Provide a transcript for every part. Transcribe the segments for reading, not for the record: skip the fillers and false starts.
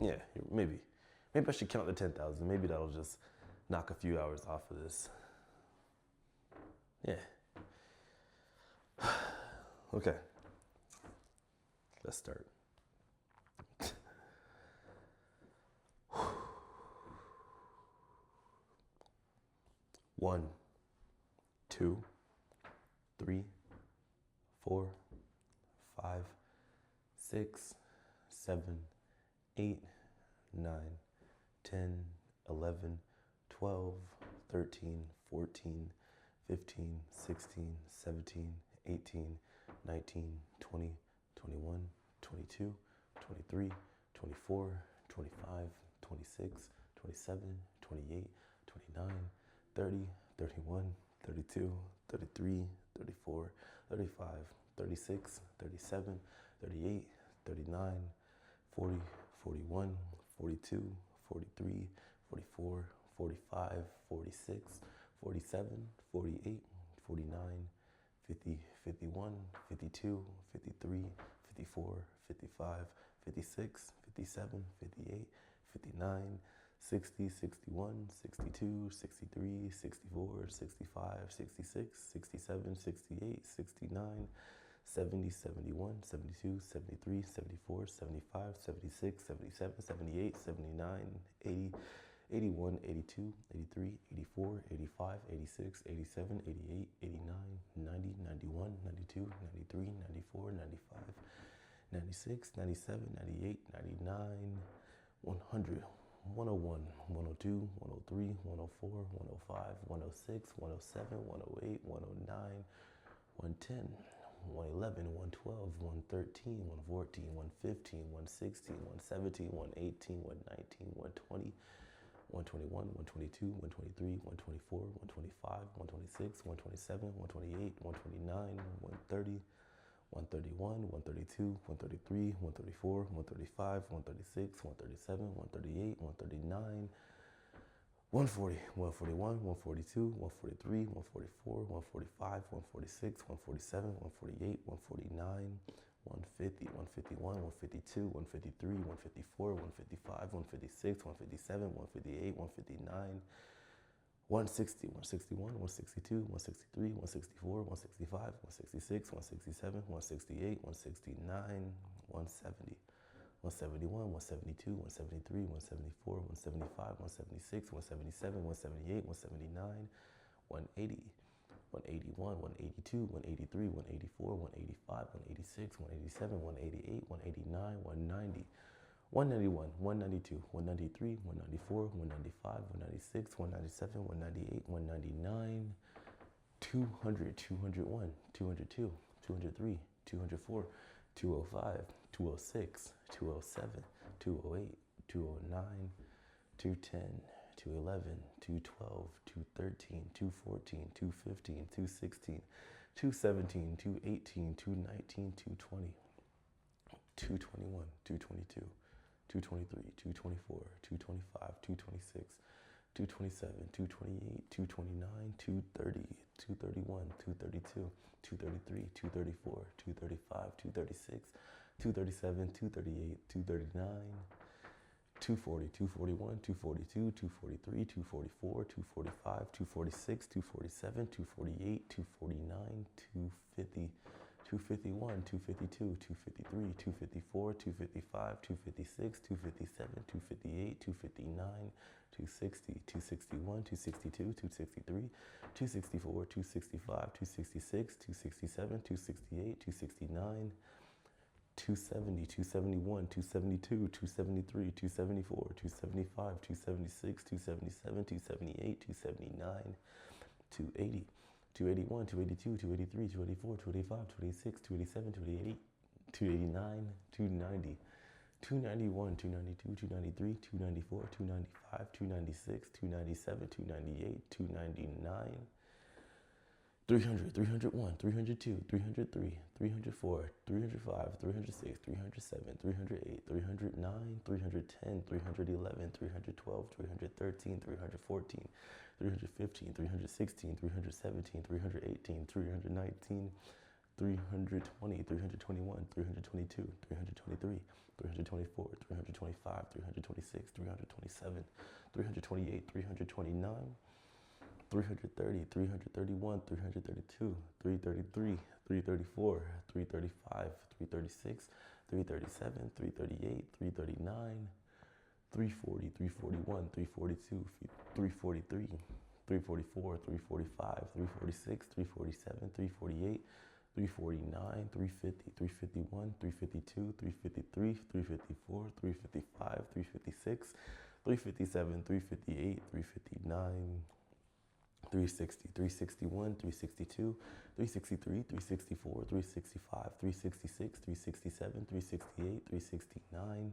Yeah, maybe. Maybe I should count the 10,000. Maybe that'll just knock a few hours off of this. Yeah. Okay. Let's start. One, two, three, 4, 5, 6, 7, 8, 9, 10, 11, 12, 13, 14, 15, 16, 17, 18, 19, 20, 21, 22, 23, 24, 25, 26, 27, 28, 29, 30, 31, 32, 33, 34, 35, 36, 37, 38, 39, 40, 41, 42, 43, 44, 45, 46, 47, 48, 49, 50, 51, 52, 53, 54, 55, 56, 57, 58, 59, 60, 61, 62, 63, 64, 65, 66, 67, 68, 69, 70, 71, 72, 73, 74, 75, 76, 77, 78, 79, 80, 81, 82, 83, 84, 85, 86, 87, 88, 89, 90, 91, 92, 93, 94, 95, 96, 97, 98, 99, 100, 101, 102, 103, 104, 105, 106, 107, 108, 109, 110, 111, 112, 113, 114, 115, 116, 117, 118, 119, 120, 121, 122, 123, 124, 125, 126, 127, 128, 129, 130, 131, 132, 133, 134, 135, 136, 137, 138, 139, 140, 141, 142, 143, 144, 145, 146, 147, 148, 149, 150, 151, 152, 153, 154, 155, 156, 157, 158, 159, 160, 161, 162, 163, 164, 165, 166, 167, 168, 169, 170. 171, 172, 173, 174, 175, 176, 177, 178, 179, 180, 181, 182, 183, 184, 185, 186, 187, 188, 189, 190, 191, 192, 193, 194, 195, 196, 197, 198, 199, 200, 201, 202, 203, 204, 205, 206, 207, 208, 209, 210, 211, 212, 213, 214, 215, 216, 217, 218, 219, 220, 221, 222, 223, 224, 225, 226, 227, 228, 229, 230, 231, 232, 233, 234, 235, 236, 237, 238, 239, 240, 241, 242, 243, 244, 245, 246, 247, 248, 249, 250, 251, 252, 253, 254, 255, 256, 257, 258, 259, 260, 261, 262, 263, 264, 265, 266, 267, 268, 269, 270, 271, 272, 273, 274, 275, 276, 277, 278, 279, 280, 281, 282, 283, 284, 285, 286, 287, 288, 289, 290, 291, 292, 293, 294, 295, 296, 297, 298, 299, 300, 301, 302, 303, 304, 305, 306, 307, 308, 309, 310, 311, 312, 313, 314, 315, 316, 317, 318, 319, 320, 321, 322, 323, 324, 325, 326, 327, 328, 329, 330, 331, 332, 333, 334, 335, 336, 337, 338, 339, 340, 341, 342, 343, 344, 345, 346, 347, 348, 349, 350, 351, 352, 353, 354, 355, 356, 357, 358, 359, 360, 361, 362, 363, 364, 365, 366, 367, 368, 369,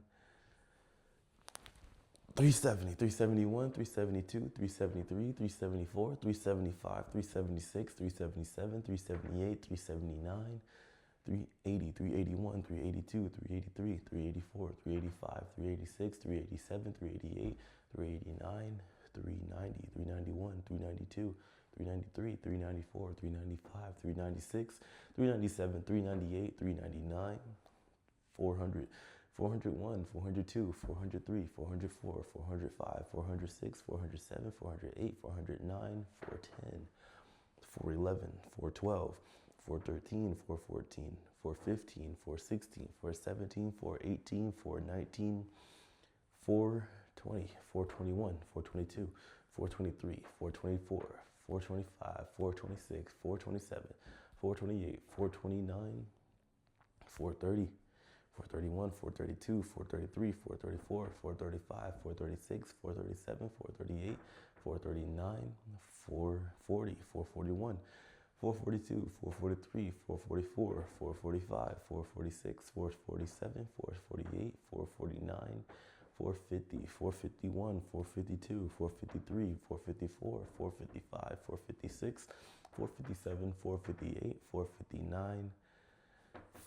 370, 371, 372, 373, 374, 375, 376, 377, 378, 379, 380, 381, 382, 383, 384, 385, 386, 387, 388, 389, 390, 391, 392, 393, 394, 395, 396, 397, 398, 399, 400, 401, 402, 403, 404, 405, 406, 407, 408, 409, 410, 411, 412, 413, 414, 415, 416, 417, 418, 419, 420, 421, 422, 423, 424, 425, 426, 427, 428, 429, 430, 431, 432, 433, 434, 435, 436, 437, 438, 439, 440, 441, 442, 443, 444, 445, 446, 447, 448, 449, 450, 451, 452, 453, 454, 455, 456, 457, 458, 459,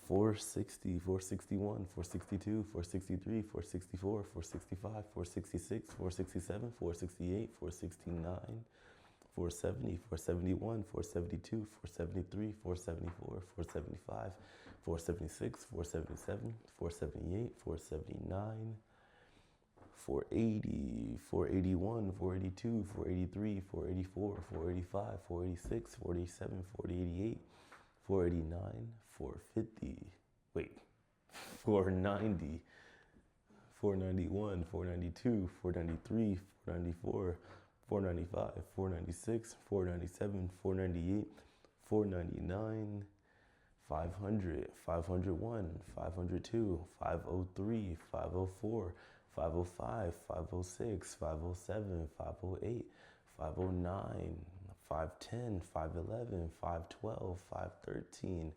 460, 461, 462, 463, 464, 465, 466, 467, 468, 469, 470, 471, 472, 473, 474, 475, 476, 477, 478, 479, 480, 481, 482, 483, 484, 485, 486, 487, 488, 489, 450, wait, 490, 491, 492, 493, 494, 495, 496, 497, 498, 499, 500, 501, 502, 503, 504, 505, 506, 507, 508, 509, 510, 511, 512, 513,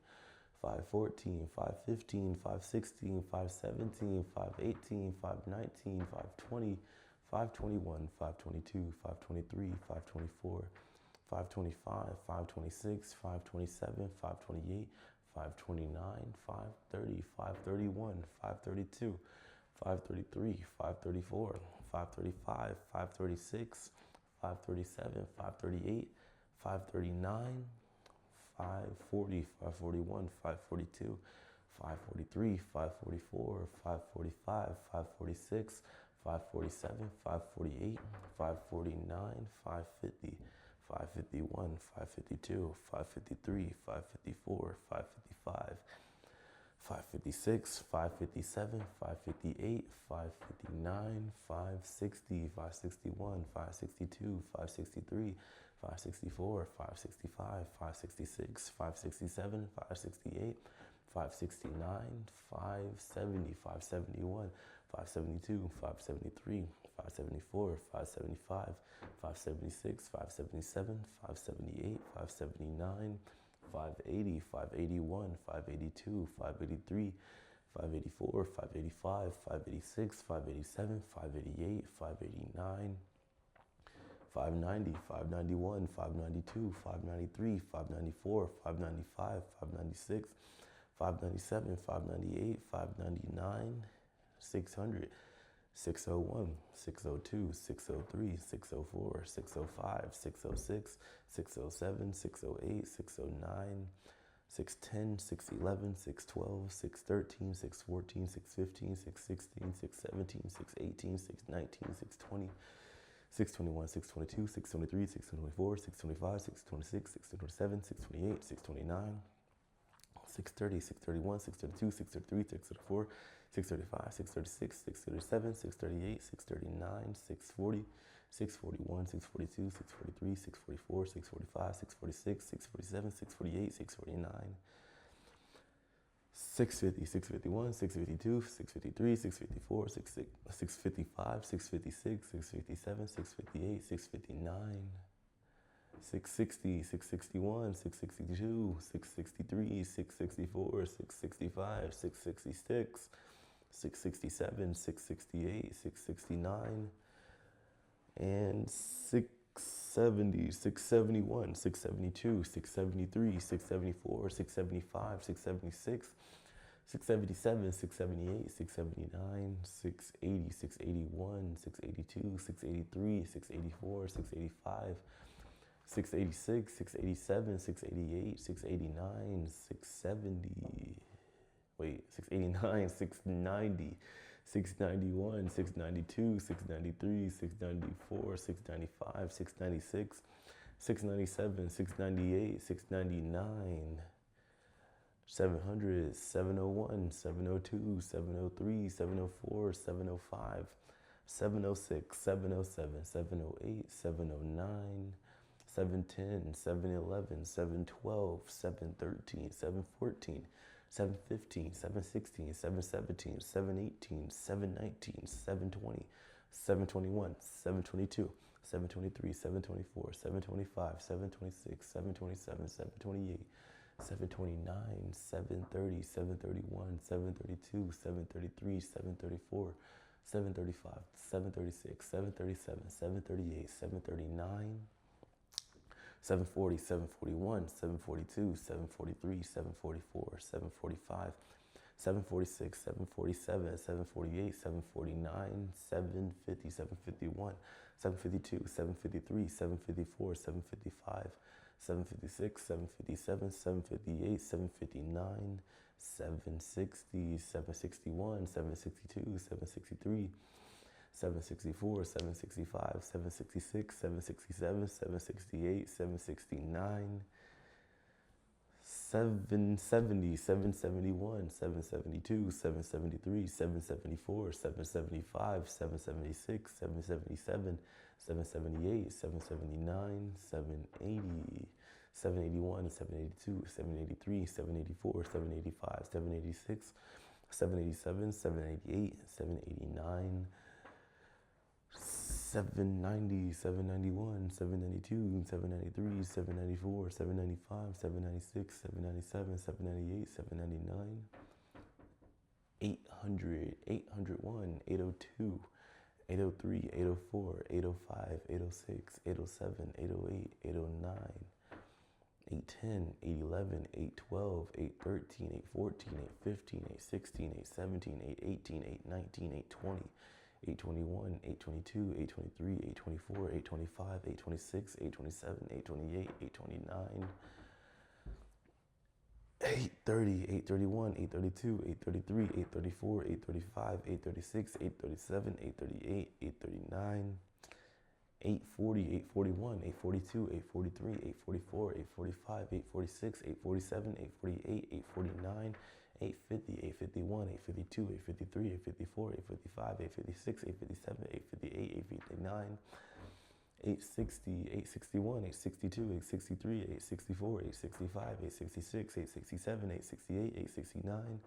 514, 515, 516, 517, 518, 519, 520, 521, 522, 523, 524, 525, 526, 527, 528, 529, 530, 531, 532, 533, 534, 535, 536, 537, 538, 539, 540, 541, 542, 543, 544, 545, 546, 547, 548, 549, 550, 551, 552, 553, 554, 555, 556, 557, 558, 559, 560, 561, 562, 563, 564, 565, 566, 567, 568, 569, 570, 571, 572, 573, 574, 575, 576, 577, 578, 579, 580, 581, 582, 583, 584, 585, 586, 587, 588, 589, 590, 591, 592, 593, 594, 595, 596, 597, 598, 599, 600, 601, 602, 603, 604, 605, 606, 607, 608, 609, 610, 611, 612, 613, 614, 615, 616, 617, 618, 619, 620, 621, 622, 623, 624, 625, 626, 627, 628, 629, 630, 631, 632, 633, 634, 635, 636, 637, 638, 639, 640, 641, 642, 643, 644, 645, 646, 647, 648, 649, 650, 651, 652, 653, 654, 655, 656, 657, 658, 659, 660, 661, 662, 663, 664, 665, 666, 667, 668, 669, and 670, 671, 672, 673, 674, 675, 676, 677, 678, 679, 680, 681, 682, 683, 684, 685, 686, 687, 688, 689, 670, 689, 690, 691, 692, 693, 694, 695, 696, 697, 698, 699, 700, 701, 702, 703, 704, 705, 706, 707, 708, 709, 710, 711, 712, 713, 714, 715, 716, 717, 718, 719, 720, 721, 722, 723, 724, 725, 726, 727, 728, 729, 730, 731, 732, 733, 734, 735, 736, 737, 738, 739, 740, 741, 742, 743, 744, 745, 746, 747, 748, 749, 750, 751, 752, 753, 754, 755, 756, 757, 758, 759, 760, 761, 762, 763, 764, 765, 766, 767, 768, 769, 770, 771, 772, 773, 774, 775, 776, 777, 778, 779, 780, 781, 782, 783, 784, 785, 786, 787, 788, 789, 790, 791, 792, 793, 794, 795, 796, 797, 798, 799, 800, 801, 802, 803, 804, 805, 806, 807, 808, 809, 810, 811, 812, 813, 814, 815, 816, 817, 818, 819, 820, 821, 822, 823, 824, 825, 826, 827, 828, 829, 830, 831, 832, 833, 834, 835, 836, 837, 838, 839, 840, 841, 842, 843, 844, 845, 846, 847, 848, 849, 850, 851, 852, 853, 854, 855, 856, 857, 858, 859, 860, 861, 862, 863, 864, 865, 866, 867, 868, 869,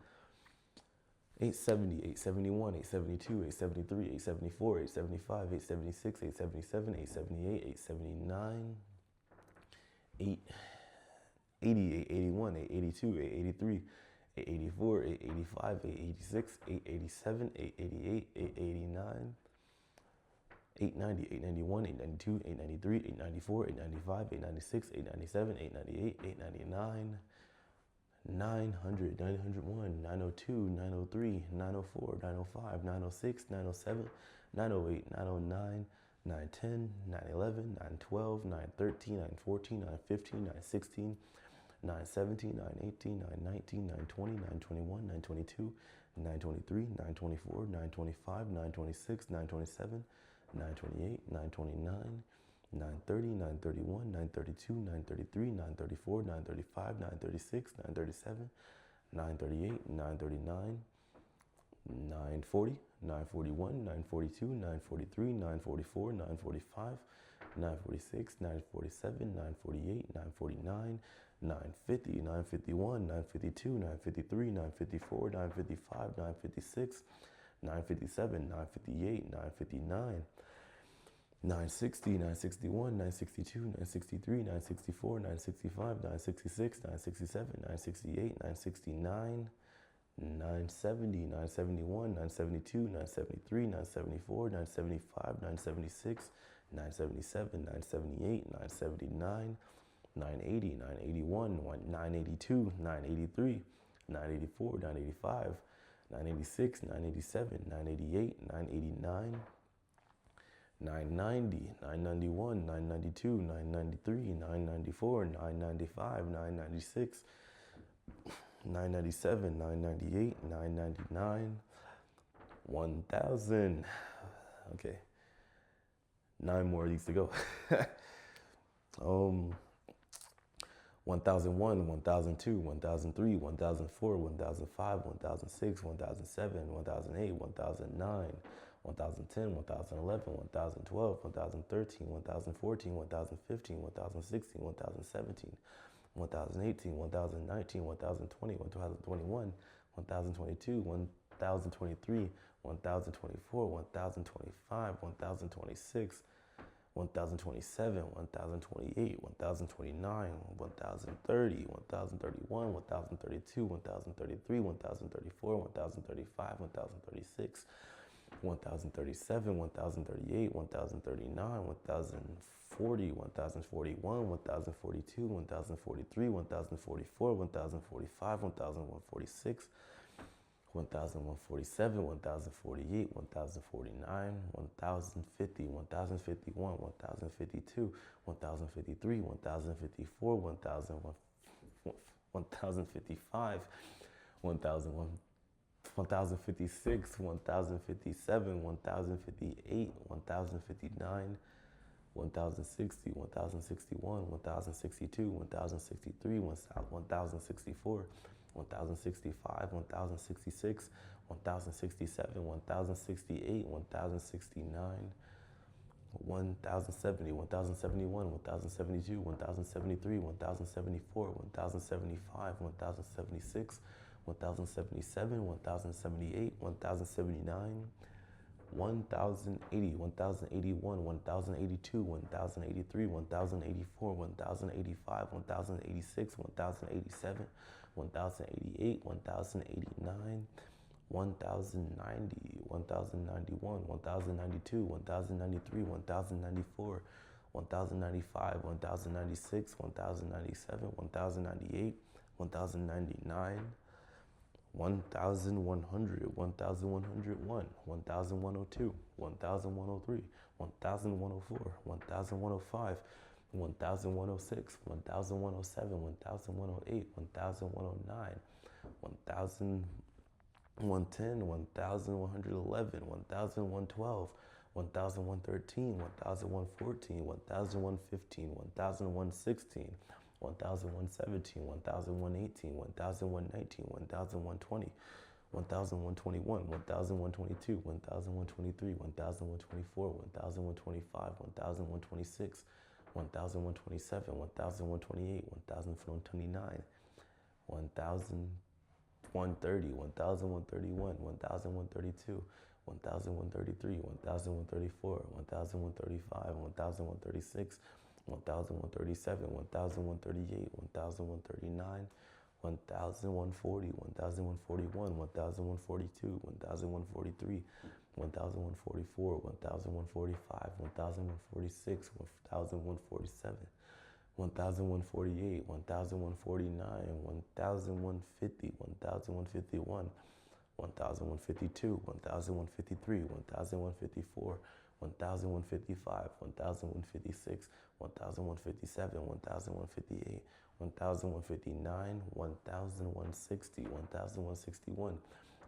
870, 871, 872, 873, 874, 875, 876, 877, 878, 879, 880, 881, 882, 883, 884, 885, 886, 887, 888, 889, 890, 891, 892, 893, 894, 895, 896, 897, 898, 899, 900, 901, 902, 903, 904, 905, 906, 907, 908, 909, 910, 911, 912, 913, 914, 915, 916, 917, 918, 919, 920, 921, 922, 923, 924, 925, 926, 927, 928, 929, 930, 931, 932, 933, 934, 935, 936, 937, 938, 939, 940, 941, 942, 943, 944, 945, 946, 947, 948, 949, 950, 951, 952, 953, 954, 955, 956, 957, 958, 959, 960, 961, 962, 963, 964, 965, 966, 967, 968, 969, 970, 971, 972, 973, 974, 975, 976, 977, 978, 979, 980, 981, 982, 983, 984, 985, 986, 987, 988, 989, 990, 991, 992, 993, 994, 995, 996, 997, 998, 999, 1000. Okay, 9 more of these to go. 1001, 1002, 1003, 1004, 1005, 1006, 1007, 1008, 1009, 1010, 1011, 1012, 1013, 1014, 1015, 1016, 1017, 1018, 1019, 1020, 1021, 1022, 1023, 1024, 1025, 1026, 1027, 1028, 1029, 1030, 1031, 1032, 1033, 1034, 1035, 1036, 1037, 1038, 1039, 1040, 1041, 1042, 1043, 1044, 1045, 1146, 1147, 1048, 1049, 1050, 1051, 1052, 1053, 1054, 1055, 1001. 1056, 1057, 1058, 1059, 1060, 1061, 1062, 1063, 1064, 1065, 1066, 1067, 1068, 1069, 1070, 1071, 1072, 1073, 1074, 1075, 1076, 1077, 1078, 1079, 1080, 1081, 1082, 1083, 1084, 1085, 1086, 1087, 1088, 1089, 1090, 1091, 1092, 1093, 1094, 1095, 1096, 1097, 1098, 1099, 1100, 1101, 1102, 1103, 1104, 1105, 1106, 1107, 1108, 1109, 1110, 1111, 1112, 1113, 1114, 1115, 1116, 1117, 1118, 1119, 1120, 1121, 1122, 1123, 1124, 1125, 1126, 1127, 1128, 1129, 1130, 1131, 1132, 1133, 1134, 1135, 1136, 1137, 1138, 1139, 1140, 1141, 1142, 1143, 1144, 1145, 1146, 1147, 1148, 1149, 1150, 1151, 1152, 1153, 1154, 1155, 1156, 1157, 1158, 1159, 1160, 1161,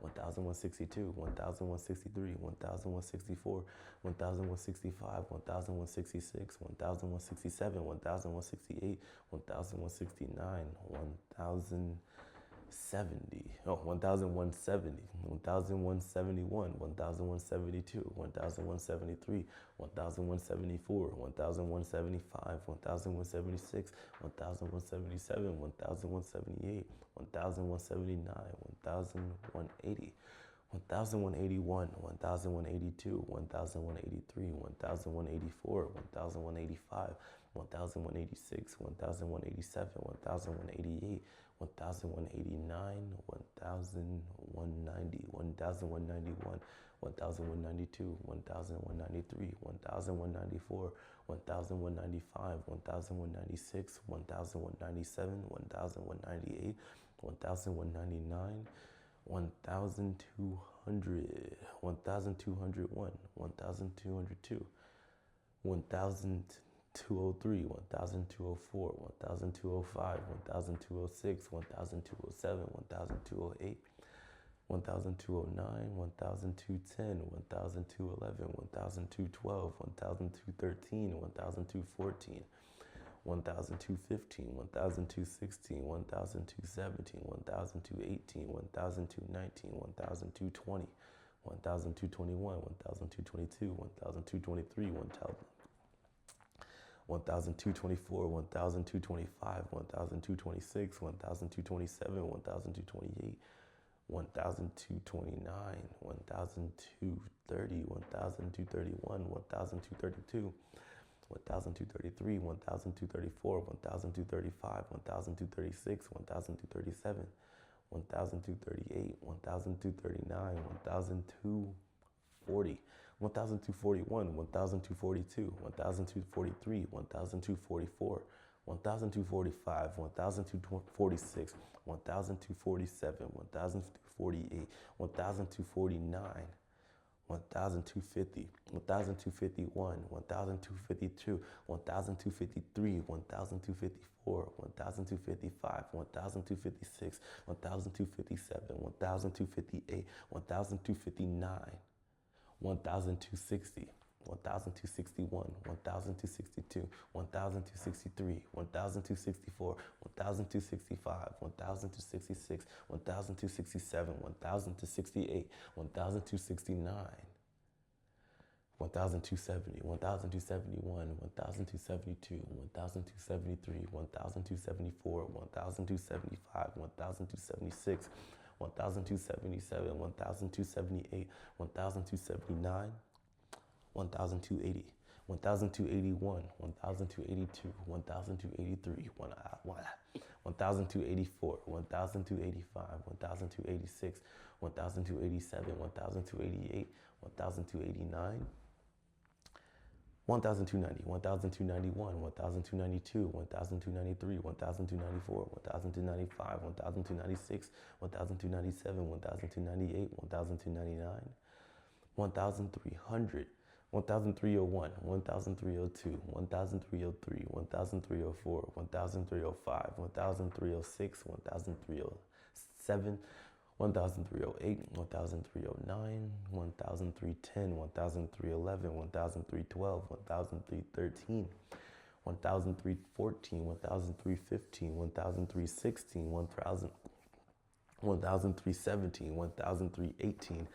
1162, 1163, 1164, 1165, 1166, 1167, 1168, 1169, 1070, 1170, 1171, 1172, 1173, 1174, 1175, 1176, 1177, 1178, 1179, 1180. 1181, 1182, 1183, 1184, 1185, 1186, 1187, 1188, 1189, 1190, 1191, 1192, 1193, 1194, 1195, 1196, 1197, 1198, 1199, 1200, 1201, 1202, 1203, 1204, 1205, 1206, 1207, 1208, 1209, 1210, 1211, 1212, 1213, 1214, 1215, 1216, 1217, 1218, 1219, 1220, 1221, 1222, 1223, 1224, 1225, 1226, 1227, 1228, 1229, 1230, 1231, 1232, 1233, 1234, 1235, 1236, 1237, 1238, 1239, 1240, 1241, 1242, 1243, 1244, 1245, 1246, 1247, 1248, 1249, 1250, 1251, 1252, 1253, 1254, 1255, 1256, 1257, 1258, 1259, 1260, 1261, 1262, 1263, 1264, 1265, 1266, 1267, 1268, 1269, 1270, 1271, 1272, 1273, 1274, 1275, 1276, 1277, 1278, 1279, 1280, 1281, 1282, 1283, 1284, 1285, 1286, 1287, 1288, 1289, 1290, 1291, 1292, 1293, 1294, 1295, 1296, 1297, 1298, 1299, 1300, 1301, 1302, 1303, 1304, 1305, 1306, 1307, 1308, 1309, 1310, 1311, 1312, 1313, 1314, 1315, 1316, 1317, 1318,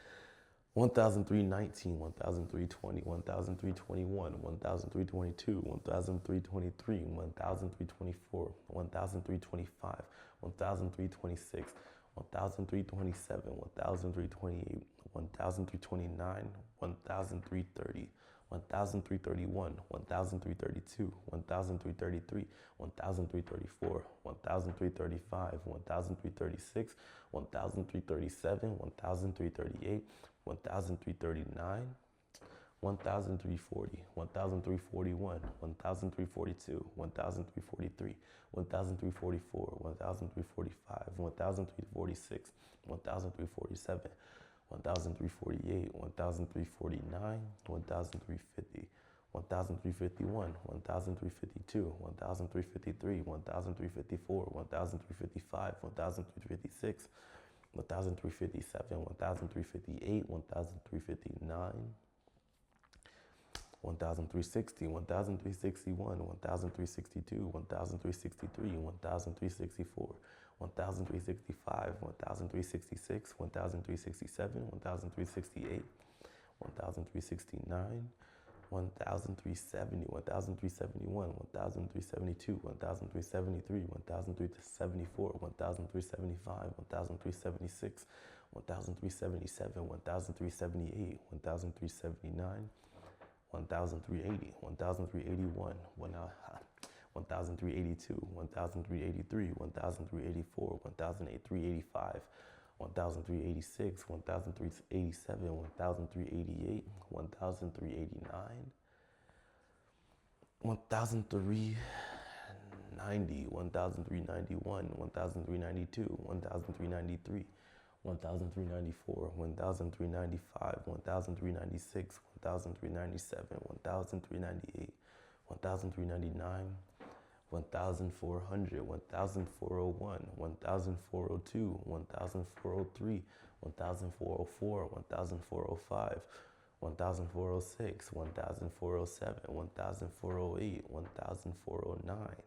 1319, 1320, 1321, 1322, 1323, 1324, 1325, 1326, 1327, 1328, 1329, 1330, 1331, 1332, 1333, 1334, 1335, 1336, 1337, 1338, 1339, 1340, 1341, 1342, 1343, 1344, 1345, 1346, 1347, 1348, 1349, 1350, 1351, 1352, 1353, 1354, 1355, 1356, 1357, 1358, 1359, 1360, 1361, 1362, 1363, 1364, 1365, 1366, 1367, 1368, 1369, 1370, 1371, 1372, 1373, 1374, 1375, 1376, 1377, 1378, 1379, 1380, 1381, 1382, 1383, 1384, 1385, 1386, 1387, 1388, 1389, 1390, 1391, 1392, 1393, 1394, 1395, 1396, 1397, 1398, 1399, 1400, 1401, 1402, 1403, 1404, 1405, 1406, 1407, 1408, 1409,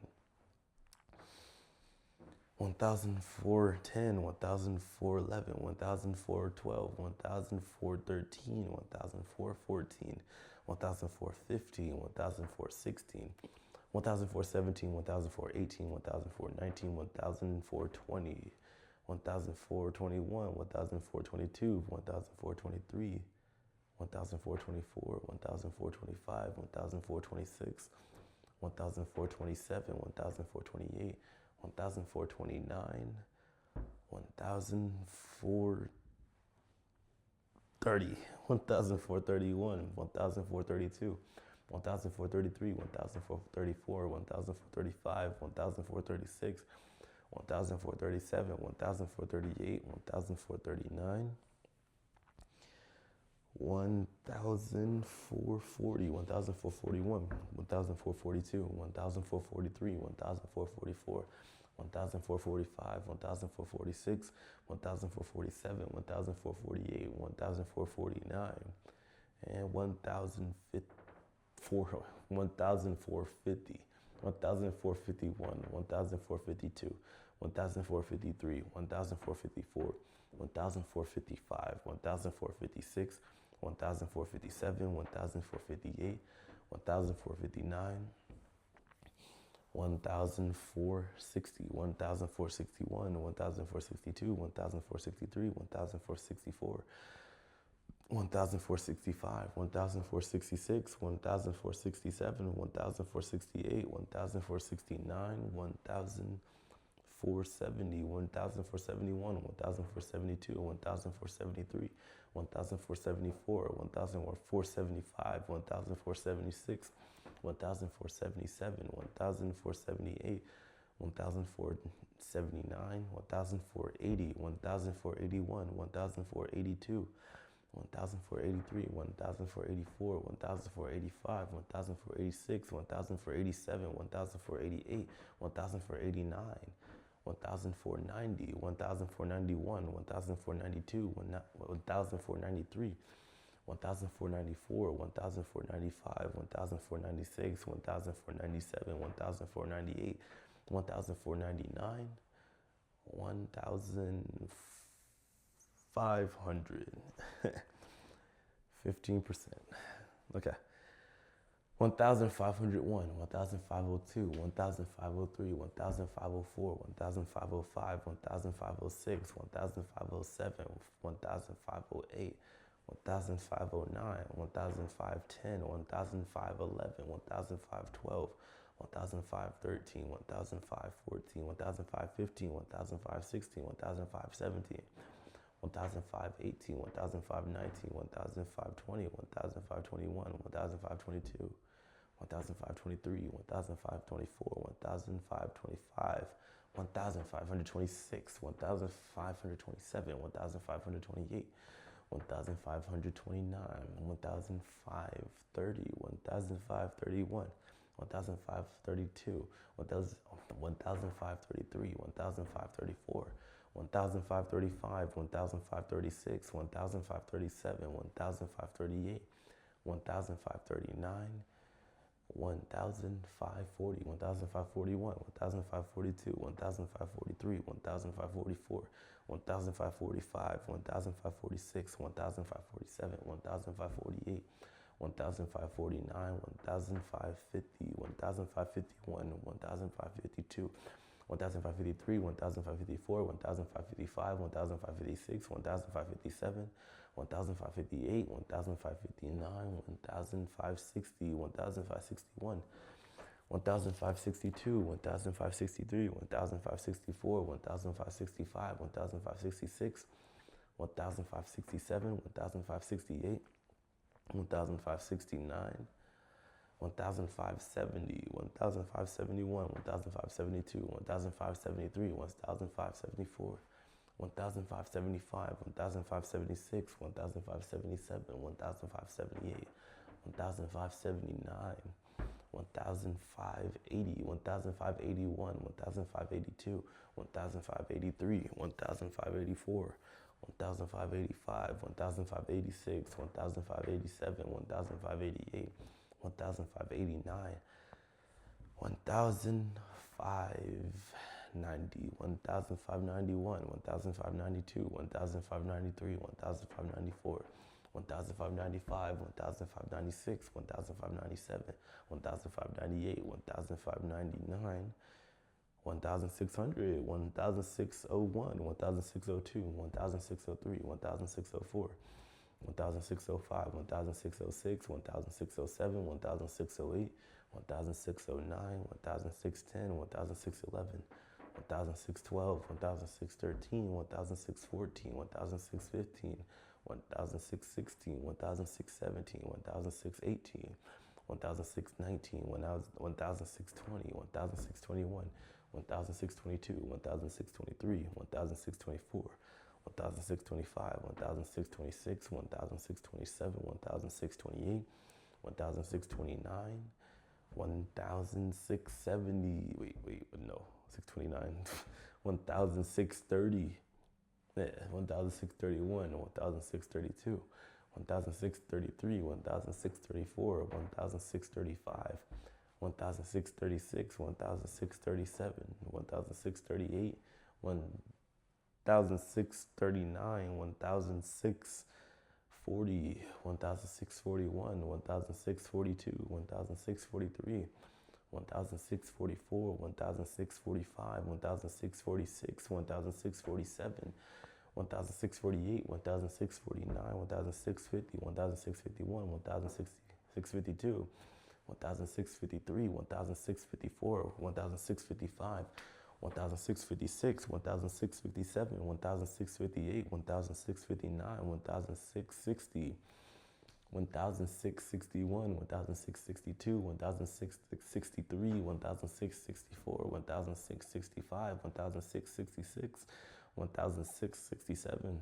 1410, 1411, 1412, 1413, 1414, 1415, 1416, 1417, 1418, 1419, 1420, 1421, 1422, 1423, 1424, 1425, 1426, 1427, 1428, 1429, 1430, 1431, 1432, 1433, 1434, 1435, 1436, 1437, 1438, 1439, 1440, 1441, 1442, 1443, 1444, 1445, 1446, 1447, 1448, 1449, and 1450, 1450, 1451, 1452, 1453, 1454, 1455, 1456, 1457, 1458, 1459, 1460, 1461, 1462, 1463, 1464, 1465, 1466, 1467, 1468, 1469, 1470, 1471, 1472, 1473, 1474, 1475, 1476, 1477, 1478, 1479, 1480, 1481, 1482, 1483, 1484, 1485, 1486, 1487, 1488, 1489, 1490, 1491, 1492, 1493, 1494, 1495, 1496, 1497, 1498, 1499, 1500, 15%. Okay. 1501, 1502, 1503, 1504, 1505, 1506, 1507, 1508, 1509, 1510, 1511, 1512, 1513, 1514, 1515, 1516, 1517, 1518, 1519, 1520, 1521, 1522, 1523, 1524, 1525, 1526, 1527, 1528, 1529, 1530, 1531, 1532, 1533, 1534, 1535, 1536, 1537, 1538, 1539, 1540, 1541, 1542, 1543, 1544, 1545, 1546, 1547, 1548, 1549, 1550, 1551, 1552, 1553, 1554, 1555, 1556, 1557, 1558, 1559, 1560, 1561, 1562, 1563, 1564, 1565, 1566, 1567, 1568, 1569, 1570, 1571, 1572, 1573, 1574, 1575, 1576, 1577, 1578, 1579, 1580, 1581, 1582, 1583, 1584, 1585, 1586, 1587, 1588, 1589, 1590, 1591, 1592, 1593, 1594, 1595, 1596, 1597, 1598, 1599, 1600, 1601, 1602, 1603, 1604, 1605, 1606, 1607, 1608, 1609, 1610, 1611, 1612, 1613, 1614, 1615, 1616, 1617, 1618, 1619, 1620, 1621, 1622, 1623, 1624, 1625, 1626, 1627, 1628, 1629, 1670, no, 629, 1630, 1631, 1632, 1633, 1634, 1635, 1636, 1637, 1638, 1639, 1640, 1641, 1642, 1643, 1644, 1645, 1646, 1647, 1648, 1649, 1650, 1651, 1652, 1653, 1654, 1655, 1656, 1657, 1658, 1659, 1660, 1661, 1662, 1663, 1664, 1665, 1666, 1667,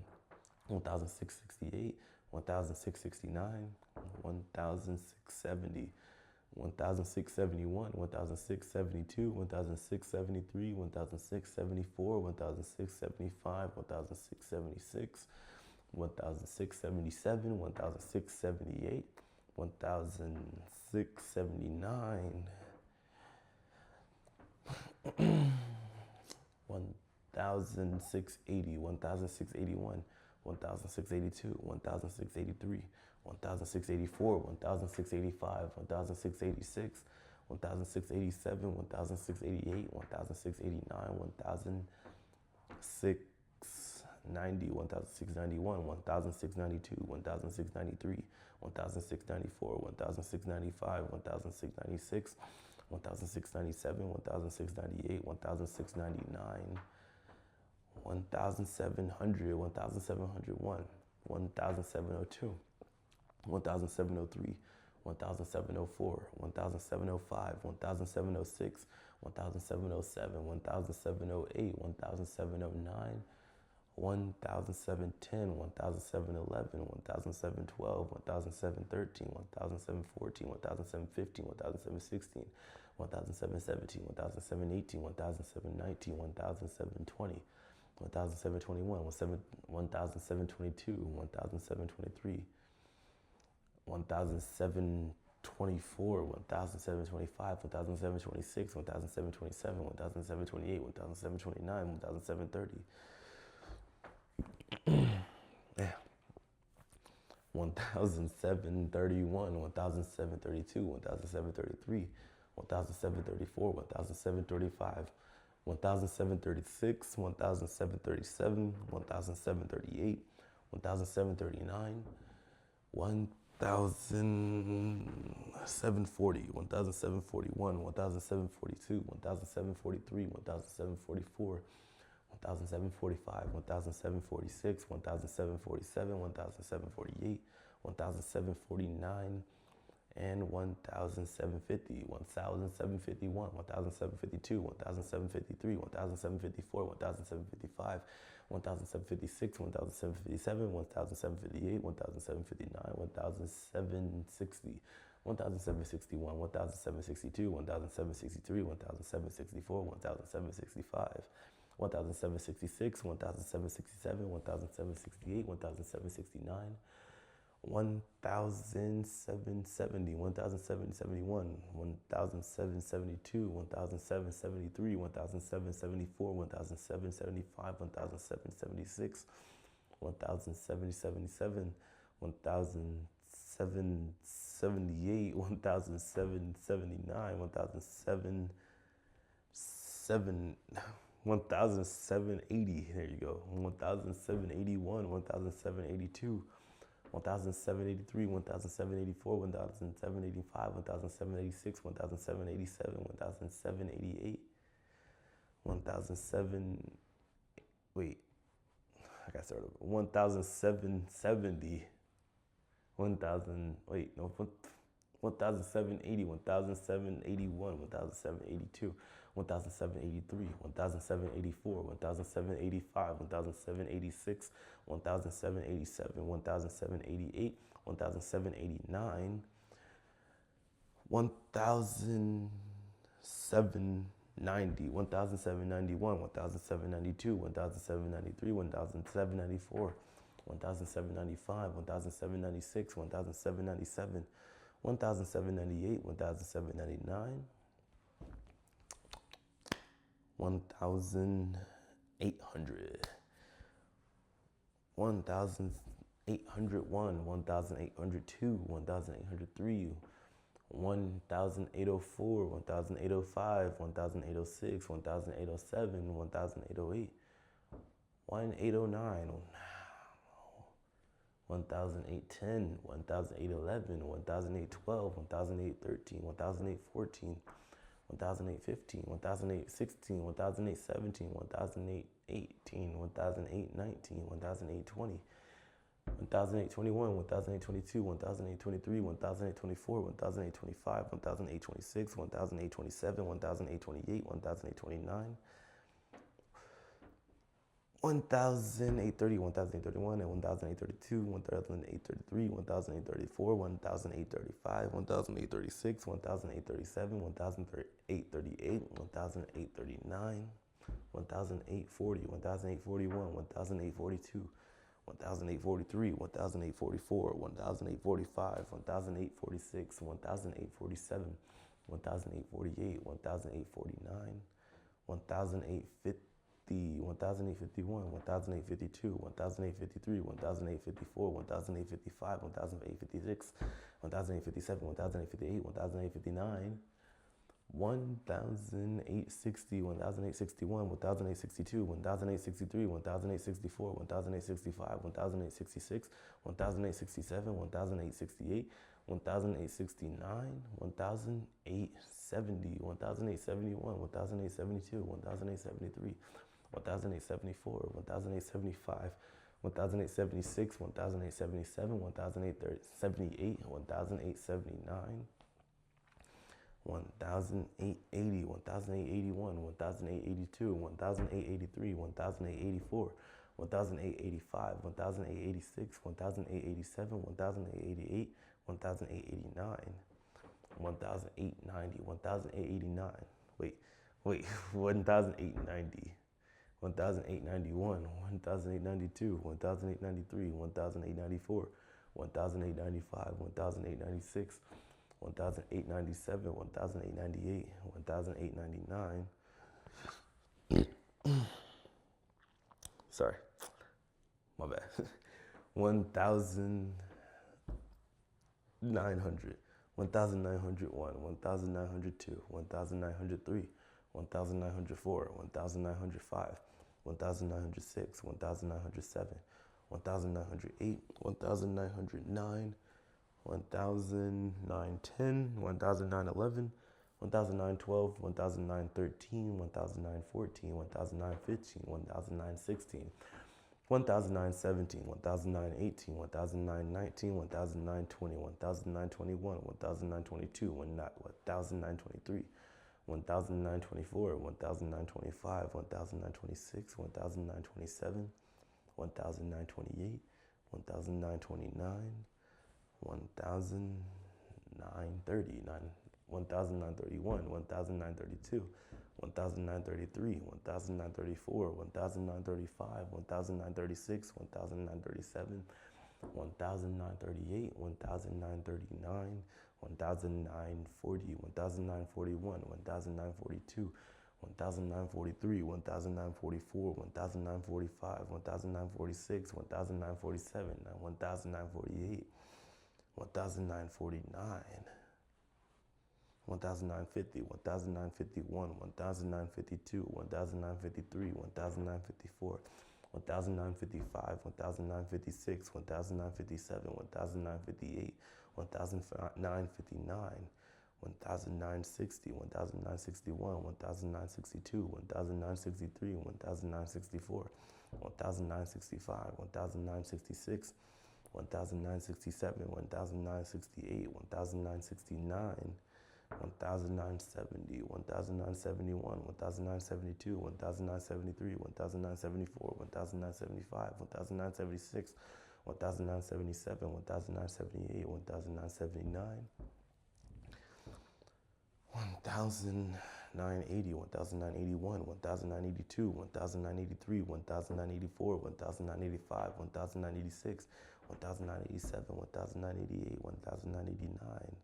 1668, 1669, 1670, 1671, 1672, 1673, 1674, 1675, 1676, 1677, 1678, 1679, 1680, 1681, 1682, 1683, 1684, 1685, 1686, 1687, 1688, 1689, 1690, 1691, 1692, 1693, 1694, 1695, 1696, 1697, 1698, 1699, 1700, 1701, 1702, 1703, 1704, 1705, 1706, 1707, 1708, 1709, 1,710, 1,711, 1,712, 1,713, 1,714, 1,715, 1,716, 1,717, 1,718, 1,719, 1,720, 1,721, 1,722, 1,723, 1,724, 1,725, 1,726, 1,727, 1,728, 1,729, 1,730. Yeah. 1,731, 1,732, 1,733, 1,734, 1,735, 1,736, 1,737, 1,738, 1,739, 1,740, 1,741, 1,742, 1,743, 1,744, 1,745, 1,746, 1,747, 1,748, 1,749, and 1,750, 1,751, 1,752, 1,753, 1,754, 1,755, 1,756, 1,757, 1,758, 1,759, 1,760, 1,761, 1,762, 1,763, 1,764, 1,765, 1,766, 1,767, 1,768, 1,769, 1,770, 1,771, 1,772, 1,773, 1,774, 1,775, 1,776, 1,777, 1,778, 1,779, 1,780, there you go, 1,781, 1,782, 1,783, 1,784, 1,785, 1,786, 1,787, 1,788, 1,007, wait, I got started over. 1,770, 1,000, wait, no, 1,780, 1,781, 1,782, 1,783, 1,784, 1,785, 1,786, 1,787, 1,788, 1,789, 1,790, 1,791, 1,792, 1,793, 1,794, 1,795, 1,796, 1,797, 1,798, 1,799, 1,800, 1,801, 1,802, 1,803, 1,804, 1,805, 1,806, 1,807, 1,808, 1,809, 1,810, 1,811, 1,812, 1,813, 1,814, 1,815, 1,816, 1,817, 1,818, 1,819, 1,820, 1,821, 1,822, 1,823, 1,824, 1,825, 1,826, 1,827, 1,828, 1,829, 1,830, 1,831, and 1,832, 1,833, 1,834, 1,835, 1,836, 1,837, 1,838, 1,839, 1,840, 1,841, 1,842, 1,843, 1,844, 1,845, 1,846, 1,847, 1,848, 1,849, 1,850, 1,851, 1,852, 1,853, 1,854, 1,855, 1,856, 1,857, 1,858, 1,859, 1,860, 1,861, 1,862, 1,863, 1,864, 1,865, 1,866, 1,867, 1,868, 1,869, 1,870, 1,871, 1,872, 1,873, 1,874, 1,875, 1,876, 1,877, 1,878, 1,879, 1,880, 1,881, 1,882, 1,883, 1,884, 1885, 1886, 1887, 1888, 1889, 1890, 1889. Wait, 1890, 1891, 1892, 1893, 1894, 1895, 1896, 1897, 1898, 1899. Sorry, my bad. 1900, 1901, 1902, 1903, 1904, 1905, 1906, 1907, 1908, 1909, 1910, 1911, 1912, 1913, 1914, 1915, 1916, 1917, 1918, 1919, 1920, 1921, 1922, 1923, 1924, 1925, 1926, 1927, 1928, 1929, 1930, 1931, 1932, 1933, 1934, 1935, 1936, 1937, 1938, 1939, 1940, 1941, 1942, 1943, 1944, 1945, 1946, 1947, 1948, 1949, 1950, 1951, 1952, 1953, 1954, 1955, 1956, 1957, 1958, 1959, 1960, 1961, 1962, 1963, 1964, 1965, 1966, 1967, 1968, 1969, 1970, 1971, 1972, 1973, 1974, 1975, 1976, 1977, 1978, 1979, 1980, 1981, 1982, 1983, 1984, 1985, 1986, 1987, 1988, 1989,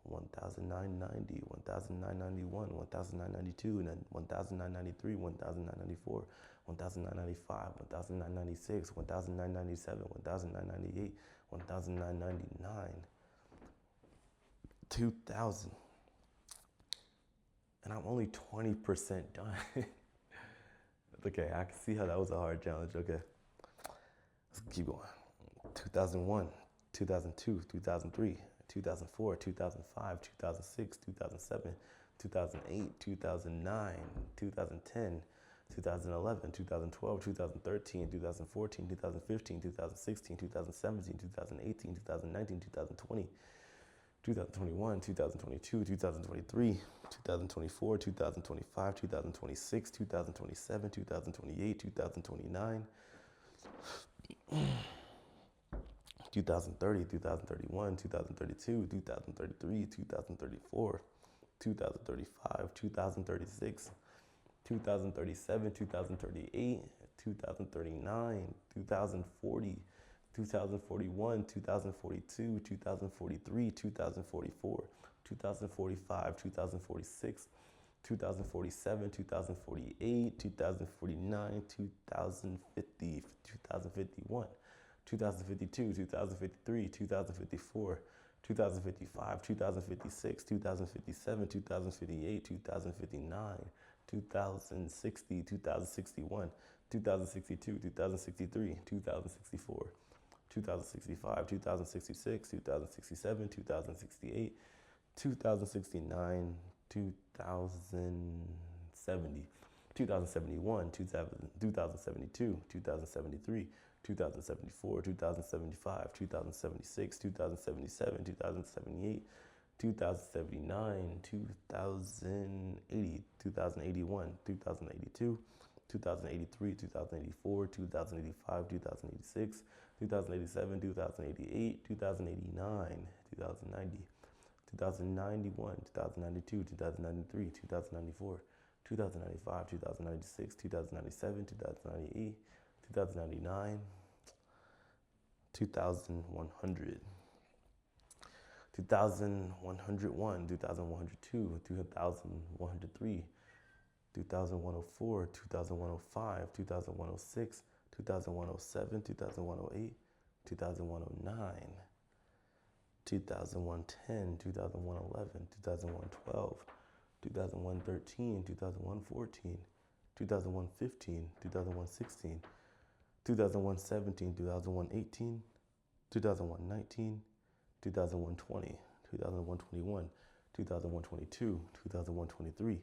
1990, 1991, 1992, 1993, 1994, 1995, 1996, 1997, 1998, 1999, 2000. And I'm only 20% done. Okay, I can see how that was a hard challenge. Okay, let's keep going. 2001, 2002, 2003, 2004, 2005, 2006, 2007, 2008, 2009, 2010, 2011, 2012, 2013, 2014, 2015, 2016, 2017, 2018, 2019, 2020, 2021, 2022, 2023, 2024, 2025, 2026, 2027, 2028, 2029, 2030, 2031, 2032, 2033, 2034, 2035, 2036, 2037, 2038, 2039, 2040, 2041, 2042, 2043, 2044, 2045, 2046, 2047, 2048, 2049, 2050, 2051, 2052, 2053, 2054, 2055, 2056, 2057, 2058, 2059, 2060, 2061, 2062, 2063, 2064, 2065, 2066, 2067, 2068, 2069, 2070, 2071, 2072, 2073, 2074, 2075, 2076, 2077, 2078, 2079, 2080, 2081, 2082, 2083, 2084, 2085, 2086, 2087, 2088, 2089, 2090, 2091, 2092, 2093, 2094, 2095, 2096, 2097, 2098, 2099, 2100, 2101, 2102, 2103, 2104, 2105, 2106, 2107, 2108, 2109, 2110, 2111, 2112, 2113, 2114, 2115, 2116, 2117, 2118, 2119, 2120, 2121, 2122, 2123,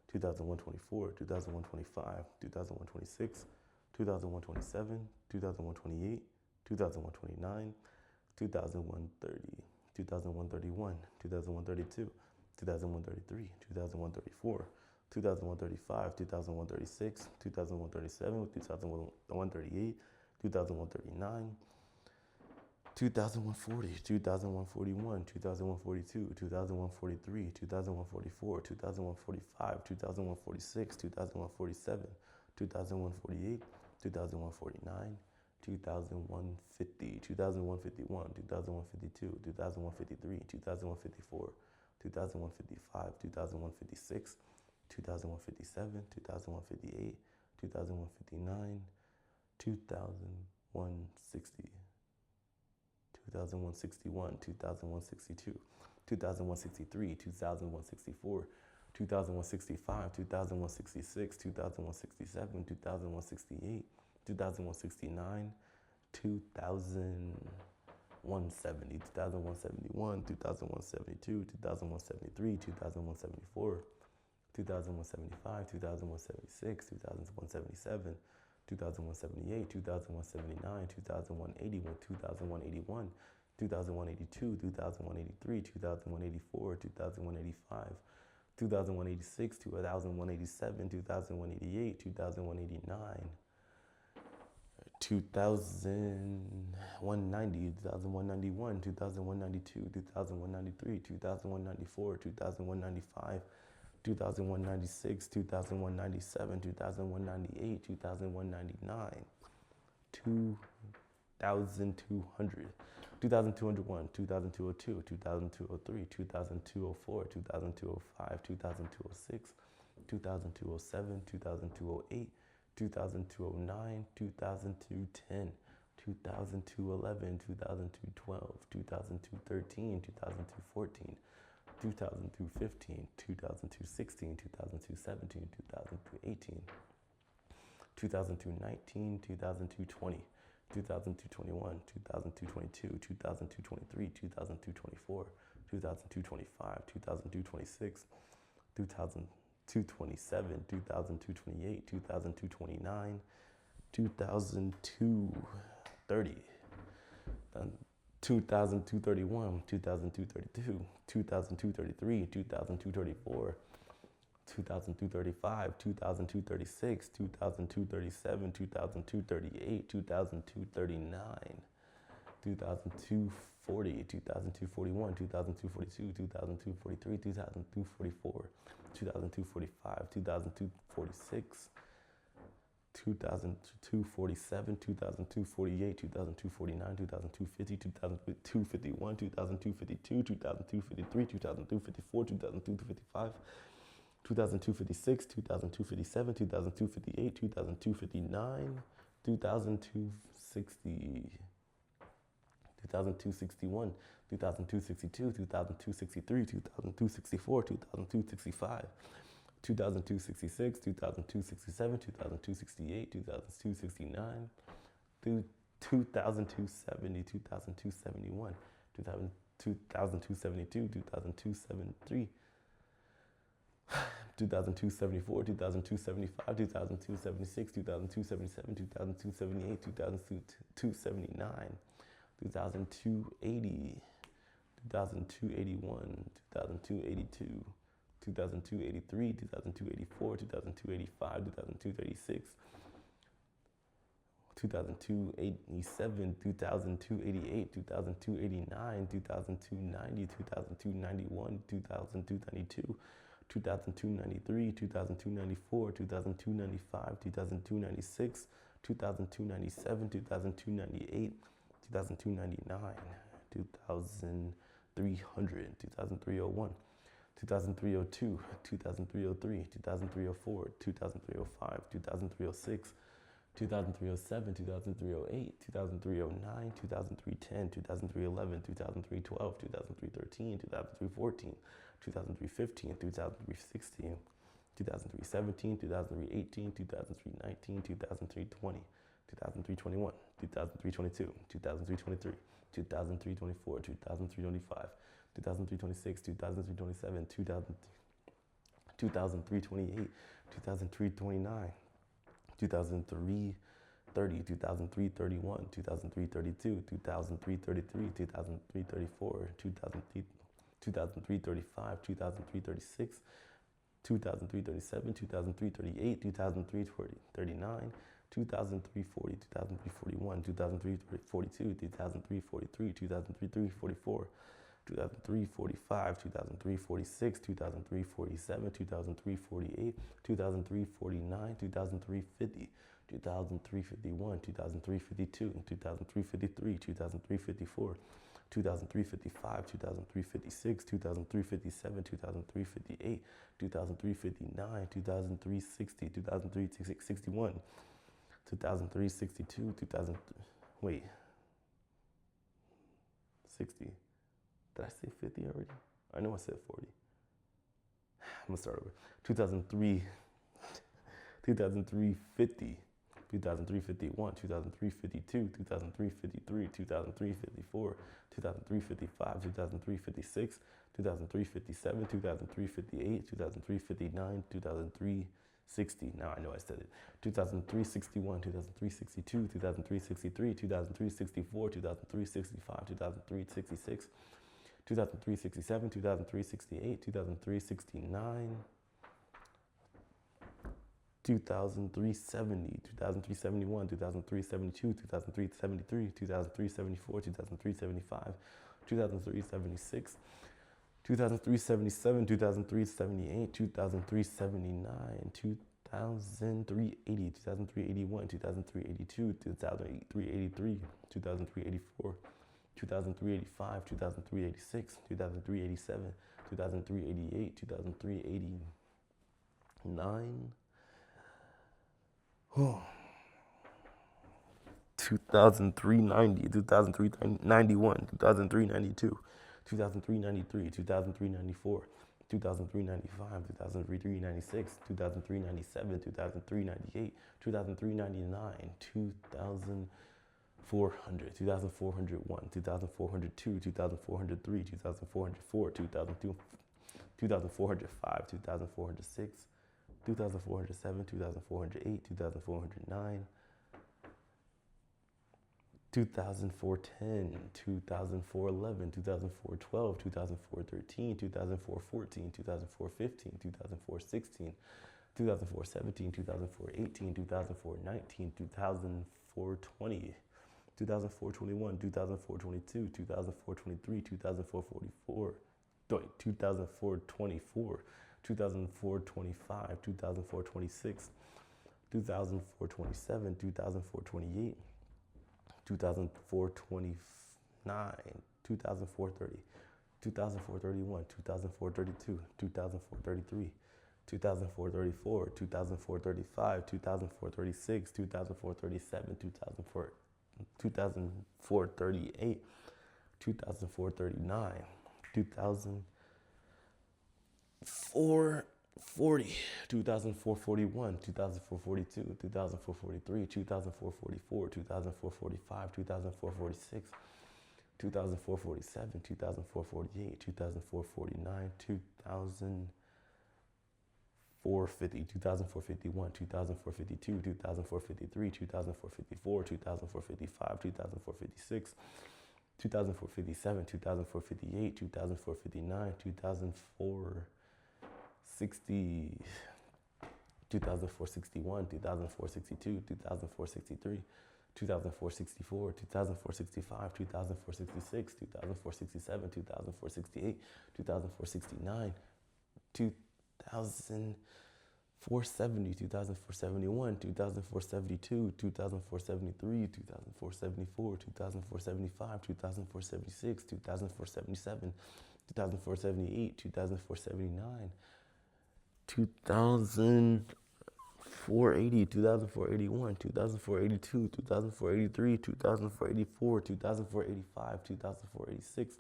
2124, 2025, 2026, 2127, 2028, 2129, 2130, 2131, 2132, 2133, 2134, 2135, 2136, 2137, 2138, 2139, 2140, 2141, 2142, 2143, 2144, 2045, 2146, 2147, 2148, 2149, 2150, 2151, 2152, 2153, 2154, 2155, 2156, 2157, 2158, 2159, 2160. 2161, 2162, 2163, 2164, 2165, 2166, 2167, 2168, 2169, 2170, 2171, 2172, 2173, 2174, 2175, 2176, 2177, 2178, 2179, 2181, 2181, 2182, 2183, 2184, 2185, 2186, 2187, 2188, 2189, 2190, 2191, 2192, 2193, 2194, 2195, 2196, 2197, 2198, 2199, 2200, 2201, 2202, 2203, 2204, 2205, 2206, 2207, 2208, 2209, 2210, 2211, 2212, 2213, 2214, 2015, 2016, 2017, 2018, 2019, 2020, 2021, 2022, 2023, 2024, 2025, 2026, 2027, 2028, 2029, 2230, 2231, 2232, 2233, 2234, 2235, 2236, 2237, 2238, 2239, 2240, 2241, 2242, 2243, 2244, 2245, 2246, 2247, 2248, 2249, 2250, 2251, 2252, 2253, 2254, 2255, 2256, 2257, 2258, 2259, 2260, 2261, 2262, 2263, 2264, 2265, 2266, 2267, 2268, 2269, 2270, 2271, 2272, 2273, 2274, 2275, 2276, 2277, 2278, 2279, 2280, 2281, 2282, 2002-83, 2002-84, 2002-85, 2002-36, 2002-87, 2002-88, 2002-89, 2002-90, 2002-91, 2002-92, 2002-93, 2002-94, 2002-95, 2002-96, 2002-97, 2002-98, 2002-99, 2300, 2301, 2302, 2303, 2304, 2305, 2306, 2307, 2308, 2309, 2310, 2311, 2312, 2313, 2314, 2315, 2316, 2003-17, 2003-18, 2003-19, 2003-20, 2003-21, 2003-22, 2003-23, 2003-24, 2003-25, 2003-26, 2003-27, 2003-28, 2003-29, 2003-30, 2003-31, 2003-32, 2003-33, 2003-34, 2003-35, 2003-36, 2003-37, 2003-38, 2003-39, 2003-40, 2003-41, 2003-42, 2003-43, 2003-44, 2003-45, 2003-46, 2003-47, 2003-48, 2003-49, 2003-50, 2003-51, 2003-52, 2003-53, 2003-54, 2003-55, 2003-56, 2003-57, 2003-58, 2003-59, 2003-60, 2003-61, 2003-62, 60. Did I say 50 already? I know I said 40. I'm gonna start over. 2003, 2003-50, 2003-51, 2003-52, 2003-53, 2003-54, 2003-55, 2003-56, 2003-57, 2003-58, 2003-59, 2003-60. Now I know I said it. 2003-61, 2003-62, 2003-63, 2003-64, 2003-65, 2003-66, 2003-67, 2003-68, 2003-69, 2003-70, 2003-71, 2003-72, 2003-73, 2003-74, 2003-75, 2003-76, 2003-77, 2003-78, 2003-79, 2003-80, 2003-81, 2003-82, 2003-83, 2003-84, 2003-85, 2003-86, 2003-87, 2003-88, 2003-89, 2003-90, 2003-91, 2003-92, 2003-93, 2003-94, 2003-95, 2003-96, 2003-97, 2003-98, 2003-99, 2400, 2401, 2402, 2403, 2404, 2002, 2405, 2406, 2407, 2408, 2409, 2004-10, 2004-11, 2004-12, 2004-13, 2004-14, 2004-15, 2004-16, 2004-17, 2004-18, 2004-19, 2004-20, 2004-21, 2004-22, 2004-23, 2004-44, 2004-24, 2004-25, 2004-26, 2004-27, 2004-28, 2004-29, 2004-30, 2004-31, 2004-32, 2004-33, 2004-34, 2004-35, 2004-36, 2004-37, 2004-38, 2004-39, 2004-40, 2004-41, 2004-42, 2004-43, 2004-44, 2004-45, 2004-46, 2004-47, 2004-48, 2004-49, 2004-50, 2004-51, 2004-52, 2004-53, 2004-54, 2004-55, 2004-56, 2004-57, 2004-58, 2004-59, 60, 2004-61, 2004-62, 2004-63, 2004-64, 2004-65, 2004-66, 2004-67, 2004-68, 2004-69, 2004-70, 2004-71, 2004-72, 2004-73, 2004-74, 2004-75, 2004-76, 2004-77, 2004-78, 2004-79, 2004-80, 2004-81, 2004-82, 2004-83, 2004-84, 2004-85, 2004-86,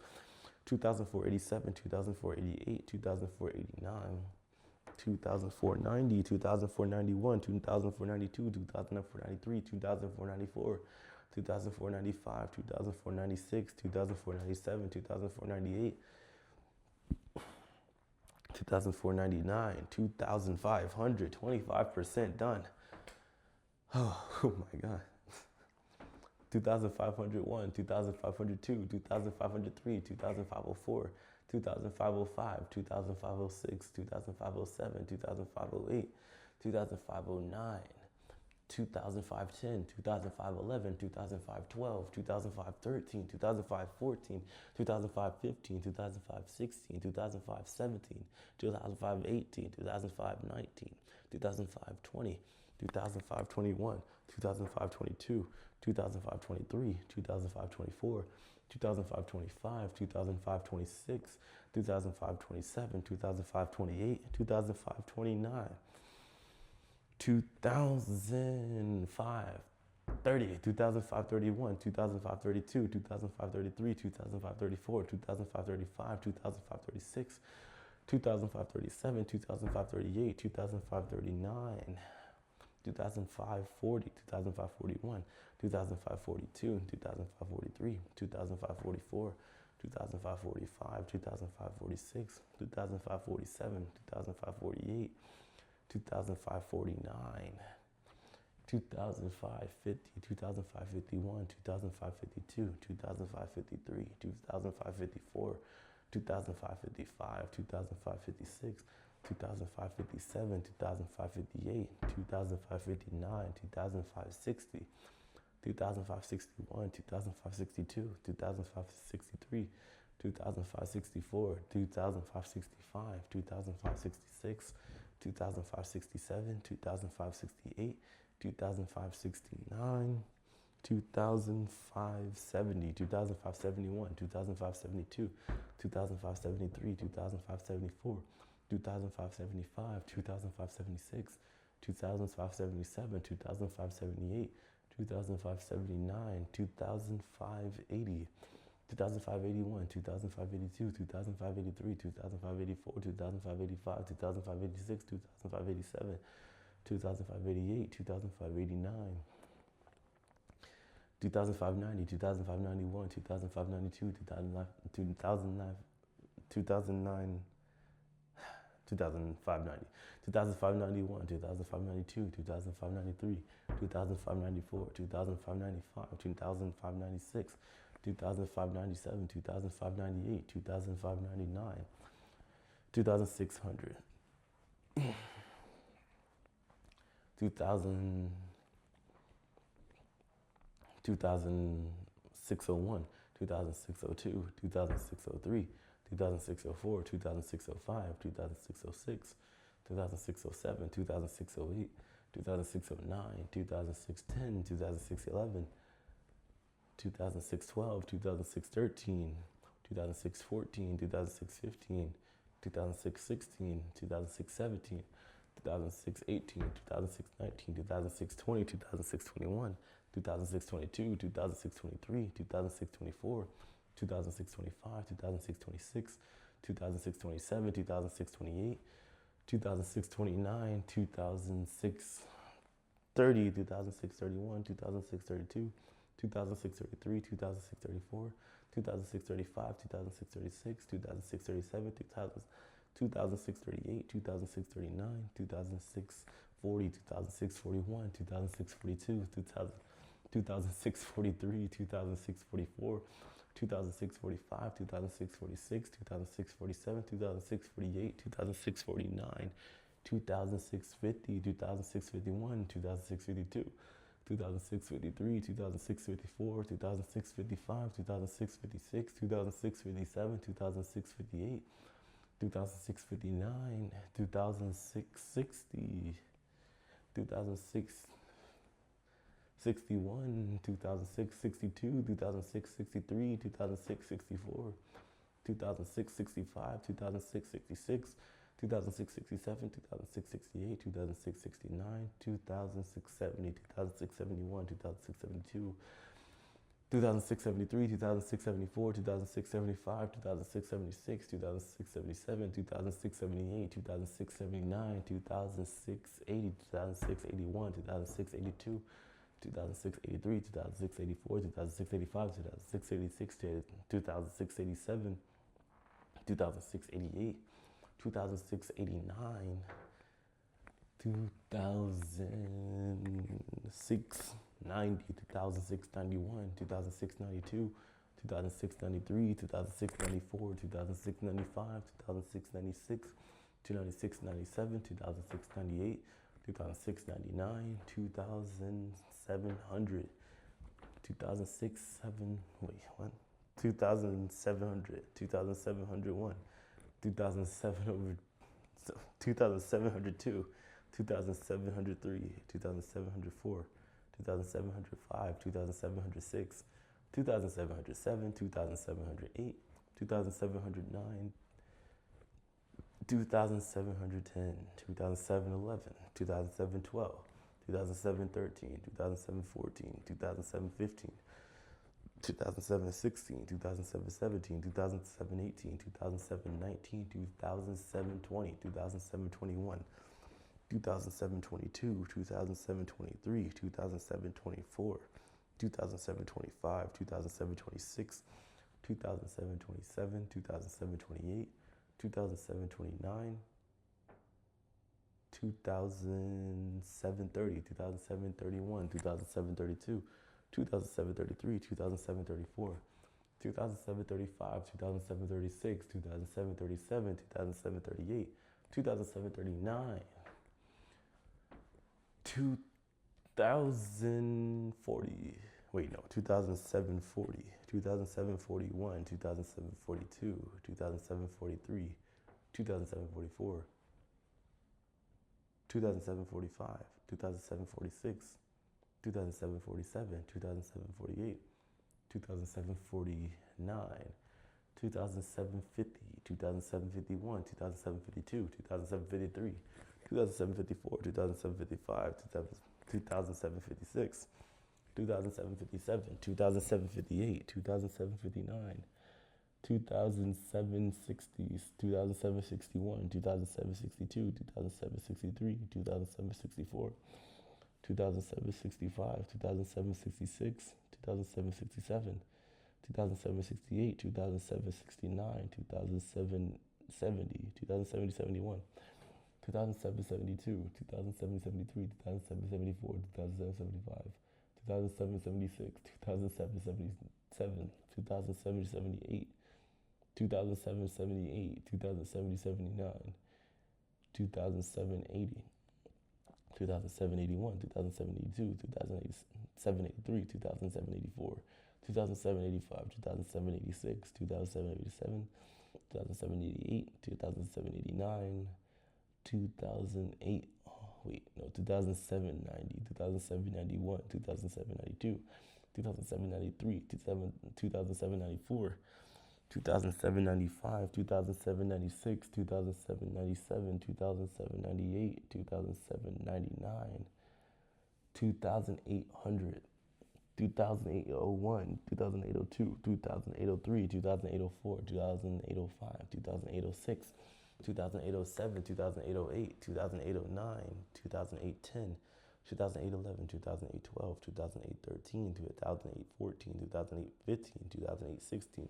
2004-87, 2004-88, 2004-89, 2004-90, 2004-91, 2004-92, 2004-93, 2004-94, 2004-95, 2004-96, 2004-97, 2004-98, 2004-99, 2,500, 25% done. Oh my God. 2,501, 2,502, 2,503, 2,504, 2,505, 2,506, 2,507, 2,508, 2,509, 2005-10, 2005-11, 2005-12, 2005-13, 2005-14, 2005-15, 2005-16, 2005-17, 2005-18, 2005-19, 2005-20, 2005-21, 2005-22, 2005-23, 2005-24, 2005-25, 2005-26, 2005-27, 2005-28, 2005-29, 2005, 30, 2005, 31, 2005, 32, 2005, 33, 2005, 34, 2005, 35, 2005, 36, 2005, 37, 2005, 38, 2005, 39, 2005, 40, 2005, 41, 2005, 42, 2005, 43, 2005, 44, 2005, 45, 2005, 46, 2005, 47, 2005, 48, 2005-49, 2005-50, 2005-51, 2005-52, 2005-53, 2005-54, 2005-55, 2005-56, 2005-57, 2005-58, 2005-59, 2005-60, 2005-61, 2005-62, 2005-63, 2005-64, 2005-65, 2005-66, 2005-67, 2005-68, 2005-69, 2005-70, 2005-71, 2005-72, 2005-73, 2005-74, 2005-75, 2005-76, 2005-77, 2005-78, 2005-79, 2005-80, 2005-81, 2005-82, 2005-83, 2005-84, 2005-85, 2005-86, 2005-87, 2005-88, 2005-89, 2005-90, 2005-91, 2005-92, 2009, 2009, 2005-90, 2005-91, 2005-92, 2005-93, 2005-94, 2005-95, 2005-96, 2005-97, 2005-98, 2005-99, 2600, 2000, 2601, 2602, 2603, 2604, 2605, 2606, 2607, 2608, 2609, 2610, 2611, 2006-12, 2006-13, 2006-14, 2006-15, 2006-16, 2006-17, 2006-18, 2006-19, 2006-20, 2006-21, 2006-22, 2006-23, 2006-24, 2006-25, 2006-26, 2006-27, 2006-28, 2006-29, 2006-30, 2006-31, 2006-32, 2006-33, 2006-34, 2006-35, 2006-36, 2006-37, 2006-38, 2006-39, 2006-40, 2006-41, 2006-42, 2006-43, 2006-44, 2006-45, 2006-46, 2006-47, 2006-48, 2006-49, 2006-50, 2006-51, 2006-52, 2006-53, 2006-54, 2006-55, 2006-56, 2006-57, 2006-58, 2006-59, 2006-60, 2006 61, 2006, 62, 2006, 63, 2006, 64, 2006, 65, 2006, 66, 2006, 67, 2006, 68, 2006, 69, 2006, 70, 2006, 71, 2006, 72, 2006, 73, 2006, 74, 2006, 75, 2006, 76, 2006, 77, 2006, 78, 2006, 79, 2006, 80, 2006, 81, 2006, 82, 2006, 83, 2006, 84, 2006, 85, 2006, 86, 2006, 87, 2006, 88, 2006, 89, 2006, 90, 2006, 91, 2006, 92, 2006, 93, 2006, 94, 2006, 95, 2006, 96, 2006, 97, 2006, 98, 2006, 99, 2700, 2006, 7, wait, what? 2700, 2701, 2700, 2702, 2703, 2704, 2705, 2706, 2707, 2708, 2709, 2710, 2711, 2712, 2007-13, 2007-14, 2007-15, 2007-16, 2007-17, 2007-18, 2007-19, 2007-20, 2007-21, 2007-22, 2007-23, 2007-24, 2007-25, 2007-26, 2007-27, 2007-28, 2007-29, 2007-30, 2007-31, 2007-32, 2007-33, 2007-34, 2007-35, 2007-36, 2007-37, 2007-38, 2007-39, 2040, wait, no, 2007-40, 2007-41, 2007-42, 2007-43, 2007-44, 2007-45, 2007-46, 2007-47, 2007-48, 2007-49, 2007-50, 2007-51, 2007-52, 2007-53, 2007-54, 2007-55, 2007-56, 2007-57, 2007-58, 2007-59, 2007-60, 2007-61, 2007-62, 2007-63, 2007-64, 2007-65, 2007-66, 2007-67, 2007-68, 2007-69, 2007-70, 2007-71, 2007-72, 2007-73, 2007-74, 2007-75, 2007-76, 2007-77, 2007-78, 2007-78, 2007-79, 2007-80, 2007-81, 2007-82, 2007-83, 2007-84, 2007-85, 2007-86, 2007-87, 2007-88, 2007-89, 2008, wait, no, 2007-90, 2007-91, 2007-92, 2007-93, 2007-94, 2007-95, 2007-96, 2007-97, 2007-98, 2007-99, 2800, 2801, 2802, 2803, 2804, 2805, 2806, 2807, 2808, 2809, 2810, 2008-11, 2008-12, 2008-13, 2008-14, 2008-15, 2008-16,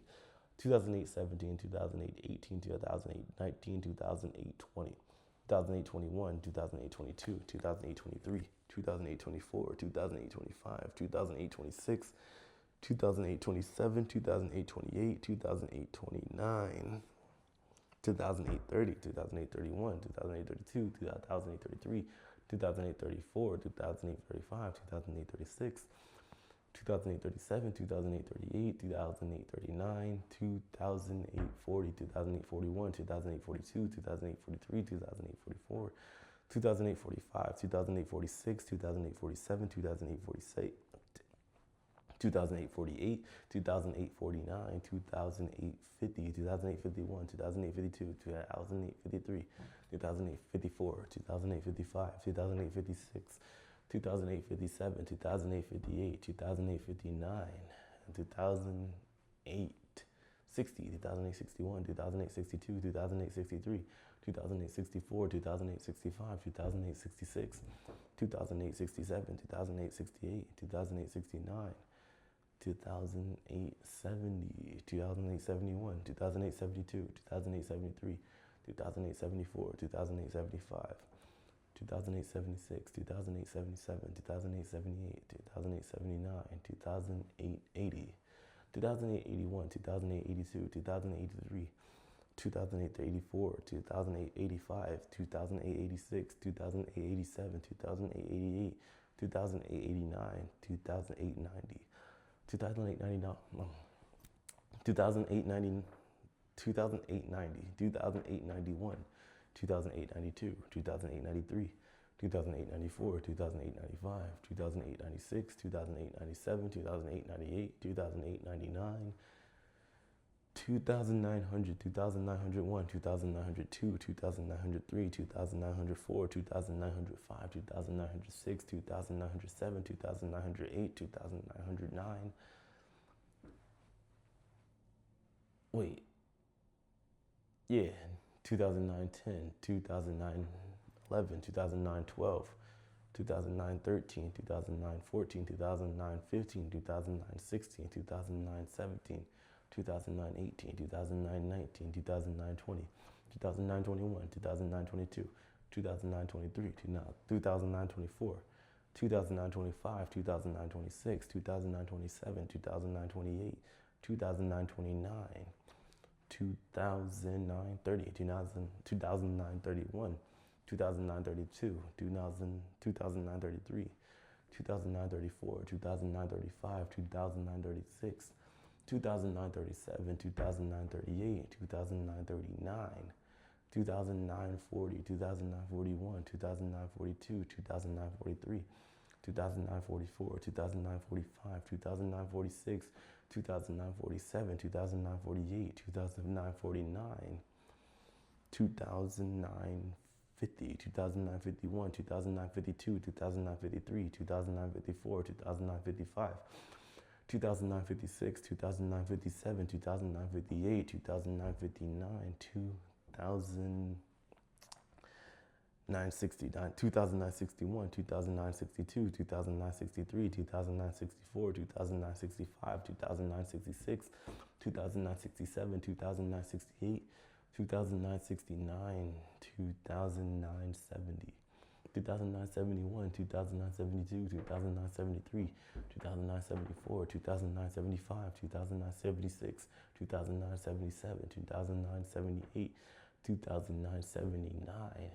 2008-17, 2008-18, 2008-19, 2008-20, 2008-21, 2008-22, 2008-23, 2008-24, 2008-25, 2008-26, 2008 27, 2008 28, 2008 29, 2008 30, 2008 31, 2008 32, 2008 33, 2008 34, 2008 35, 2008 36, 2008 37, 2008 38, 2008 39, 2008 40, 2008 41, 2008 42, 2008 43, 2008 44, 2008 45, 2008 46, 2008 47, 2008 46, 2008 48, 2008 49, 2008 50, 2008 51, 2008 52, 2008 53, 2008 54, 2008 55, 2008 56, 2008 57, 2008 58, 2008 59, 2008 60, 2008 61, 2008 62, 2008 63, 2008 64, 2008 65, 2008 66, 2008 67, 2008 68, 2008 69, 2008 70, 2008 71, 2008 72, 2008 73, 2008 74, 2008 75, 2008 76, 2008 77, 2008 78, 2008 79, 2008 80, 2008 81, 2008 82, 2008 83, 2008 84, 2008 85, 2008 86, 2008 87, 2008 88, 2008 89, 2008 90, 2008 99, 2008 90, 2008 90, 2008 91, 2008 92, 2008 93, 2008 94, 2008 95, 2008 96, 2008 97, 2008 98, 2008 99, 2900, 2901, 2902, 2903, 2904, 2905, 2906, 2907, 2908, 2909. Wait, yeah, 2009 10, 2009 11, 2009 12, 2009 13, 2009 14, 2009 15, 2009 16, 2009 17, 2009 18, 2009 19, 2009 20, 2009 21, 2009 22, 2009 23, 2009 24, 2009 25, 2009 26, 2009 27, 2009 28, 2009 29, 2009 30, 2009 31, 2009 32, 2009 33, 2009 34, 2009 35, 2009 36, 2009 37, 2009 38, 2009 39, 2009 40, 2009 41, 2009 42, 2009 43, 2009 44, 2009 45, 2009 46, 2009 47, 2009 48, 2009 49, 2009 50, 2009 51, 2009 52, 2009 53, 2009 54, 2009 55, 2009 56, 2009 57, 2009 58, 2009 59, 2009 69, 2009 61, 2009 62, 2009 63, 2009 64, 2009 65, 2009 66, 2009 67, 2009 68, 2009 69, 2009 70, 2009 71, 2009 72, 2009 73, 2009 74, 2009 75, 2009 76, 2009 77, 2009 78, 2009 79,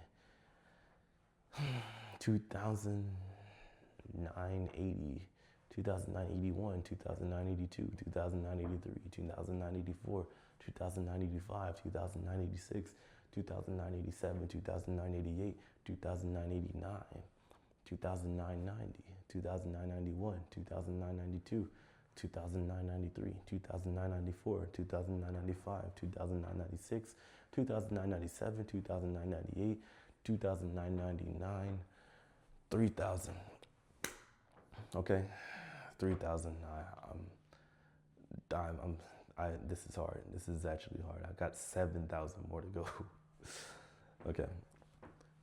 2009 80, 2009 81, 2009 82, 2009 83, 2009 84, 2009 85, 2009 86, 2009 87, 2009 88, 2009 89, 2009 90, 2009 91, 2009 92, 2009 93, 2009 94, 2009 95, 2009 96, 2009 97, 2009 98, 2009 99, 3,000. Okay, 3,000. This is hard. This is actually hard. I got 7,000 more to go. Okay.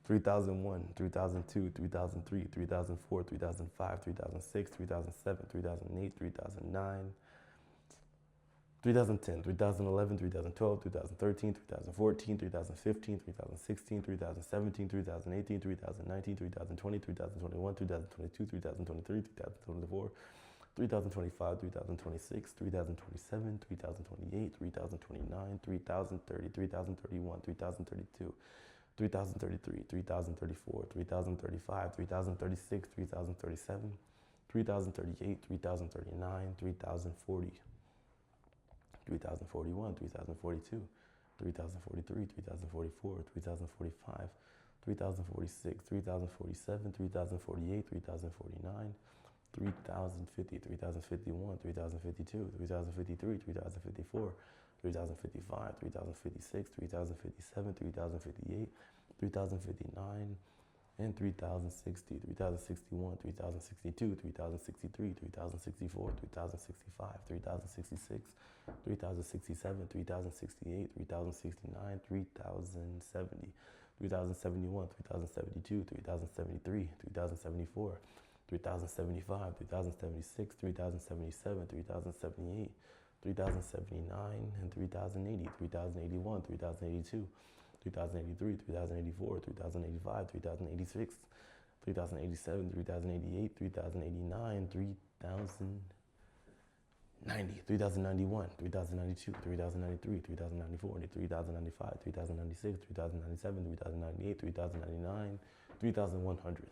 3001, 3002, 3003, 3004, 3005, 3006, 3007, 3008, 3009, 3010, 3011, 2012, 2013, 2014, 2015, 2016, 2017, 2018, 2019, 2020, 2021, 2022, 2023, 2024, 3025, 3026, 3027, 3028, 3029, 3030, 3031, 3032, 3033, 3034, 3035, 3036, 3037, 3038, 3039, 3040, 3041, 3042, 3043, 3044, 3045, 3046, 3047, 3048, 3049, 3050, 3051, 3052, 3053, 3054, 3055, 3056, 3057, 3058, 3059, and 3060, 3061, 3062, 3063, 3064, 3065, 3066, 3067, 3068, 3069, 3070, 3071, 3072, 3073, 3074, 3075, 3076, 3077, 3078, 3079, and 3080, 3081, 3082, 3083, 3084, 3085, 3086, 3087, 3088, 3089, 3090, 3091, 3092, 3093, 3094, 3095, 3096, 3097, 3098, 3099, 3100.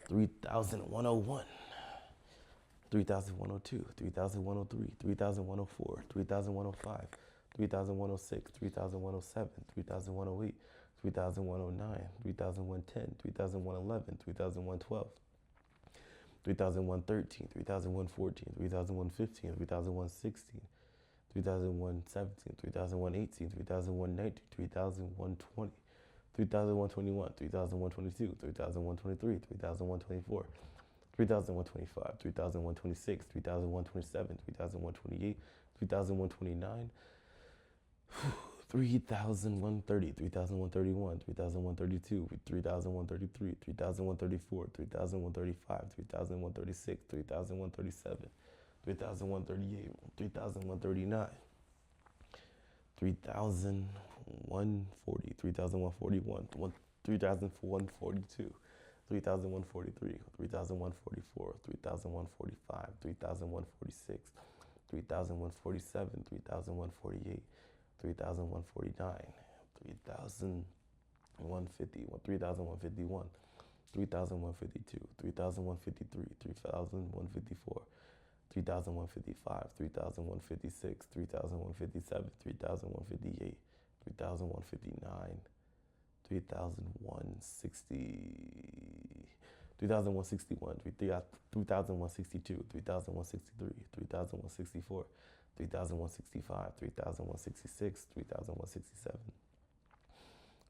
3101, 3102, 3103, 3104, 3105, 3106, 3107, 3108, 3109, 3110, 3111, 3112, 3113, 3114, 3115, 3116, 3117, 3118, 3119, 3120, 3121, 3122, 3123, 3124, 3125, 3126, 3127, 3128, 3129, 3130, 3131, 3132, 3133, 3134, 3135, 3136, 3137, 3138, 3139, 3140, 3141, 3142, 3143, 3144, 3145, 3146, 3147, 3148, 3149, 3150, 3151, 3152, 3153, 3154, 3155, 3156, 3157, 3158, 3159, 3160, 3161, 3162, 3163, 3164, 3165, 3166, 3167,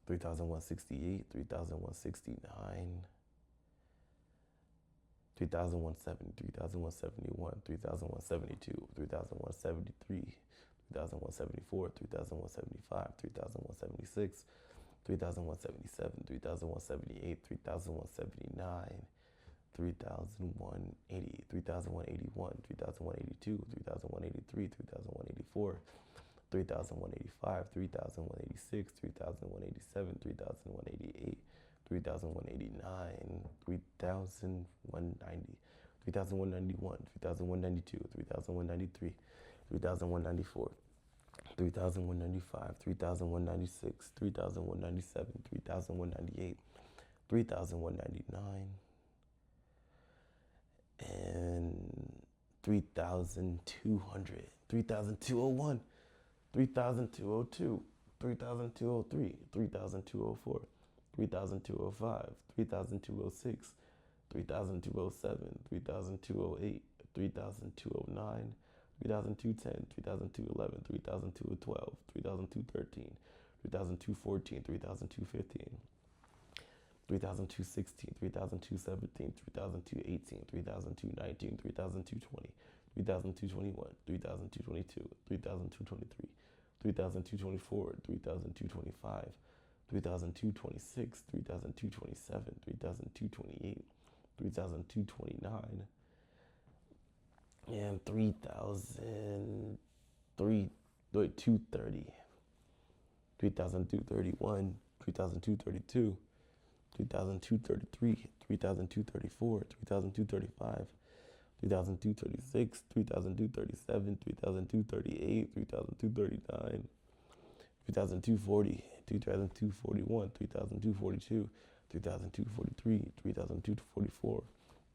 3168, 3169, 3170, 3171, 3172, 3173, 3174, 3175, 3176, 3177, 3178, 3179, 3180, 3181, 3182, 3183, 3184, 3185, 3186, 3187, 3188, 3189, 3190, 3191, 3192, 3193, 3194, 3195, 3196, 3197, 3198, 3199, and 3,200, 3,201, 3,202, 3,203, 3,204, 3,205, 3,206, 3,207, 3,208, 3,209, 3,210, 3,211, 3,212, 3,213, 3,214, 3,215, 3,216, 3,217, 3,218, 3,219, 3,220, 3,221, 3,222, 3,223, 3,224, 3,225, 3,226, 3,227, 3,228, 3,229, and 3,230, 3,231, 3,232, 3,233, 3,234, 3,235, 3,236, 3,237, 3,238, 3,239, 3,240, 3,241, 3,242, 3,243, 3,244,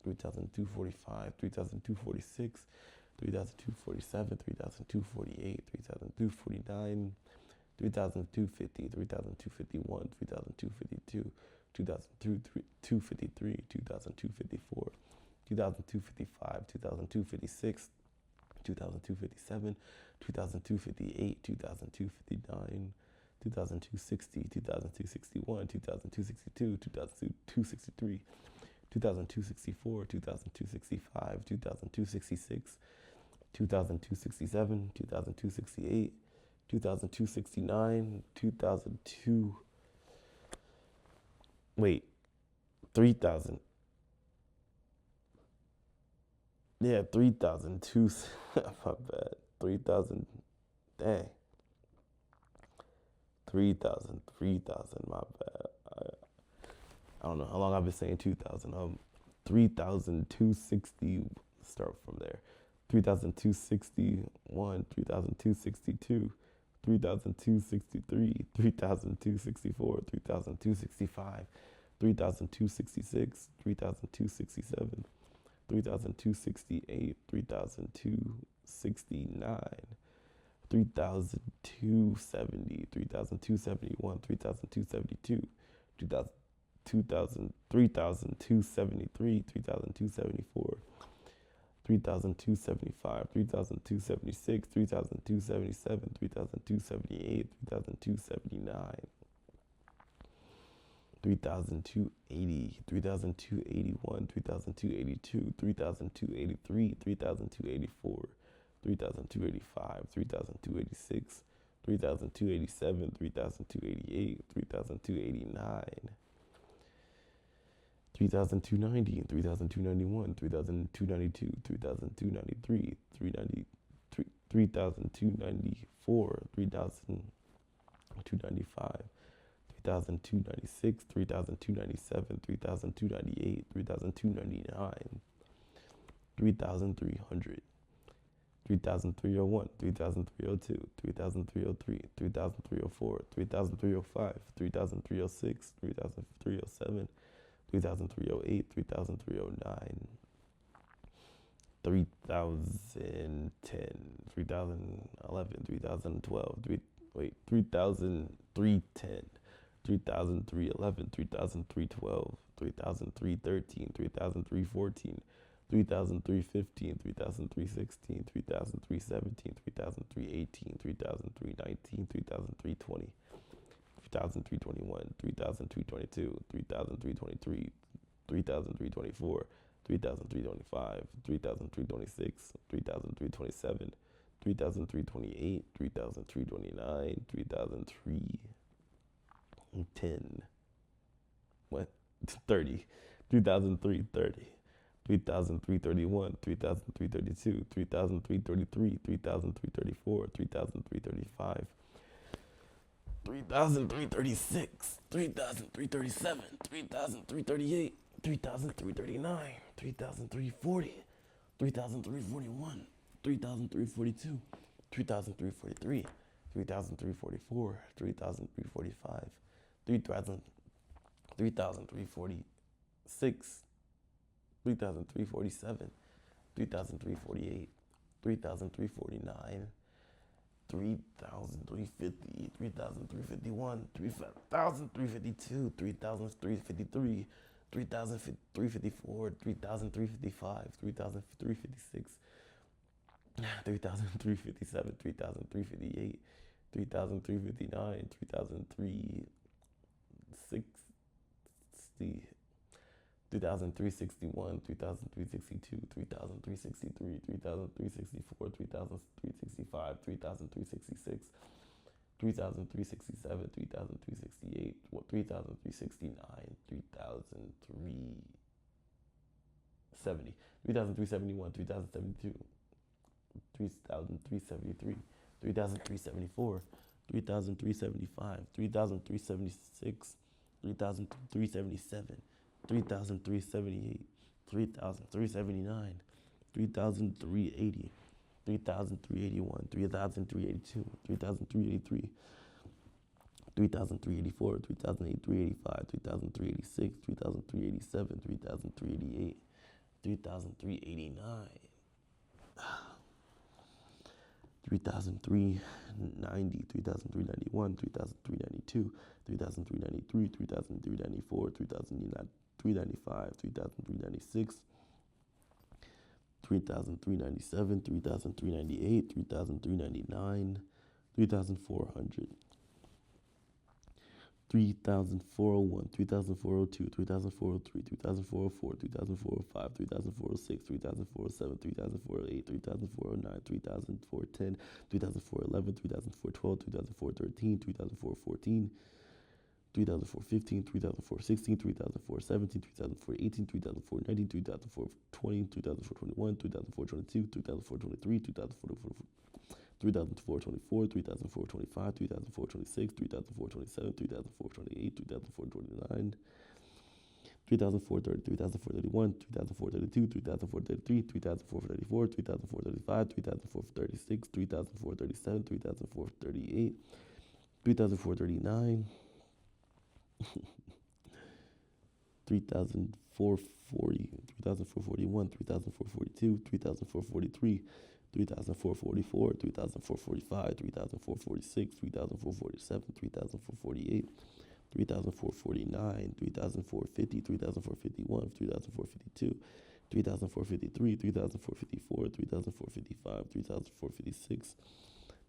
3,245, 3,246, 3,247, 3,248, 3,249, 3,250, 3,251, 3,252, 2,253, 2,254, 2,255, 2,256, 2,257, 2,258, 2,259, 2,260, 2,261, 2,262, 2,263, 2,264, 2,265, 2,266, 2,267, 2,268, 2,269, 2,002, wait, 3,000, yeah, 3,002, my bad, 3,000, dang, 3,000, my bad. I don't know how long I've been saying 2,000. 3,260. Start from there. 3,261, 3,262, 3,263, 3,264, 3,265, 3,266, 3,267, 3,268, 3,269, 3,270, 3,271, 3,272, 3,273, 3,274, 3,275, 3,276, 3,277, 3,278, 3,279, 3,280, 3,281, 3,282, 3,283, 3,284, 3,285, 3,286, 3,287, 3,288, 3,289, 3,290, 3,291, 3,292, 3,293, 3,294, 3,295, 3,296, 3,297, 3,298, 3,299, 3,300, 3,301, 3,302, 3,303, 3,304, 3,305, 3,306, 3,307, 3,308, 3,309, 3,010, 3,011, 3,012, 3,310, 3,311, 3,312, 3,313, 3,314, 3,315, 3,316, 3,317, 3,318, 3,319, 3,320, 3,321, 3,322, 3,323, 3,324, 3,325, 3,326, 3,327, 3,328, 3,329, 3,310, what? 30, 3,330, 3,331, 3,332, 3,333, 3,334, 3,335, 3,336, 3,337, 3,338, 3,339, 3,340, 3,341, 3,342, 3,343, 3,344, 3,345, 3,346, 3,347, 3,348, 3,349, 3,350, 3,351, 3,352, 3,353, 3,354, 3,355, 3,356, 3,357, 3,358, 3,359, 3,360, 3,361, 3,362, 3,363, 3,364, 3,365, 3,366, 3,367, 3,368, 3,369, 3,370, 3,371, 3,072, 3,373, 3,374, 3,375, 3,376, 3,377, 3,378, 3,379, 3,380, 3,381, 3,382, 3,383, 3,384, 3,385, 3,386, 3,387, 3,388, 3,389, 3,390, 3,391, 3,392, 3,393, 3,394, 3,395, 3,396, 3,397, 3,398, 3,399, 3,400. 3,401, 3,402, 3,403, 3,404, 3,405, 3,406, 3,407, 3,408, 3,409, 3,410, 3,411, 3,412, 3,413, 3,414, 3,415, 3,416, 3,417, 3,418, 3,419, 3,420, 3,421, 3,422, 3,423, 3,424. 3,424, 3,425, 3,426, 3,427, 3,428, 3,429, 3,430, 3,431, 3,432, 3,433, 3,434, 3,435, 3,436, 3,437, 3,438, 3,439, 3,440, 3,441, 3,442, 3,443, 3,444, 3,445, 3,446, 3,447, 3,448, 3,449, 3,450, 3,451, 3,452, 3,453, 3,454, 3,455, 3,456,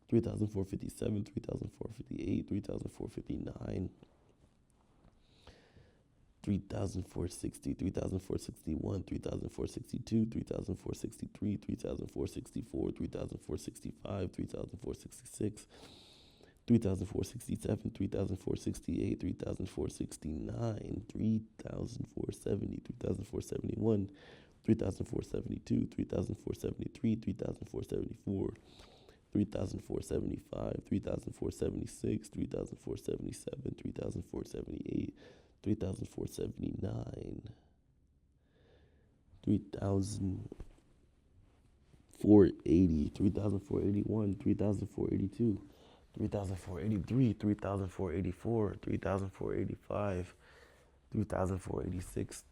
3,457, 3,458, 3,459, 3,460, 3,461, 3,462, 3,463, 3,464, 3,465, 3,466, 3,467, 3,468, 3,469, 3,470, 3,471, 3,472, 3,473, 3,474, 3,475, 3,476, 3,477, 3,478, 3,479, 3,480, 3,481, 3,482, 3,483, 3,484, 3,485, 3,486,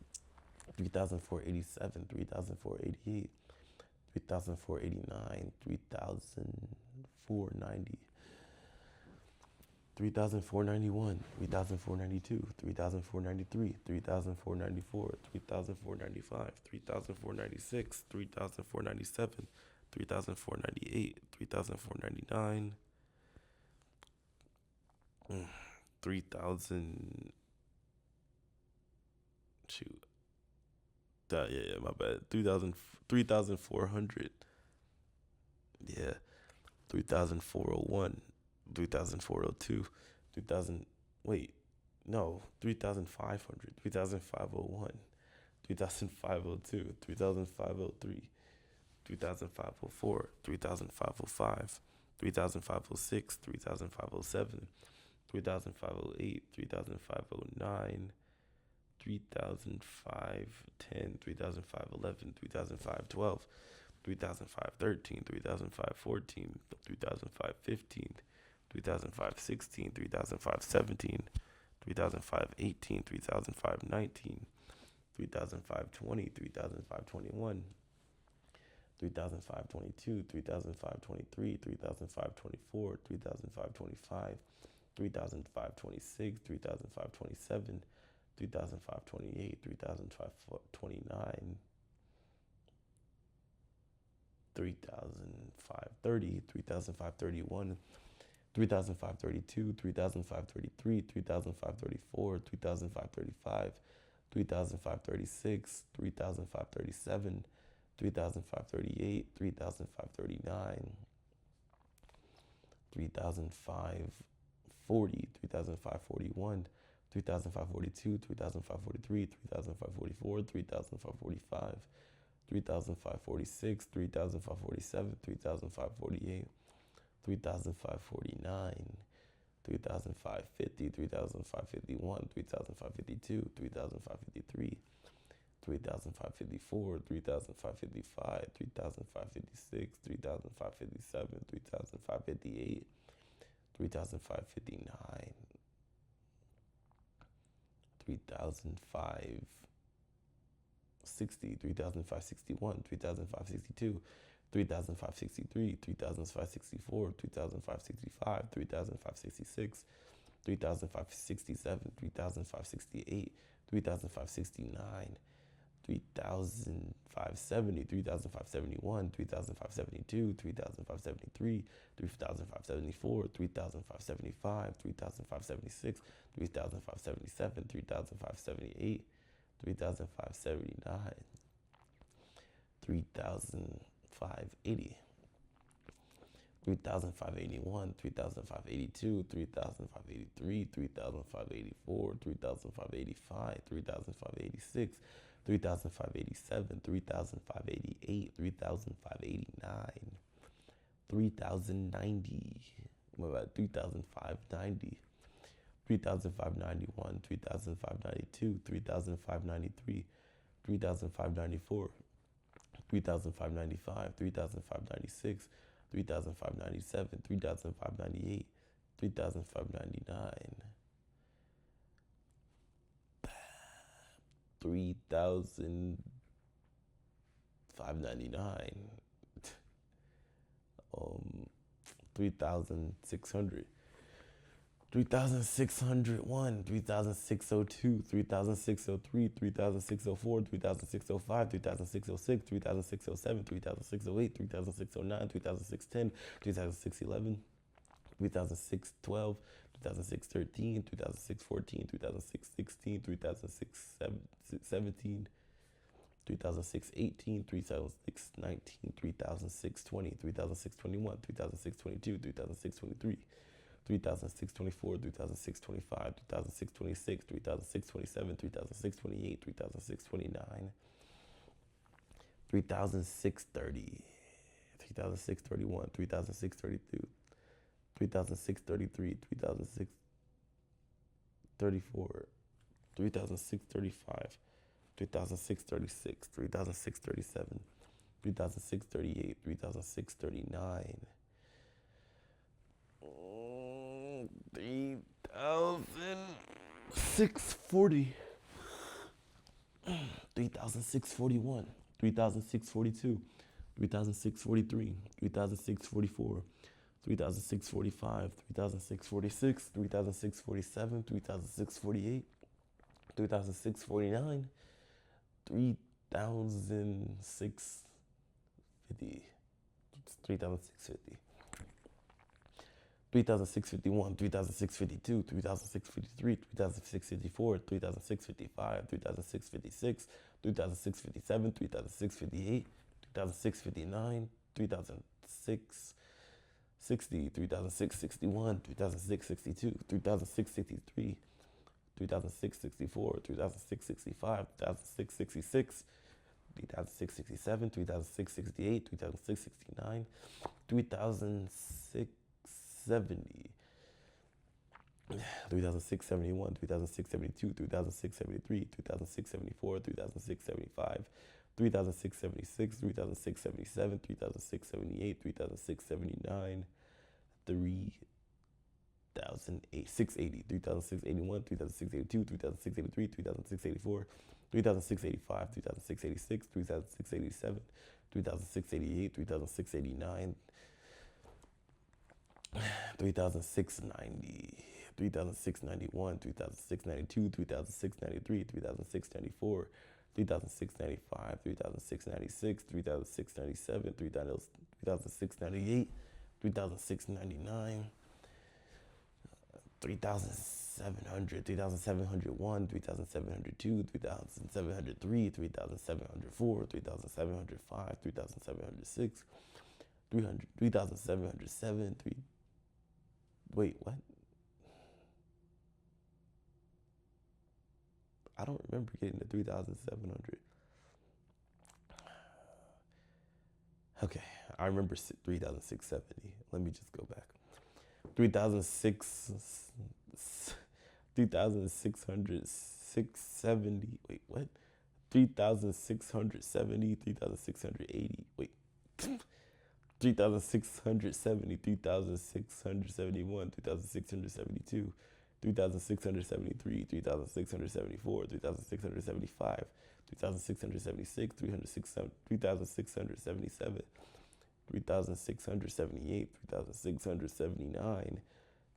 3,487, 3,488, 3,489, 3,490, 3,491, 3,492, 3,493, 3,494, 3,495, 3,496, 3,497, 3,498, 3,499, 3,000. Shoot. Yeah, my bad. 3,400. Yeah. 3,401. 3,402, 3,000, wait, no, 3,500, 3,501, 3,502, 3,503, 3,504, 3,505, 3,506, 3,507, 3,508, 3,509, 3,510, 3,511, 3,512, 3,513, 3,514, 3,515, 3,516, 3,517, 3,518, 3,519, 3,520, 3,521, 3,522, 3,523, 3,524, 3,525, 3,526, 3,527, 3,528, 3,529, 3,530, 3,531, 3,532, 3,533, 3,534, 3,535, 3,536, 3,537, 3,538, 3,539, 3,540, 3,541, 3,542, 3,543, 3,544, 3,545, 3,546, 3,547, 3,548, 3,549, 3,550, 3,551, 3,552, 3,553, 3,554, 3,555, 3,556, 3,557, 3,558, 3,559, 3,560, 3,561, 3,562, 3,563, 3,564, 3,565, 3,566, 3,567, 3,568, 3,569, 3,570, 3,571, 3,572, 3,573, 3,574, 3,575, 3,576, 3,577, 3,578, 3,579, 3,580, 3,581, 3,582, 3,583, 3,584, 3,585, 3,586, 3,587, 3,588, 3,589, 3,090, what about 3,590, 3,591, 3,592, 3,593, 3,594, 3,595, 3,596, 3,597, 3,598, 3,599, 3,599, 3,600, 3,601, 3,602, 3,603, 3,604, 3,605, 3,606, 3,607, 3,608, 3,609, 3,610, 3,611, 3,612, 3,613, 3,614, 3,616, 3,617, 3,618, 3,619, 3,620, 3,621, 3,622, 3,623, 3,624, 3,625, 3,626, 3,627, 3,628, 3,629, 3,630, 3,631, 3,632, 3,633, 3,634, 3,635, 3,636, 3,637, 3,638, 3,639, 3,640, 3,641, 3,642, 3,643, 3,644, 3,645, 3,646, 3,647, 3,648, 3,649, 3,650, 3,650, 3,651, 3,652, 3,653, 3,654, 3,655, 3,656, 3,657, 3,658, 3,659, 3,660, 3,661, 3,662, 3,663, 3,664, 3,665, 3,666, 3,667, 3,668, 3,669, 3,670, 3,671, 3,672, 3,673, 3,674, 3,675, 3,676, 3,677, 3,678, 3,679, 3,680, 3,681, 3,682, 3,683, 3,684, 3,685, 3,686, 3,687, 3,688, 3,689, 3,690, 3,691, 3,692, 3,693, 3,694, 3,695, 3,696, 3,697, 3,698, 3,699, 3,700, 3,701, 3,702, 3,703, 3,704, 3,705, 3,706, 3,707, wait, what? I don't remember getting to 3,700. Okay, I remember 3,670. Let me just go back. 3,006, 3,670. Wait, what? 3,670, 3,680. Wait. 3,670, 3,671, 3,672, 3,673, 3,674, 3,675, 3,676, 3,677, 3,678, 3,679,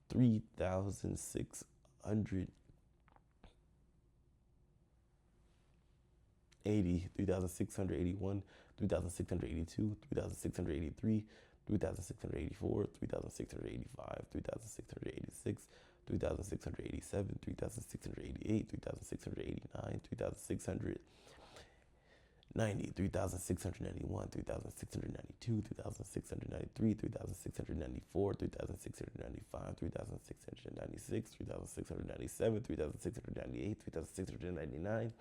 3,680, 3,681, 3,682, 3,683, 3,684, 3,685, 3,686, 3,687, 3,688, 3,689, 3,690, 3,691, 3,692, 3,693, 3,694, 3,695, 3,696, 3,697, 3,698, 3,699,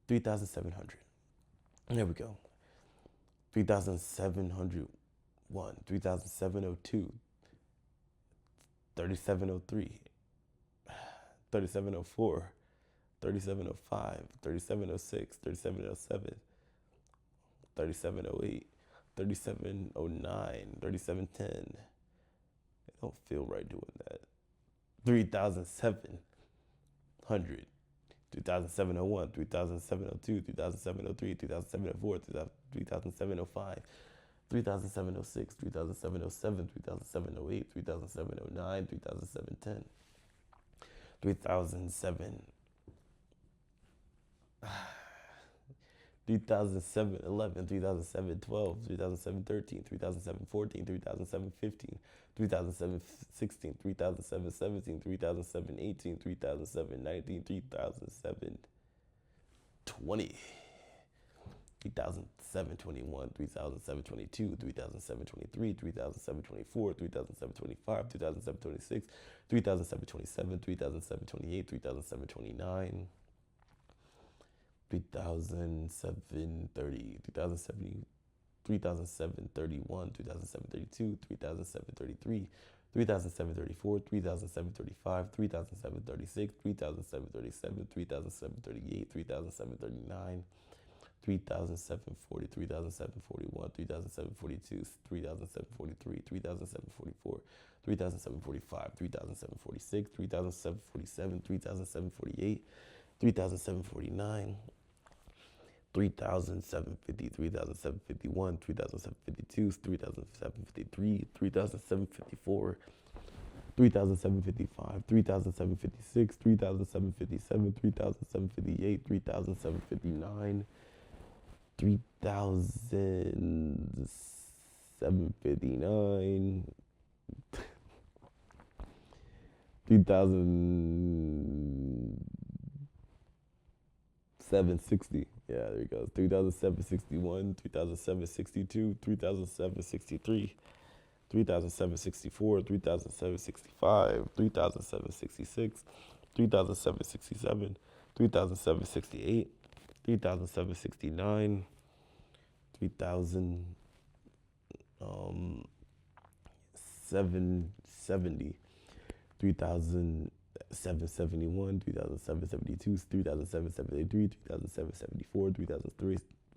3,700. There we go. 3,701, 3,702, 3,703, 3,704, 3,705, 3,706, 3,707, 3,708, 3,709, 3,710. It don't feel right doing that. 3,700. 3,701, 3,702, 3,703, 3,704, 3,705, 3,706, 3,707, 3,708, 3,709, 3,710, 3,007, 3,711, 3,712, 3,713, 3,714, 3,715, 3,716, 3,717, 3,718, 3,719, 3,720, 3,721, 3,722, 3,723, 3,724, 3,725, 3,726, 3,727, 3,728, 3,729, 3,730, 3,070, 3,731, 3,732, 3,733, 3,734, 3,735, 3,736, 3,737, 3,738, 3,739, 3,740, 3,741, 3,742, 3,743, 3,744, 3,745, 3,746, 3,747, 3,748, 3,749, 3,750, 3,751, 3,752, 3,753, 3,754, 3,755, 3,756, 3,757, 3,758, 3,759, 3,759, 3,760. Yeah, there you go. 3,761, 3,762, 3,763, 3,764, 3,765, 3,766, 3,767, 3,768, 3,769, 3,770, 3,771, 3,772, 3,773, 3,774,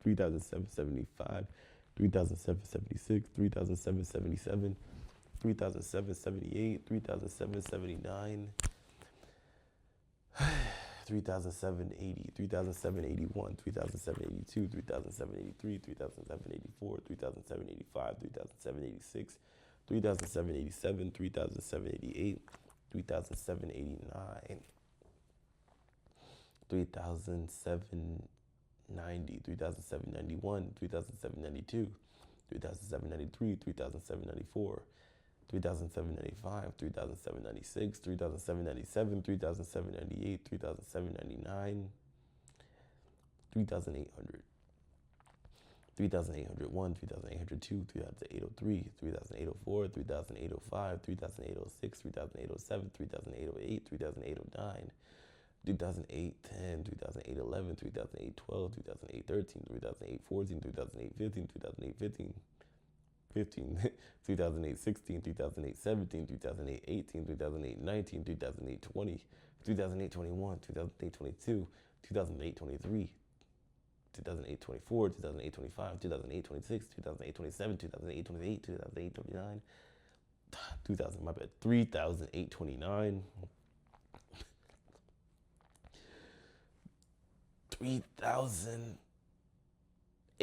3,775, 3,776, 3,777, 3,778, 3,779, 3,780, 3,781, 3,782, 3,783, 3,784, 3,785, 3,786, 3,787, 3,788, 3,789, 3,790, 3,791, 3,792, 3,793, 3,794, 3,795, 3,796, 3,797, 3,798, 3,799, 3,800. 3,801, 3,802, 3,803, 3,804, 3,805, 3,806, 3,807, 3,808, 3,809, 3,810, 3,811, 3,812, 3,813, 3,814, 3,815, 3,815, 15, 2008 16, 2008 17, 2008 18, 2008 19, 2008 20, 2008 21, 2008 22, 2008 23, 2008 24, 2008 25, 2008 26, 2008 27, 2008 28, 2008 29, 2000, my bad, 3008 29, 3000.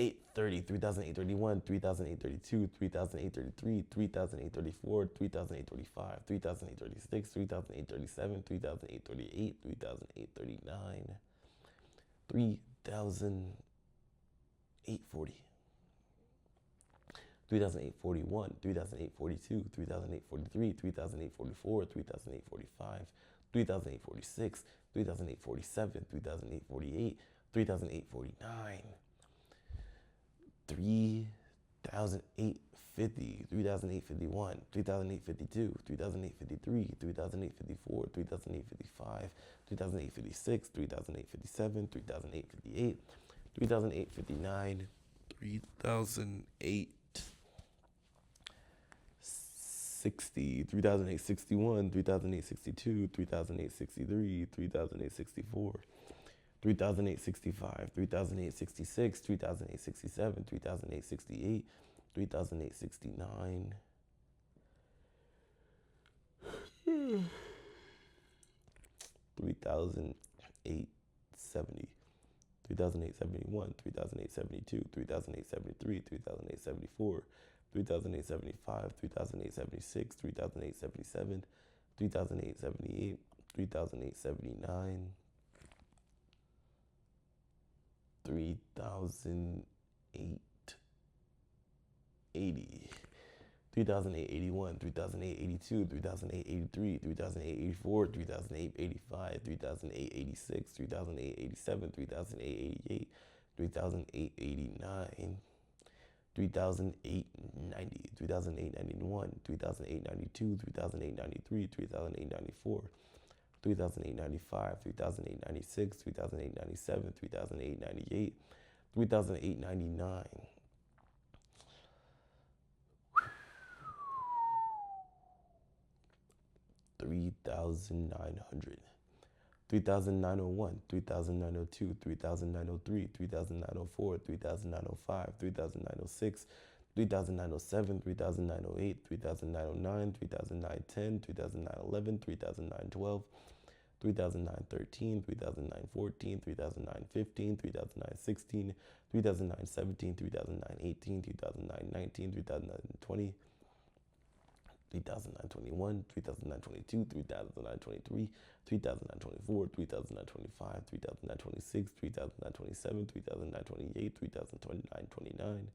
830, 3831, 3832, 3833, 3834, 3835, 3836, 3837, 3838, 3839, 3840, 3841, 3842, 3843, 3844, 3845, 3846, 3847, 3848, 3849. 3,850, 3,851, 3,852, 3,853, 3,854, 3,855, 3,856, 3,857, 3,858, 3,859, 3,860, 3,861, 3,862, 3,863, 3,864. 3,865, 3,866, 3,867, 3,868, 3,869, 3,870, 3,871, 3,872, 3,873, 3,874, 3,875, 3,876, 3,877, 3,878, 3,879. 3,880, 3,881, 3,882, 3,883, 3,884, 3,885, 3,886, 3,887, 3,888, 3,889, 3,890, 3,891, 3,892, 3,893, 3,894. 3,895, 3,896, 3,897, 3,898, 3,899. 3,900. 3,901, 3,902, 3,903, 3,904, 3,905, 3,906, 3,907, 3,908, 3,909, 3,910, 3,911, 3,912, 3,913, 3,914, 3,915, 3,916, 3,917, 3,918, 3,919, 3,920, 3,921, 3,922, 3,923, 3,924, 3,925, 3,926, 3,927, 3,928, 3,929,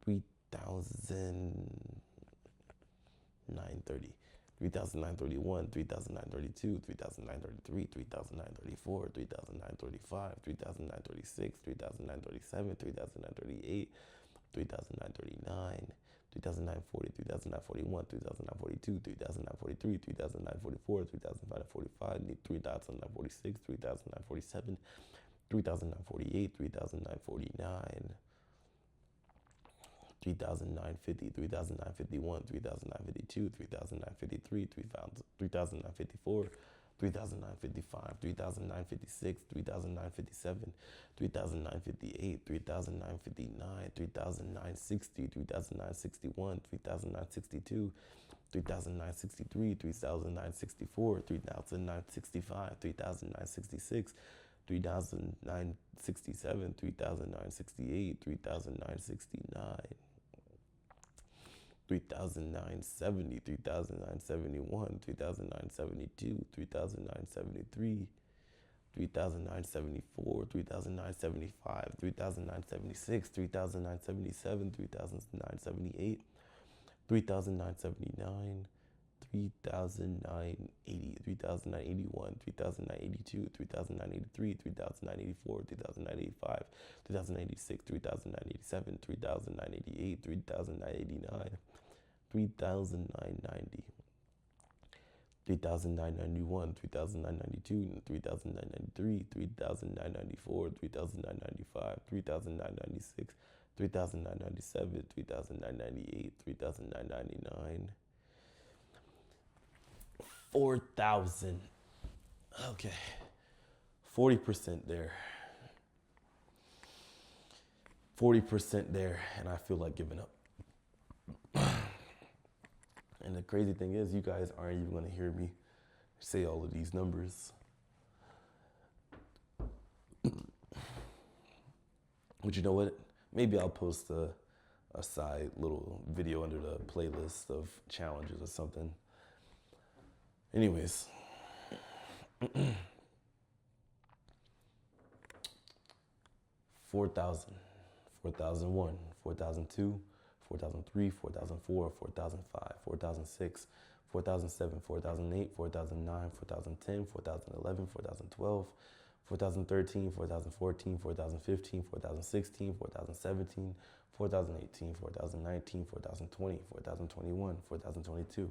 3,930, 3,931, 3,932, 3,933, 3,934, 3,935, 3,936, 3,937, 3,938, 3,939, 3,940, 3,941, 3,942, 3,943, 3,944, 3,945, 3,946, 3,947, 3,948, 3,949, 3,950, 3,951, 3,952, 3,953, 3,954, 3,955, 3,956, 3,957, 3,958, 3,959, 3,960, 3,961, 3,962, 3,963, 3,964, 3,965, 3,966, 3,967, 3,968, 3,969. 3,970, 3,971, 3,972, 3,973, 3,974, 3,975, 3,976, 3,977, 3,978, 3,979, 3,980, 3,981, 3,982, 3,983, 3,984, 3,985, 3,086, 3,987, 3,988, 3,989, 3,990, 3,991, 3,992, 3,993, 3,994, 3,995, 3,996, 3,997, 3,998, 3,999, 4,000. Okay, 40% there. 40% there, and I feel like giving up. And the crazy thing is, you guys aren't even gonna hear me say all of these numbers. But you know what? Maybe I'll post a side little video under the playlist of challenges or something. Anyways. 4,000, 4,001, 4,002, 4,003, 4,004, 4,005, 4,006, 4,007, 4,008, 4,009, 4,010, 4,011, 4,012, 4,013, 4,014, 4,015, 4,016, 4,017, 4,018, 4,019, 4,020, 4,021, 4,022,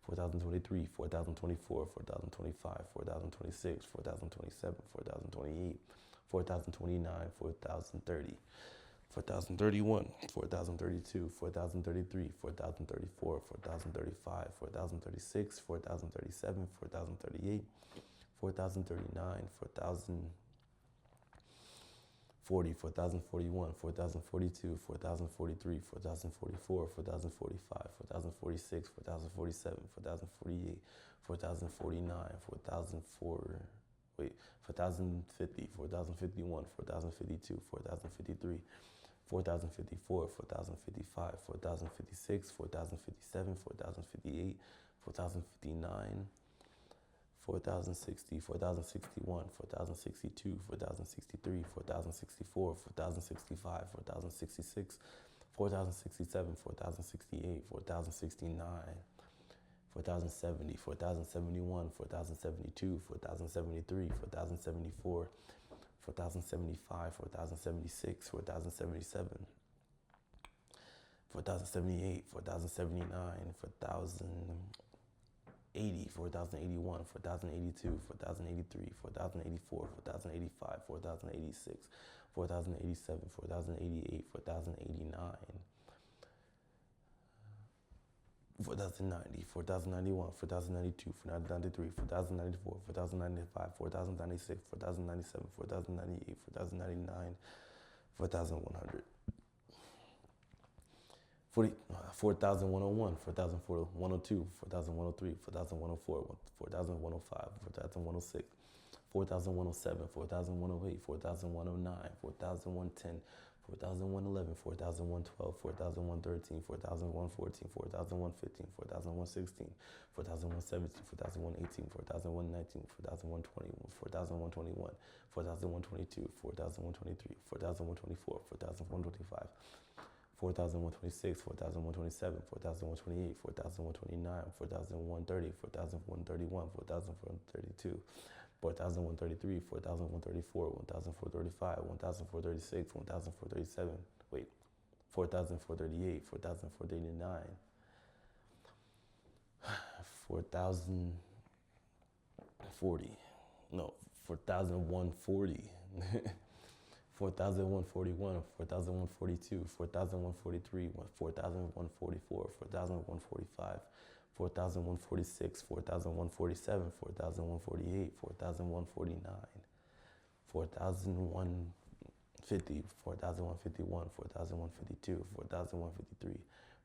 4,023, 4,024, 4,025, 4,026, 4,027, 4,028, 4,029, 4,030, 4,031, 4,032, 4,033, 4,034, 4,035, 4,036, 4,037, 4,038, 4,039, 4,040, 4,041, 4,042, 4,043, 4,044, 4,045, 4,046, 4,047, 4,048, 4,049, 4,050, 4,051, 4,052, 4,053, 4,054, 4,055, 4,056, 4,057, 4,058, 4,059, 4,060, 4,061, 4,062, 4,063, 4,064, 4,065, 4,066, 4,067, 4,068, 4,069, 4,070, 4,071, 4,072, 4,073, 4,074, 4,075, 4,076, 4,077, 4,078, 4,079, 4,080, 4,081, 4,082, 4,083, 4,084, 4,085, 4,086, 4,087, 4,088, 4,089, 4,090, 4,091, 4,092, 4,093, 4,094, 4,095, 4,096, 4,097, 4,098, 4,099, 4,100. 4,101, 4,102, 4,103, 4,104, 4,105, 4,106, 4,107, 4,108, 4,109, 4,110, 4,111, 4,112, 4,113, 4,114, 4,115, 4,116, 4,117, 4,118, 4,119, 4,120, 4,121, 4,122, 4,123, 4,124, 4,125, 4,126, 4,127, 4,128, 4,129, 4,130, 4,131, 4,132, 4,133, 4,134, 1,435, 1,436, 1,437, 4,438, 4,439, 4,040, 4,140, 4,141, 4,142, 4,143, 4,144, 4,145, 4,146, 4,147, 4,148, 4,149, 4,150, 4,151, 4,152, 4,153,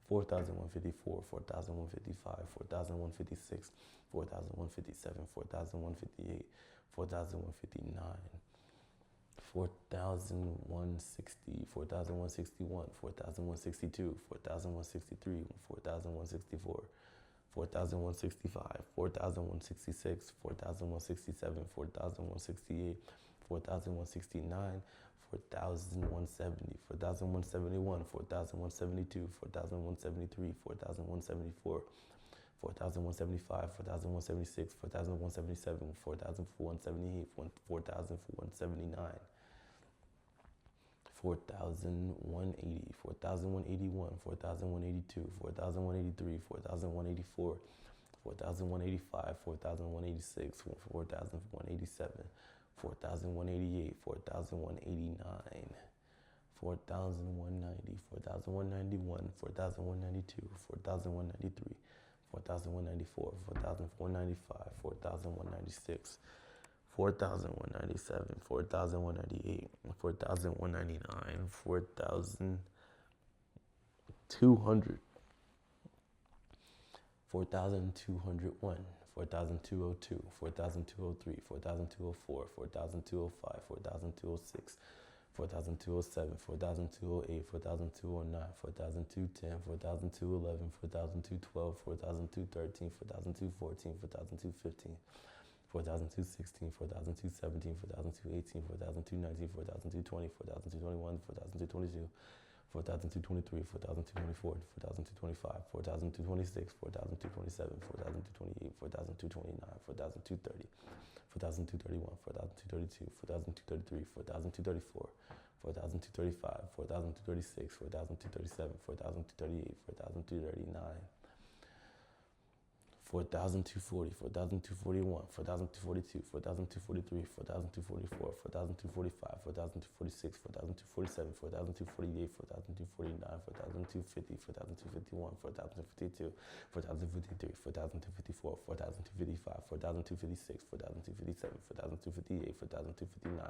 4,154, 4,155, 4,156, 4,157, 4,158, 4,159, 4,160, 4,161, 4,162, 4,163, 4,164, 4,165, 4,166, 4,167, 4,168, 4,169, 4,170, 4,171, 4,172, 4,173, 4,174, 4,175, 4,176, 4,177, 4,178, 4,179, 4,180, 4,181, 4,182, 4,183, 4,184, 4,185, 4,186, 4,187, 4,188, 4,189, 4,190, 4,191, 4,192, 4,193, 4,194, 4,195, 4,196, 4,197, 4,198, 4,199, 4,200, 4,201, 4,202, 4,203, 4,204, 4,205, 4,206, 4,207, 4,208, 4,209, 4,210, 4,211, 4,212, 4,213, 4,214, 4,215, 4,216, 4,217, 4,218, 4,219, 4,220, 4,221, 4,222, 4,223, 4,224, 4,225, 4,226, 4,227, 4,228, 4,229, 4,230, 4,231, 4,232, 4,233, 4,234, 4,235, 4,236, 4,237, 4,238, 4,239, 4,240, 4,241, 4,242, 4,243, 4,244, 4,245, 4,246, 4,247, 4,248, 4,249, 4,250, 4,251, 4,252, 4,253, 4,254, 4,255, 4,256, 4,257, 4,258, 4,259,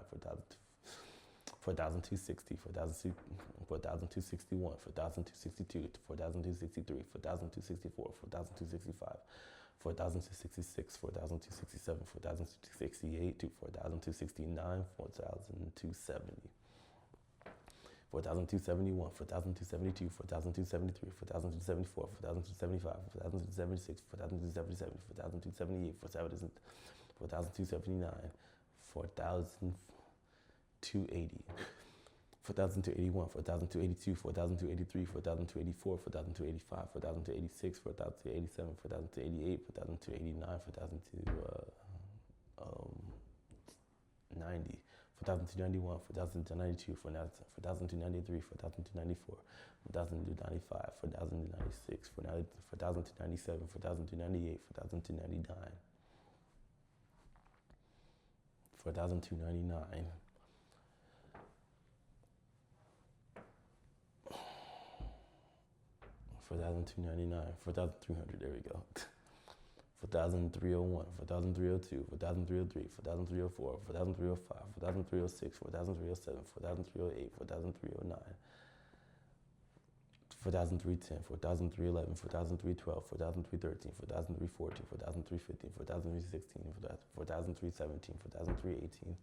4,260, 4,261, 4,262, 4,263, 4,264, 4,265, 4,266, 4,267, 4,268, 4,269, 4,270. 4,271, 4,272, 4,273, 4,274, 4,275, 4,276, 4,277, 4,278, 4,279, 4,280, 4,281, 4,282, 4,283, 4,284, 4,285, 4,286, 4,287, 4,288, 4,289, 4,290, 4,291, 4,292, 4,293, 4,294, 4,295, 4,296, 4,297, 4,298, 4,299, 4,299, 4,299, 4,300, there we go. 4,301, 4,302, 4,303, 4,304, 4,305, 4,306, 4,307, 4,308, 4,309, 4,310, 4,311, 4,312, 4,313, 4,314, 4,315, 4,316, 4,317, 4,318,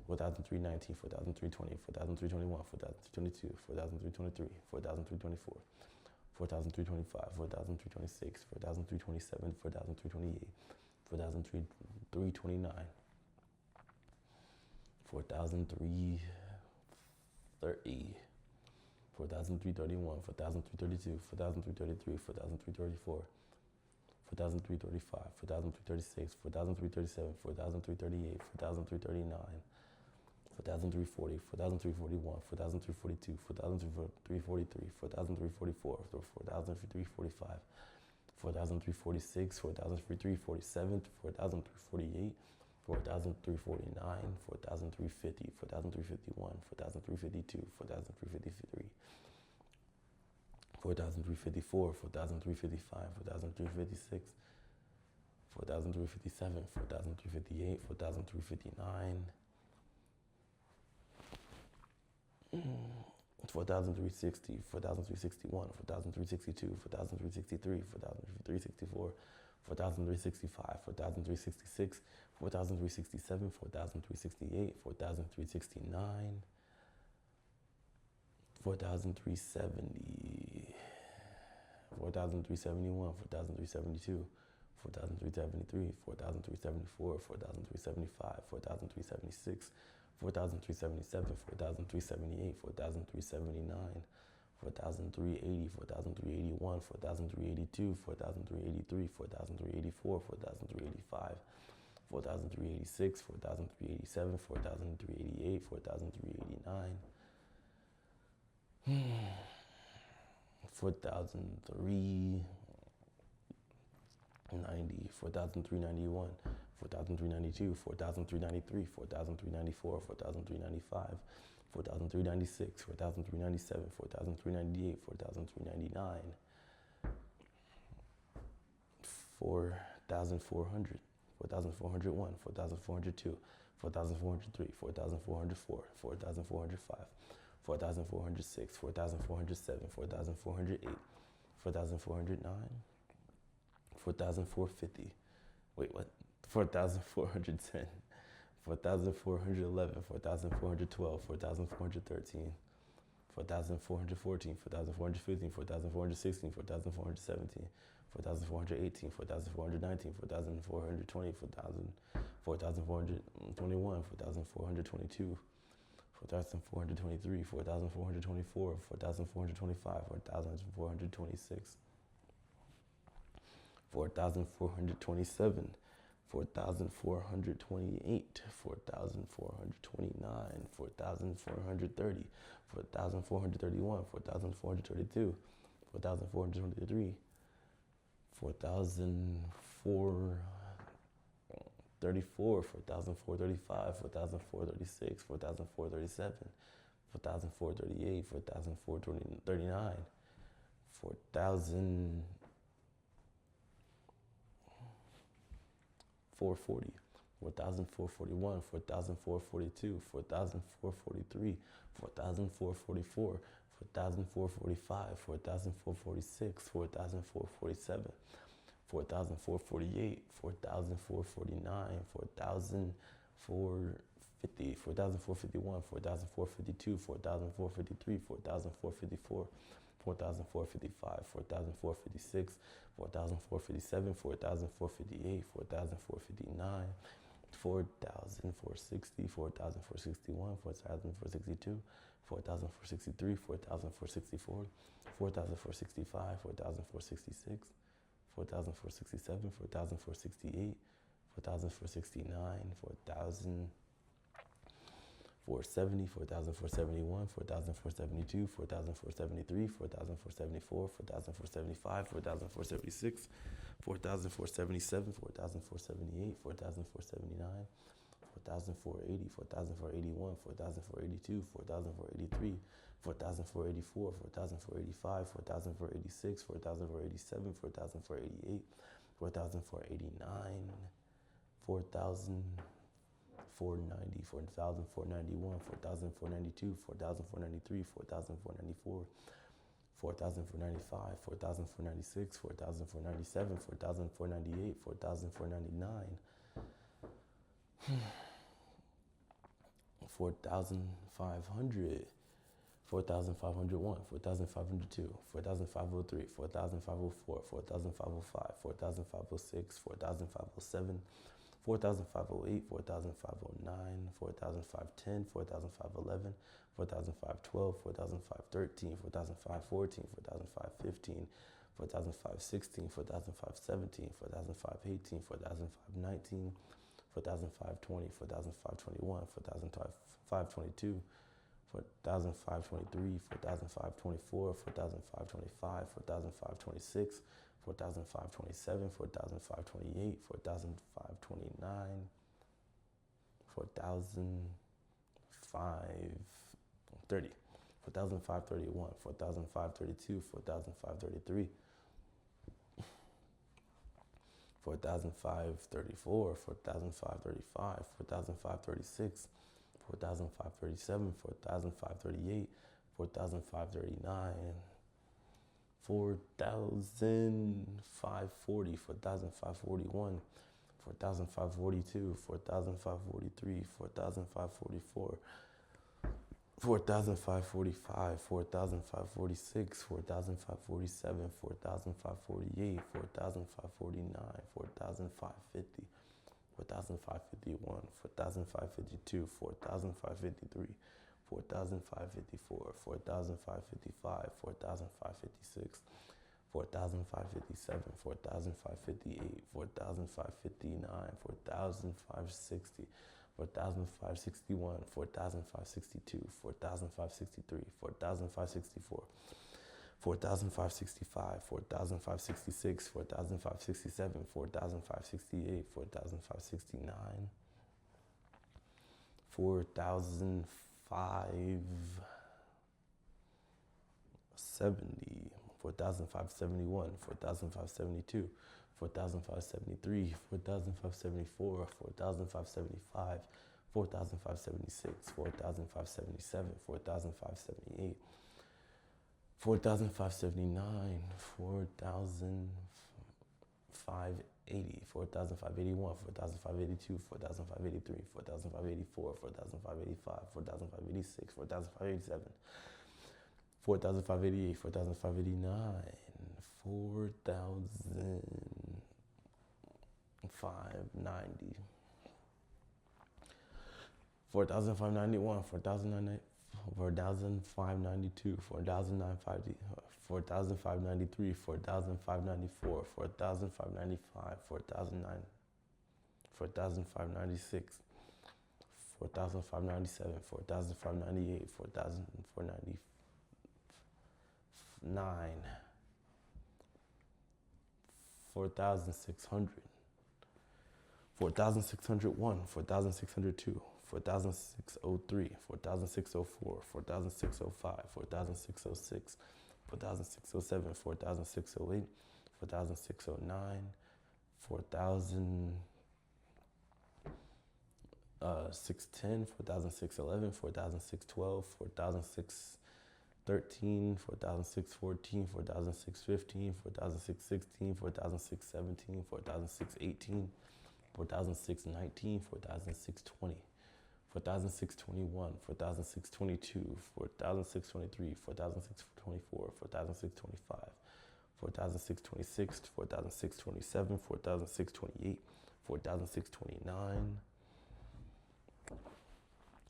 4,319, 4,320, 4,321, 4,322, 4,323, 4,324, 4,325, 4,326, 4,327, 4,328, 4,329, 4,330, 4,331, 4,332, 4,333, 4,334, 4,335, 4,336, 4,337, 4,338, 4,339, 4,340, 4,341, 4,342, 4,343, 4,344, 4,345, 4,346, 4,347, 4,348, 4,349, 4,350, 4,351, 4,352, 4,353, 4,354, 4,355, 4,356, 4,357, 4,358, 4,359, 4,360, 4,361, 4,362, 4,363, 4,364, 4,365, 4,366, 4,367, 4,368, 4,369, 4,370, 4,371, 4,372, 4,373, 4,374, 4,375, 4,376, 4,377, 4,378, 4,379, 4,380, 4,381, 4,382, 4,383, 4,384, 4,385, 4,386, 4,387, 4,388, 4,389, 4,390, 4,391, 4,392, 4,393, 4,394, 4,395, 4,396, 4,397, 4,398, 4,399, 4,400, 4,401, 4,402, 4,403, 4,404, 4,405, 4,406, 4,407, 4,408, 4,409, 4,450. Wait, what? 4,410, 4,411, 4,412, 4,413, 4,414, 4,415, 4,416, 4,417, 4,418, 4,419, 4,420, 4,421, 4,422, 4,423, 4,424, 4,425, 4,426, 4,427, 4,428, 4,429, 4,430, 4,431, 4,432, 4,423, 4,434, 4,435, 4,436, 4,437, 4,438, 4,439, 4,000. 440, 4,441, 4,442, 4,443, 4,444, 4,445, 4,446, 4,447, 4,448, 4,449, 4,450, 4,451, 4,452, 4,453, 4,454, 4,455, 4,456, 4,457, 4,458, 4,459, 4,460, 4,461, 4,462, 4,463, 4,464, 4,465, 4,466, 4,467, 4,468, 4,469, 4,470, 4,471, 4,472, 4,473, 4,474, 4,475, 4,476, 4,477, 4,478, 4,479, 4,480, 4,481, 4,482, 4,483, 4,484, 4,485, 4,486, 4,487, 4,488, 4,489, 4,490, 4,491, 4,492, 4,493, 4,494, 4,495, 4,496, 4,497, 4,498, 4,499, 4,500, 4,501, 4,502, 4,503, 4,504, 4,505, 4,506, 4,507, 4,508, 4,509, 4,510, 4,511, 4,512, 4,513, 4,514, 4,515, 4,516, 4,517, 4,518, 4,519, 4,520, 4,521, 4,522, 4,523, 4,524, 4,525, 4,526, 4,527, 4,528, 4,529, 4,530, 4,531, 4,532, 4,533, 4,534, 4,535, 4,536, 4,537, 4,538, 4,539, 4,540, 4,541, 4,542, 4,543, 4,544, 4,545, 4,546, 4,547, 4,548, 4,549, 4,550, 4,551, 4,552, 4,553, 4,554, 4,555, 4,556, 4,557, 4,558, 4,559, 4,560, 4,561, 4,562, 4,563, 4,564, 4,565, 4,566, 4,567, 4,568, 4,569, 4,570, 4,570, 4,571, 4,572, 4,573, 4,574, 4,575, 4,576, 4,577, 4,578, 4,579, 4,580, 4,581, 4,582, 4,583, 4,584, 4,585, 4,586, 4,587, 4,588, 4,589, 4,590, 4,591, 4,592, 4,950, 4,593, 4,594, 4,595, 4,009, 4,596, 4,597, 4,598, 4,499, 4,600, 4,601, 4,602, 4,603, 4,604, 4,605, 4,606, 4,607, 4,608, 4,609, 4,610, 4,611, 4,612, 4,613, 4,614, 4,615, 4,616, 4,617, 4,618, 4,619, 4,620, 4,621, 4,622, 4,623, 4,624, 4,625, 4,626, 4,627, 4,628, 4,629,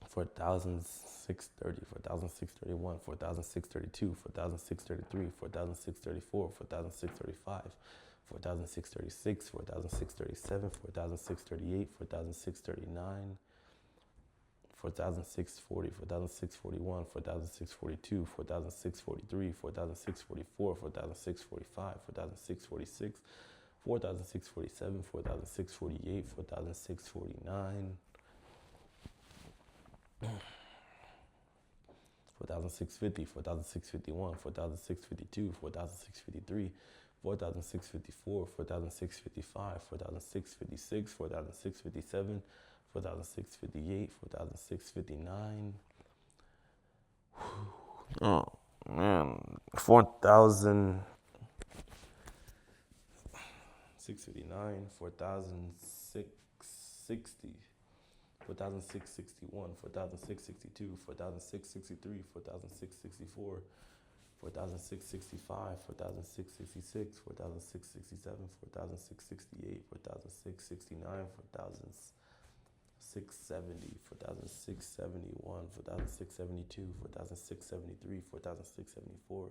4,630, 4,631, 4,632, 4,633, 4,634, 4,635, 4,636, 4,637, 4,638, 4,639, 4,640, 4,641, 4,642, 4,643, 4,644, 4,645, 4,646, 4,647, 4,648, 4,649, 4,650, 4,651, 4,652, 4,653, 4,654, 4,655, 4,656, 4,657, 4,658, 4,659. Oh man, 4,659, 4,660, 4,661, 4,662, 4,663, 4,664, 4,665, 4,666, 4,667, 4,668, 4,669, 4,670, 4,671, 4,672, 4,673, 4,674,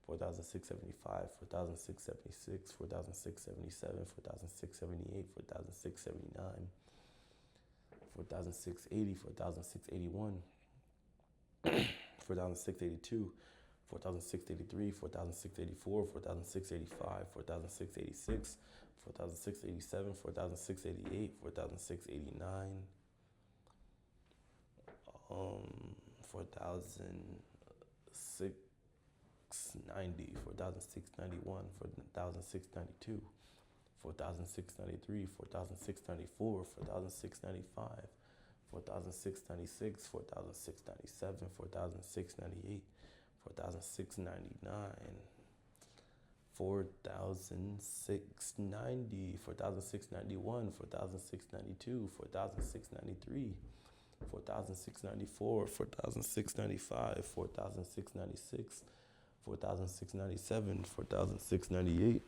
4,675, 4,676, 4,677, 4,678, 4,679, 4,680, 4,681, 4,682, 4,683, 4,684, 4,685, 4,686, 4,687, 4,688, 4,689, 4,690, 4,691, 4,692, 4,693, 4,694, 4,695, 4,696, 4,697, 4,698, 4,699, 4,690, 4,691, 4,692, 4,693, 4,694, 4,695, 4,696, 4,697, 4,698,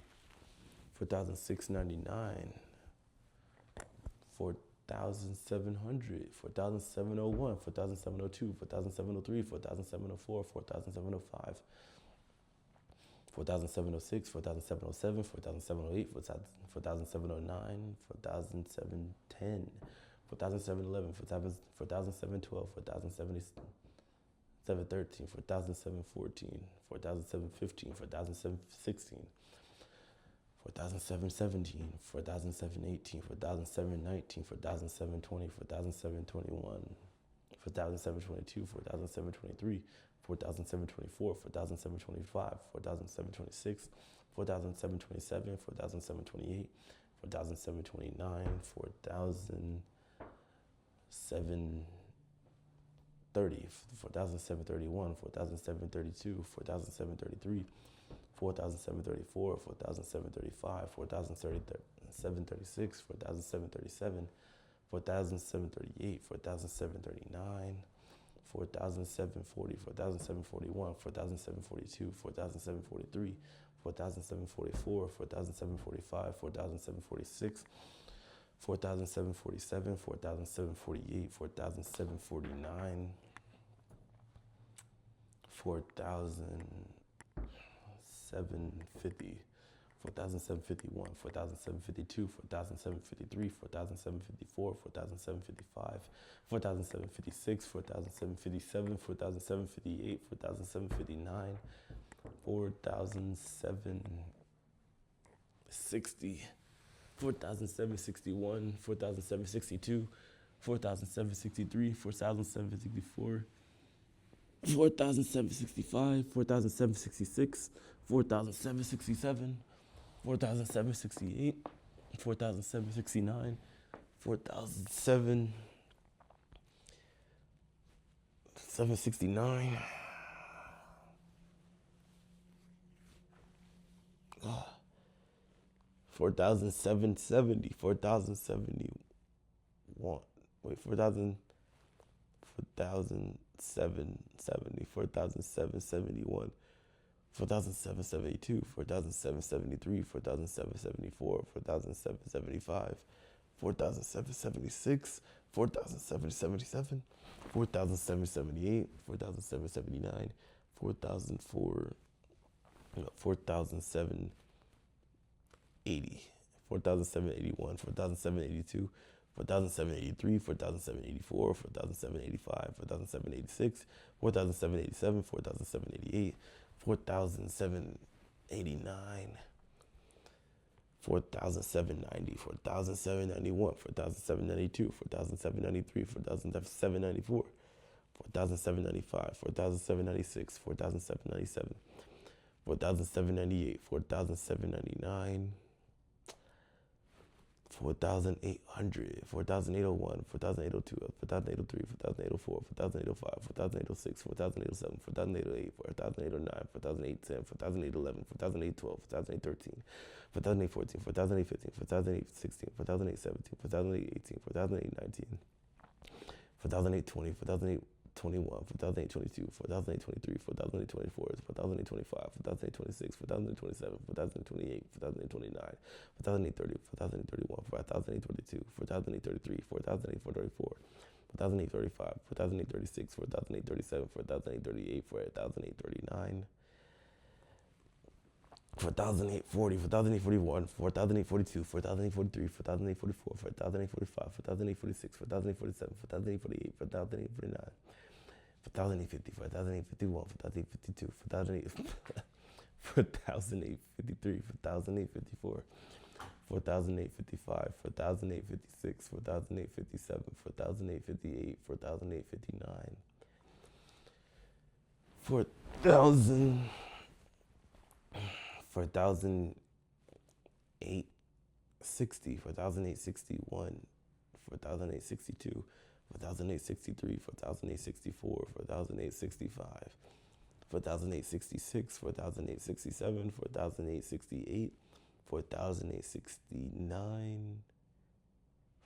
4,699, 4,700, 4,701, 4,702, 4,703, 4,704, 4,705, 4,706, 4,707, 4,708, 4,709, 4,710, 4,711, 4,712, 4,713, 4,714, 4,715, 4,716, 4,717, 4,718, 4,719, 4,720, 4,721, 4,722, 4,723, 4,724, 4,725, 4,726, 4,727, 4,728, 4,729, 4,730, 4,731, 4,732, 4,733, 4,734, 4,735, 4,736, 4,737, 4,738, 4,739, 4,740, 4,741, 4,742, 4,743, 4,744, 4,745, 4,746, 4,747, 4,748, 4,749, 4,750, 4,751, 4,752, 4,753, 4,754, 4,755, 4,756, 4,757, 4,758, 4,759, 4,760, 4,761, 4,762, 4,763, 4,764, 4,765, 4,766, 4,767, 4,768, 4,769, 4,769, 4,770, 4,071, wait, 4,770, 4,771, 4,772, 4,773, 4,774, 4,775, 4,776, 4,777, 4,778, 4,779, 4,004, 4,780, 4,781, 4,782, 4,783, 4,784, 4,785, 4,786, 4,787, 4,788, 4,789, 4,790, 4,791, 4,792, 4,793, 4,794, 4,795, 4,796, 4,797, 4,798, 4,799, 4,800, 4,801, 4,802, 4,803, 4,804, 4,805, 4,806, 4,807, 4,808, 4,809, 4,810, 4,811, 4,812, 4,813, 4,814, 4,815, 4,816, 4,817, 4,818, 4,819, 4,820, 4,821, 4,822, 4,823, 4,824, 4,825, 4,826, 4,827, 4,028, 4,029, 4,830, 4,031, 4,832, 4,833, 4,834, 4,835, 4,836, 4,837, 4,838, 4,839, 4,840, 4,841, 4,842, 4,843, 4,844, 4,845, 4,846, 4,847, 4,848, 4,849, 4,850, 4,851, 4,852, 4,853, 4,854, 4,855, 4,856, 4,857, 4,858, 4,859, 4,000. 4,860, 4,861, 4,862, 4,863, 4,864, 4,865, 4,866, 4,867, 4,868, 4,869,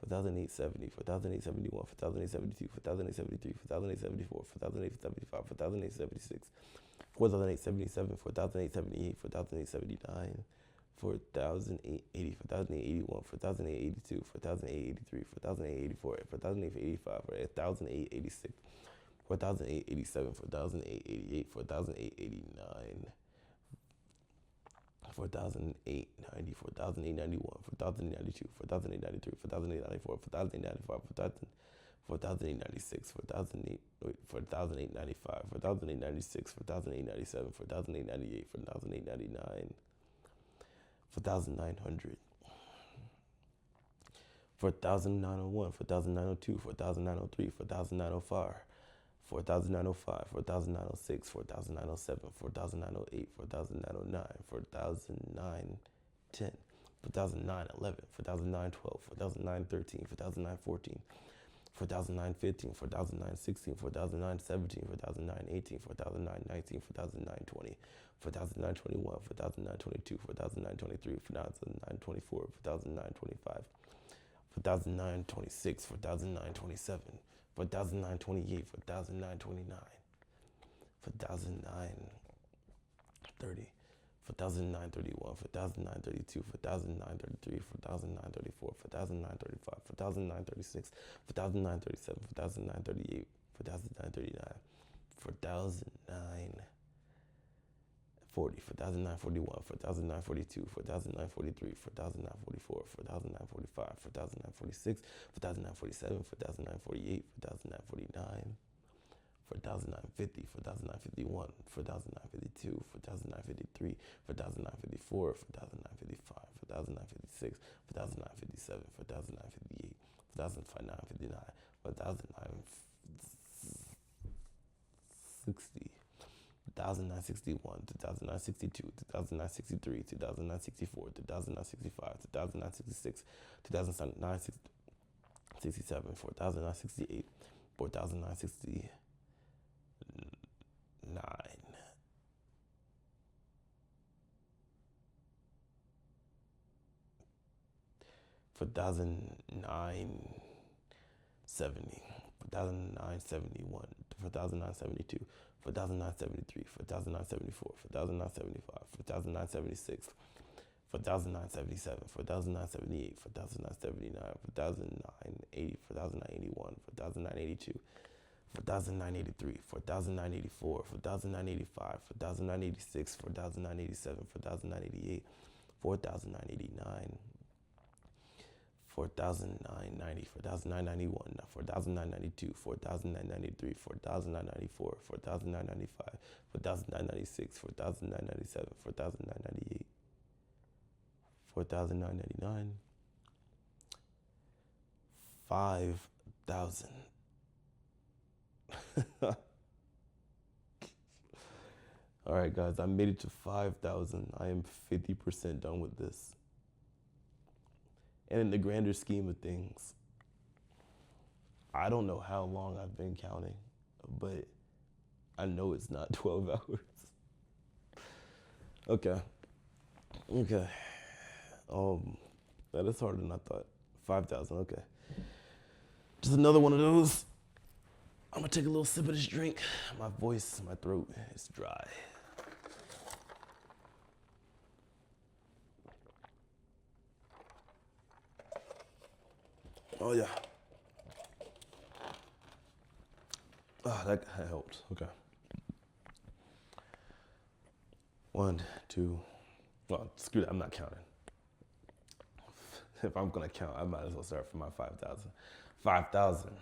4,870, 4,871, 4,872, 4,873, 4,874, 4,875, 4,876, 4,877, 4,878, 4,879, 4,880, 4,881, 4,882, 4,883, 4,884, 4,885, 4,886, 4,887, 4,888, 4,889, 4,890, 4,891, 4,892, 4,893, 4,894, 4,895, 4,896, 4,895, 4,896, 4,897, 4,898, 4,899, 4,900, 4,901, 4,902, 4,903, 4,905, 4,905, 4,906, 4,907, 4,908, 4,909, 4,910, 4,911, 4,912, 4,913, 4,914, 4,915, 4,916, 4,917, 4,918, 4,919, 4,920, 4,921, 4,922, 4,923, 4,924, 4,925, 4,926, 4,927, 4,928, 4,929, 4,930, 4,931, 4,932, 4,933, 4,934, 4,935, 4,936, 4,937, 4,938, 4,939, 4,940, 4,941, 4,942, 4,943, 4,944, 4,945, 4,946, 4,947, 4,948, 4,949, 4,950, 4,951, 4,952, 4,953, 4,954, 4,955, 4,956, 4,957, 4,958, 4,959, 4,960, 2,961, 2,962, 2,963, 2,964, 2,965, 2,966, 2,967, 4,968, 4,969, 4,970, 4,971, 4,972, 4,973, 4,974, 4,975, 4,976, 4,977, 4,978, 4,979, 4,980, 4,981, 4,982, 4,983, 4,984, 4,985, 4,986, 4,987, 4,988, 4,989, 4,990, 4,991, 4,992, 4,993, 4,994, 4,995, 4,996, 4,997, 4,998, 4,999, 5,000. All right, guys, I made it to 5,000. I am 50% done with this. And in the grander scheme of things, I don't know how long I've been counting, but I know it's not 12 hours. Okay. That is harder than I thought. 5,000, okay. Just another one of those. I'm gonna take a little sip of this drink. My voice, my throat is dry. Oh yeah. Ah, that helped. Okay. 1, 2. Well, screw that. I'm not counting. If I'm gonna count, I might as well start from my 5,000. 5,000.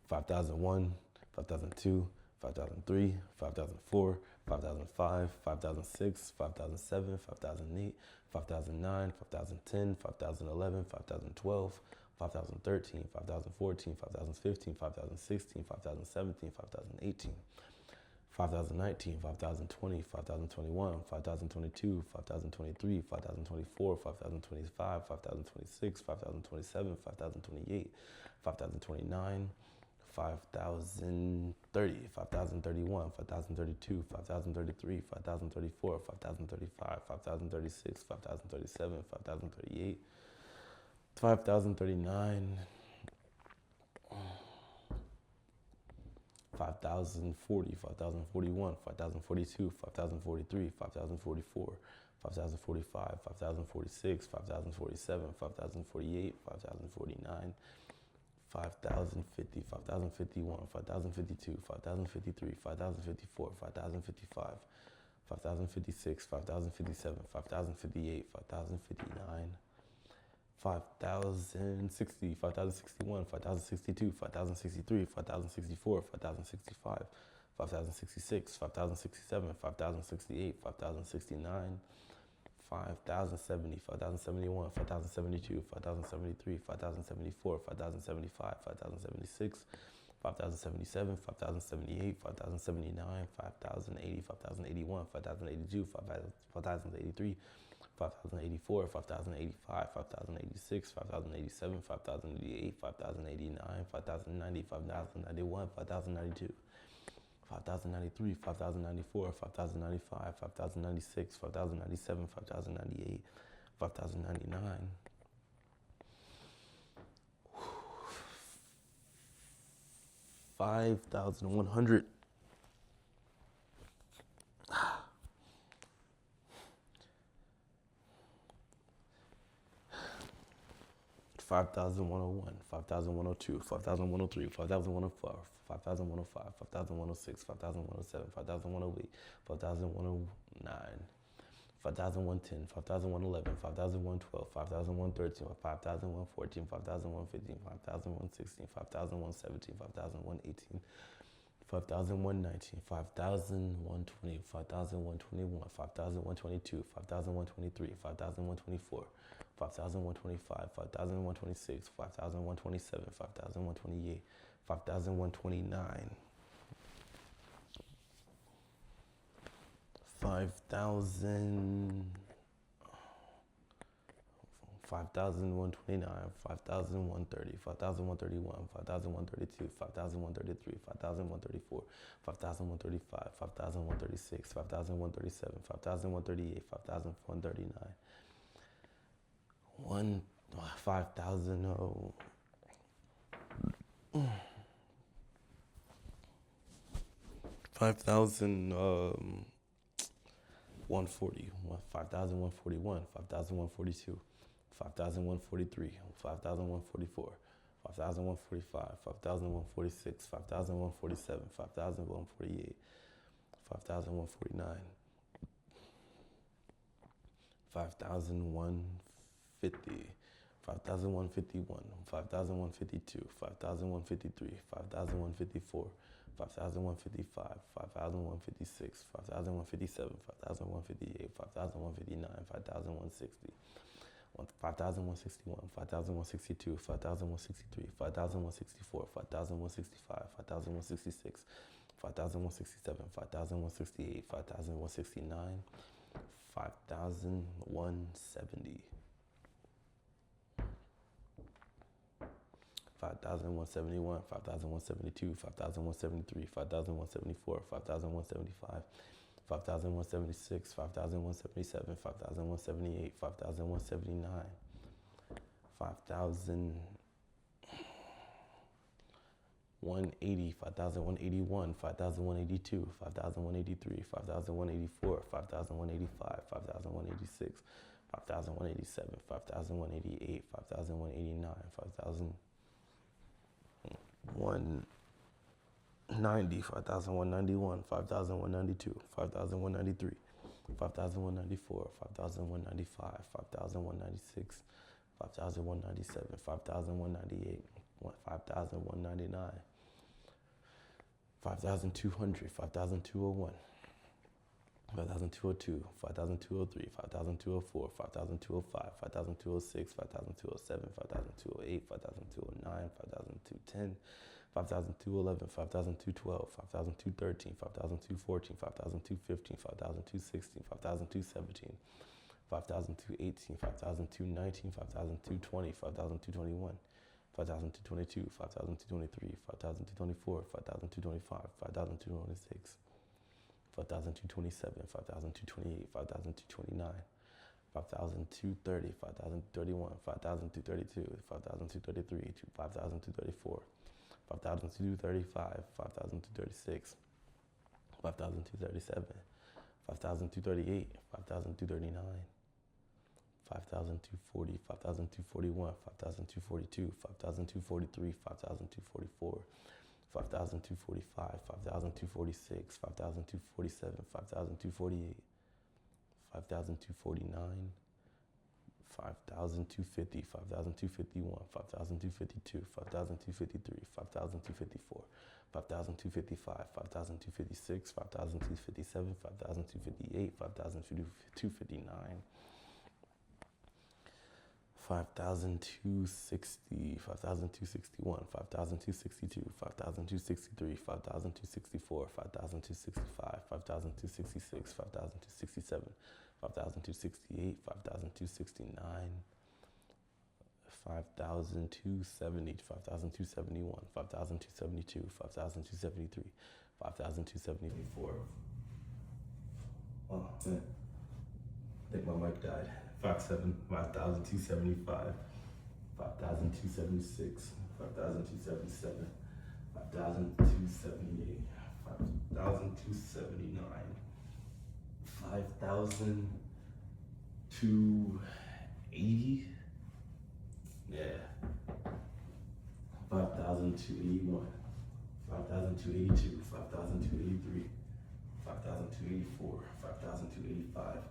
5,001, 5,002, 5,003, 5,004, 5,005, 5,006, 5,007, 5,008, 5,009, 5,010, 5,011, 5,012, 5,013, 5,014, 5,015, 5,016, 5,017, 5,018, 5,019, 5,020, 5,021, 5,022, 5,023, 5,024, 5,025, 5,026, 5,027, 5,028, 5,029, 5,030, 5,031, 5,032, 5,033, 5,034, 5,035, 5,036, 5,037, 5,038, 5,039, 5,040, 5,041, 5,042, 5,043, 5,044, 5,045, 5,046, 5,047, 5,048, 5,049, 5,050, 5,051, 5,052, 5,053, 5,054, 5,055, 5,056, 5,057, 5,058, 5,059, 5,060, 5,061, 5,062, 5,063, 5,064, 5,065, 5,066, 5,067, 5,068, 5,069, 5,070, 5,071, 5,072, 5,073, 5,074, 5,075, 5,076, 5,077, 5,078, 5,079, 5,080, 5,081, 5,082, 5,083, 5,084, 5,085, 5,086, 5,087, 5,088, 5,089, 5,090, 5,091, 5,092, 5,093, 5,094, 5,095, 5,096, 5,097, 5,098, 5,099, 5,100, 5,101, 5,102, 5,103, 5,104, 5,105, 5,106, 5,107, 5,108, 5,109, 5,110, 5,111, 5,112, 5,113, 5,114, 5,115, 5,116, 5,117, 5,118, 5,119, 5,120, 5,121, 5,122, 5,123, 5,124, 5,125, 5,126, 5,127, 5,128, 5,129, 5,000, 5,129, 5,130, 5,131, 5,132, 5,133, 5,134, 5,135, 5,136, 5,137, 5,138, 5,139, 5,000, 5,000, 140, 5,141, 5,142, 5,143, 5,144, 5,145, 5,146, 5,147, 5,148, 5,149, 5,150, 5,151, 5,152, 5,153, 5,154, 5,155, 5,156, 5,157, 5,158, 5,159, 5,160, 5,161, 5,162, 5,163, 5,164, 5,165, 5,166, 5,167, 5,168, 5,169, 5,170, 5,171, 5,172, 5,173, 5,174, 5,175, 5,176, 5,177, 5,178, 5,179, 5,180, 5,181, 5,182, 5,183, 5,184, 5,185, 5,186, 5,187, 5,188, 5,189, 5,190, 5,191, 5,192, 5,193, 5,194, 5,195, 5,196, 5,197, 5,198, 5,199, 5,200, 5,201, 5,202, 5,203, 5,204, 5,205, 5,206, 5,207, 5,208, 5,209, 5,210, 5,211, 5,212, 5,213, 5,214, 5,215, 5,216, 5,217, 5,218, 5,219, 5,220, 5,221, 5,222, 5,223, 5,224, 5,225, 5,226, 5,227, 5,228, 5,229, 5,230, 5,231, 5,232, 5,233, 5,234, 5,235, 5,236, 5,237, 5,238, 5,239, 5,240, 5,241, 5,242, 5,243, 5,244, 5,245, 5,246, 5,247, 5,248, 5,249, 5,250, 5,251, 5,252, 5,253, 5,254, 5,255, 5,256, 5,257, 5,258, 5,259, 5,260, 5,261, 5,262, 5,263, 5,264, 5,265, 5,266, 5,267, 5,268, 5,269, 5,270, 5,271, 5,272, 5,273, 5,274. Oh man, I think my mic died. 5,275, 5,276, 5,277, 5,278, 5,279, 5,280. Yeah. 5,281, 5,282, 5,283, 5,284, 5,285,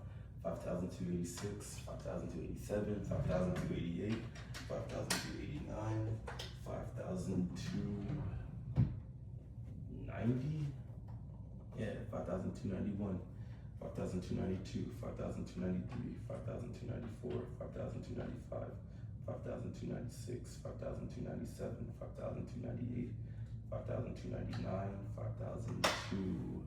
5,286, 5,287, 5,288, 5,289, 5,290. Yeah, 5,291, 5,292, 5,293, 5,294, 5,295, 5,296, 5,297, 5,298, 5,299, 5,002.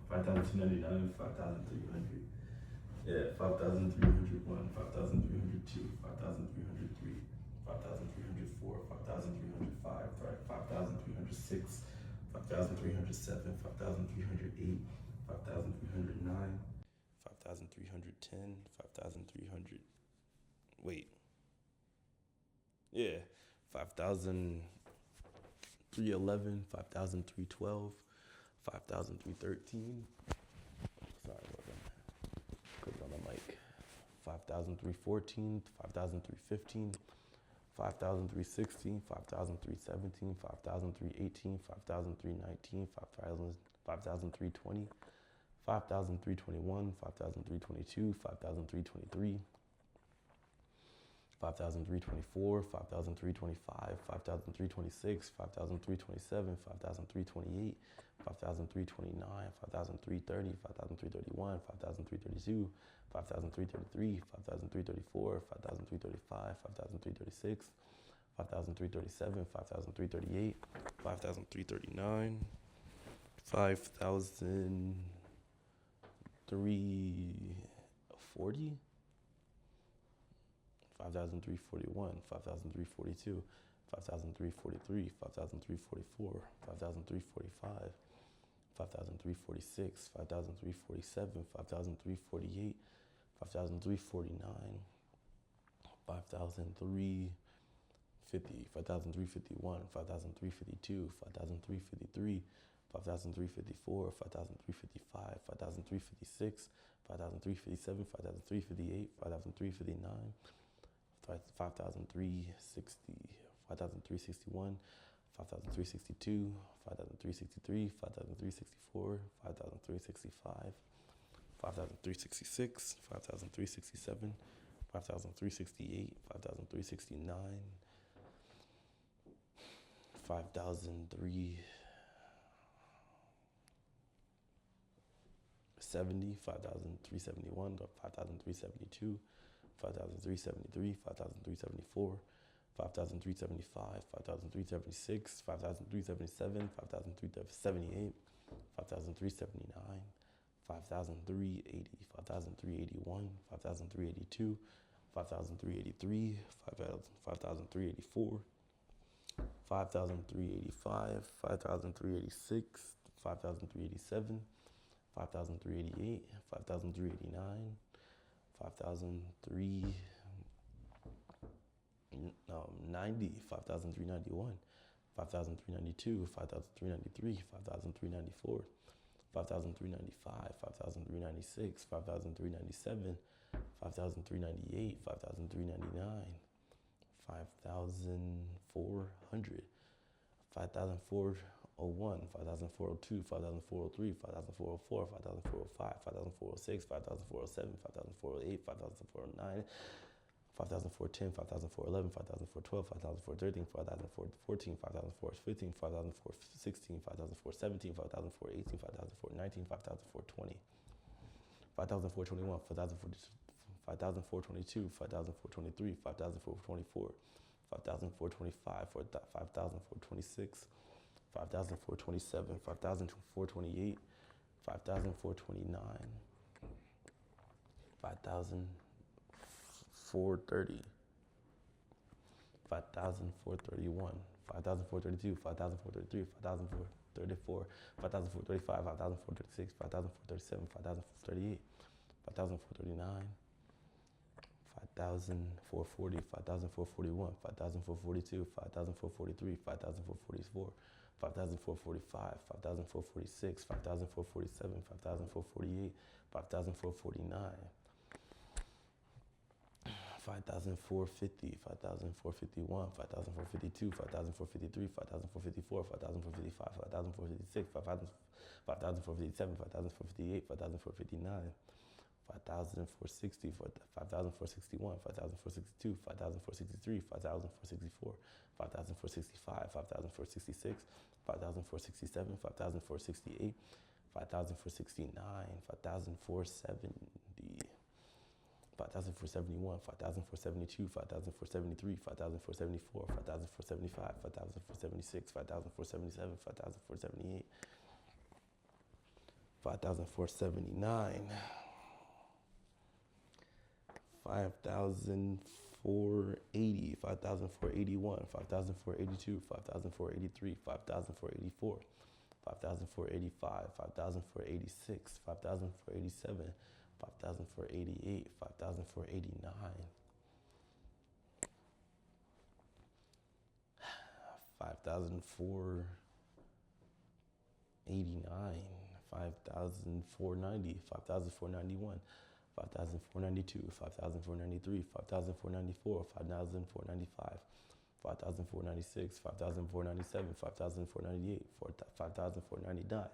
5,299, 5,300. Yeah, 5,301, 5,302, 5,303, 5,304, 5,305, 5,306, 5,307, 5,308, 5,309, 5,310, 5,300. Wait. Yeah, 5,311, 5,312, 5,313. Sorry about that. Put it on the mic. 5,314, 5,315, 5,316, 5,317, 5,318, 5,319, 5,320, 5,321, 5,322, 5,323. 5,324, 5,325, 5,326, 5,327, 5,328, 5,329, 5,330, 5,331, 5,332, 5,333, 5,334, 5,335, 5,336, 5,337, 5,338, 5,339, 5,340. 5,341, 5,342, 5,343, 5,344, 5,345, 5,346, 5,347, 5,348, 5,349, 5,350, 5,351, 5,352, 5,353, 5,354, 5,355, 5,356, 5,357, 5,358, 5,359, 5,360, 5,361, 5,362, 5,363, 5,364, 5,365, 5,366, 5,367, 5,368, 5,369, 5,370, 5,371, 5,372, 5,373, 5,374, 5,375, 5,376, 5,377, 5,378, 5,379, 5,380, 5,381, 5,382, 5,383, 5,384, 5,385, 5,386, 5,387, 5,388, 5,389, 5,390, 5,391, 5,392, 5,393, 5,394, 5,395, 5,396, 5,397, 5,398, 5,399, 5,400, 5,401, 5,402, 5,403, 5,404, 5,405, 5,406, 5,407, 5,408, 5,409, 5,410, 5,411, 5,412, 5,413, 5,414, 5,415, 5,416, 5,417, 5,418, 5,419, 5,420, 5,421, 5,422, 5,423, 5,424, 5,425, 5,426, 5,427, 5,428, 5,429, 5,430, 5,431, 5,432, 5,433, 5,434, 5,435, 5,436, 5,437, 5,438, 5,439, 5,440, 5,441, 5,442, 5,443, 5,444, 5,445, 5,446, 5,447, 5,448, 5,449, 5,450, 5,451, 5,452, 5,453, 5,454, 5,455, 5,456, 5,457, 5,458, 5,459, 5,460, 5,461, 5,462, 5,463, 5,464, 5,465, 5,466, 5,467, 5,468, 5,469, 5,470, 5,471, 5,472, 5,473, 5,474, 5,475, 5,476, 5,477, 5,478, 5,479, 5,480, 5,481, 5,482, 5,483, 5,484, 5,485, 5,486, 5,487, 5,488, 5,489, 5,489, 5,490, 5,491, 5,492, 5,493, 5,494, 5,495, 5,496, 5,497, 5,498, 5,499,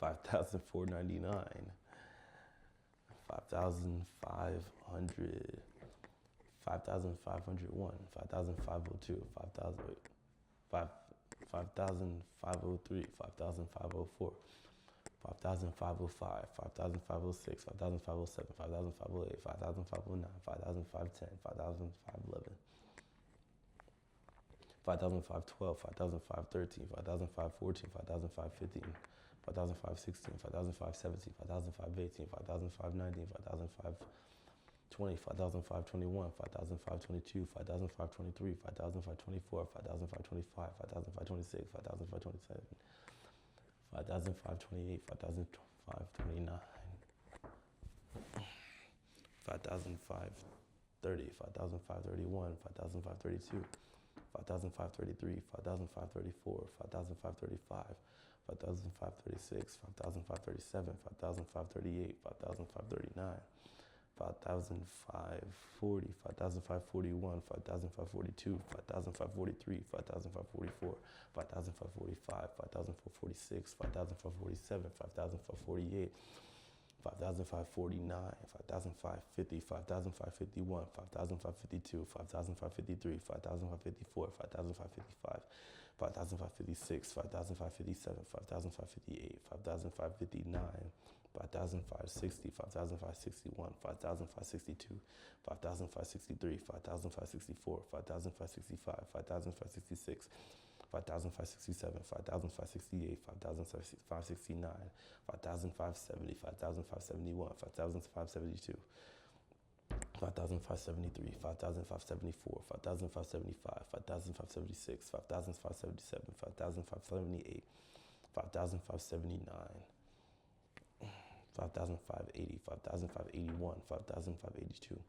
5,499, 5,500, 5,501, 5,502, 5,503, 5,504, 5,505, 5,506, 5,507, 5,508, 5,509, 5,510, 5,511, 5,512, 5,513, 5,514, 5,515, 5,516, 5,517, 5,518, 5,519, 5,520, 5,521, 5,522, 5,523, 5,524, 5,525, 5,526, 5,527, 5,528, 5,529, 5,530, 5,531, 5,532, 5,533, 5,534, 5,535, 5,536, 5,537, 5,538, 5,539, 5,540, 5,541, 5,542, 5,543, 5,544, 5,545, 5,546, 5,547, 5,548, 5,549, 5,550, 5,551, 5,552, 5,553, 5,554, 5,555, 5,556, 5,557, 5,558, 5,559, 5,560, 5,561, 5,562, 5,563, 5,564, 5,565, 5,566, 5,567, 5,568, 5,569, 5,570, 5,571, 5,572, 5,573, 5,574, 5,575, 5,576, 5,577, 5,578, 5,579, 5,580, 5,581, 5,582,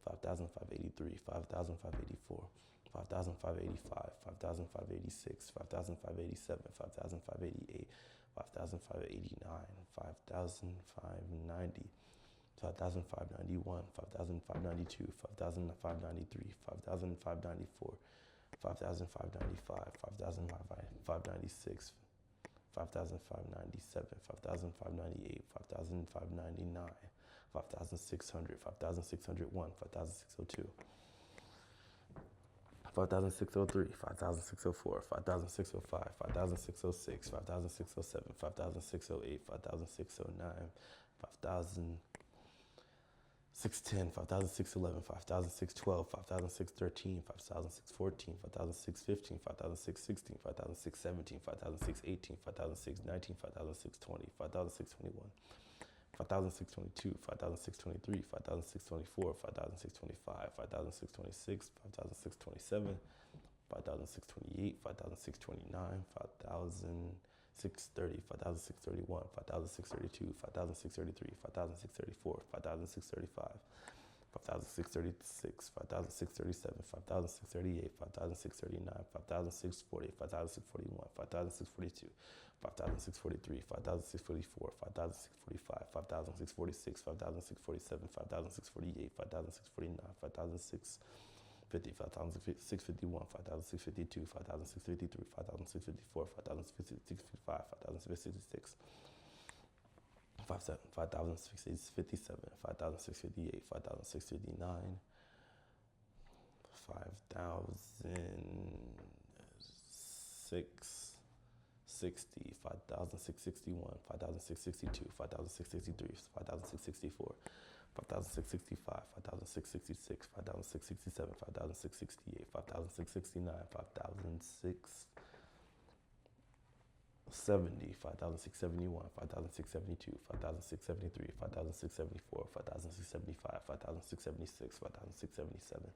5,583, 5,584, 5,585, 5,586, 5,587, 5,588, 5,589, 5,590, 5,591, 5,592, 5,593, 5,594, 5,595, 5,596, 5,597, 5,598, 5,599, 5,600, 5,601, 5,602, 5,603, 5,604, 5,605, 5,606, 5,607, 5,608, 5,609, 5,610, 5,611, 5,612, 5,613, 5,614, 5,615, 5,616, 5,617, 5,618, 5,619, 5,620, 5,621, 5,622, 5,623, 5,624, 5,625, 5,626, 5,627, 5,628, 5,629, 5,630, 5,631, 5,632, 5,633, 5,634, 5,635, 5,636, 5,637, 5,638, 5,639, 5,640, 5,641, 5,642, 5,643, 5,644, 5,645, 5,646, 5,647, 5,648, 5,649, 5,650, 5,651, 5,652, 5,653, 5,654, 5,655, 5,656, 5,657, 5,658, 5,659, 5,660, 5,661, 5,662, 5,663, 5,664, 5,665, 5,666, 5,667, 5,668, 5,669, 5,670, 5,671, 5,672, 5,673, 5,674, 5,675, 5,676, 5,677,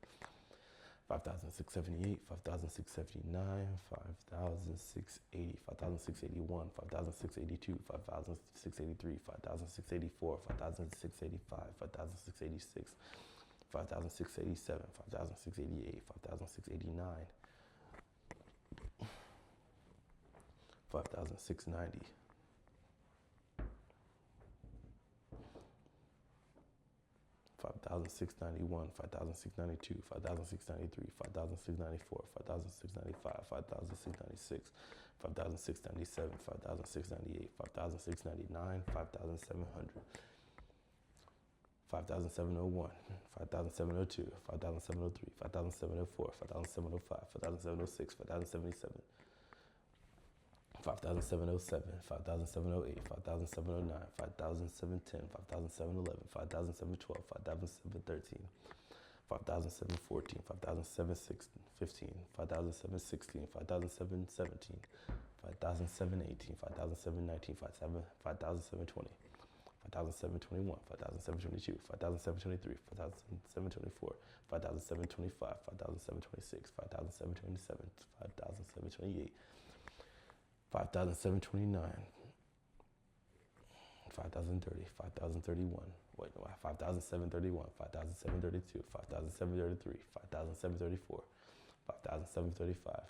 5,678, 5,679, 5,680, 5,681, 5,682, 5,683, 5,684, 5,685, 5,686, 5,687, 5,688, 5,689, 5,690, 5,691, 5,692, 5,693, 5,694, 5,695, 5,696, 5,697, 5,698, 5,699, 5,700, 5,701, 5,702, 5,703, 5,704, 5,705, 5,706, 5,077, 5,707, 5,708, 5,709, 5,710, 5,711, 5,712, 5,713, 5,714, 5,715, 5,716, 5,717, 5,718, 5,719, 5,720, 5,721, 5,722, 5,723, 5,724, 5,725, 5,726, 5,727, 5,728, 5,729, 5,030, 5,031, 5,731, 5,732, 5,733, 5,734, 5,735,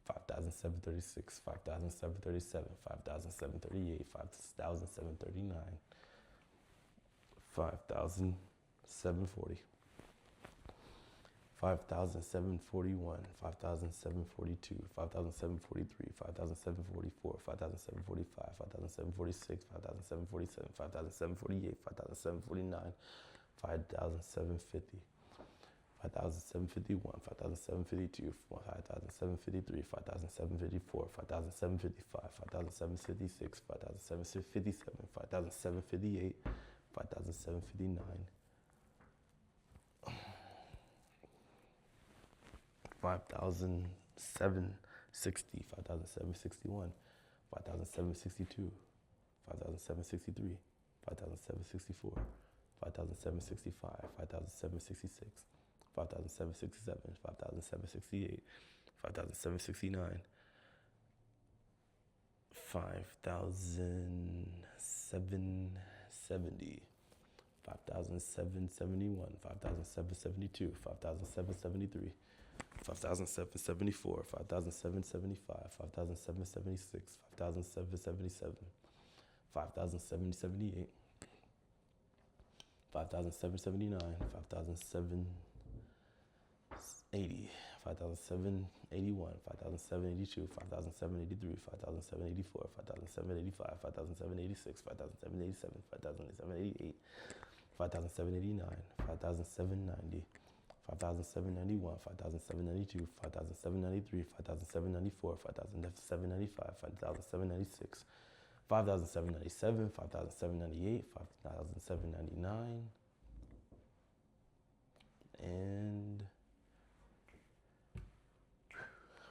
5,736, 5,737, 5,738, 5,739, 5,740, 5,741, 5,742, 5,743, 5,744, 5,745, 5,746, 5,747, 5,748, 5,749, 5,750, 5,751, 5,752, 5,753, 5,754, 5,755, 5,756, 5,757, 5,758, 5,759, 5,760, 5,761, 5,762, 5,763, 5,764, 5,765, 5,766, 5,767, 5,768, 5,769, 5,770, 5,771, 5,772, 5,773, 5,774, 5,775, 5,776, 5,777, 5,778, 5,779, 5,780, 5,781, 5,782, 5,783, 5,784, 5,785, 5,786, 5,787, 5,788, 5,789, 5,790, 5,791, 5,792, 5,793, 5,794, 5,795, 5,796, 5,797, 5,798, 5,799, and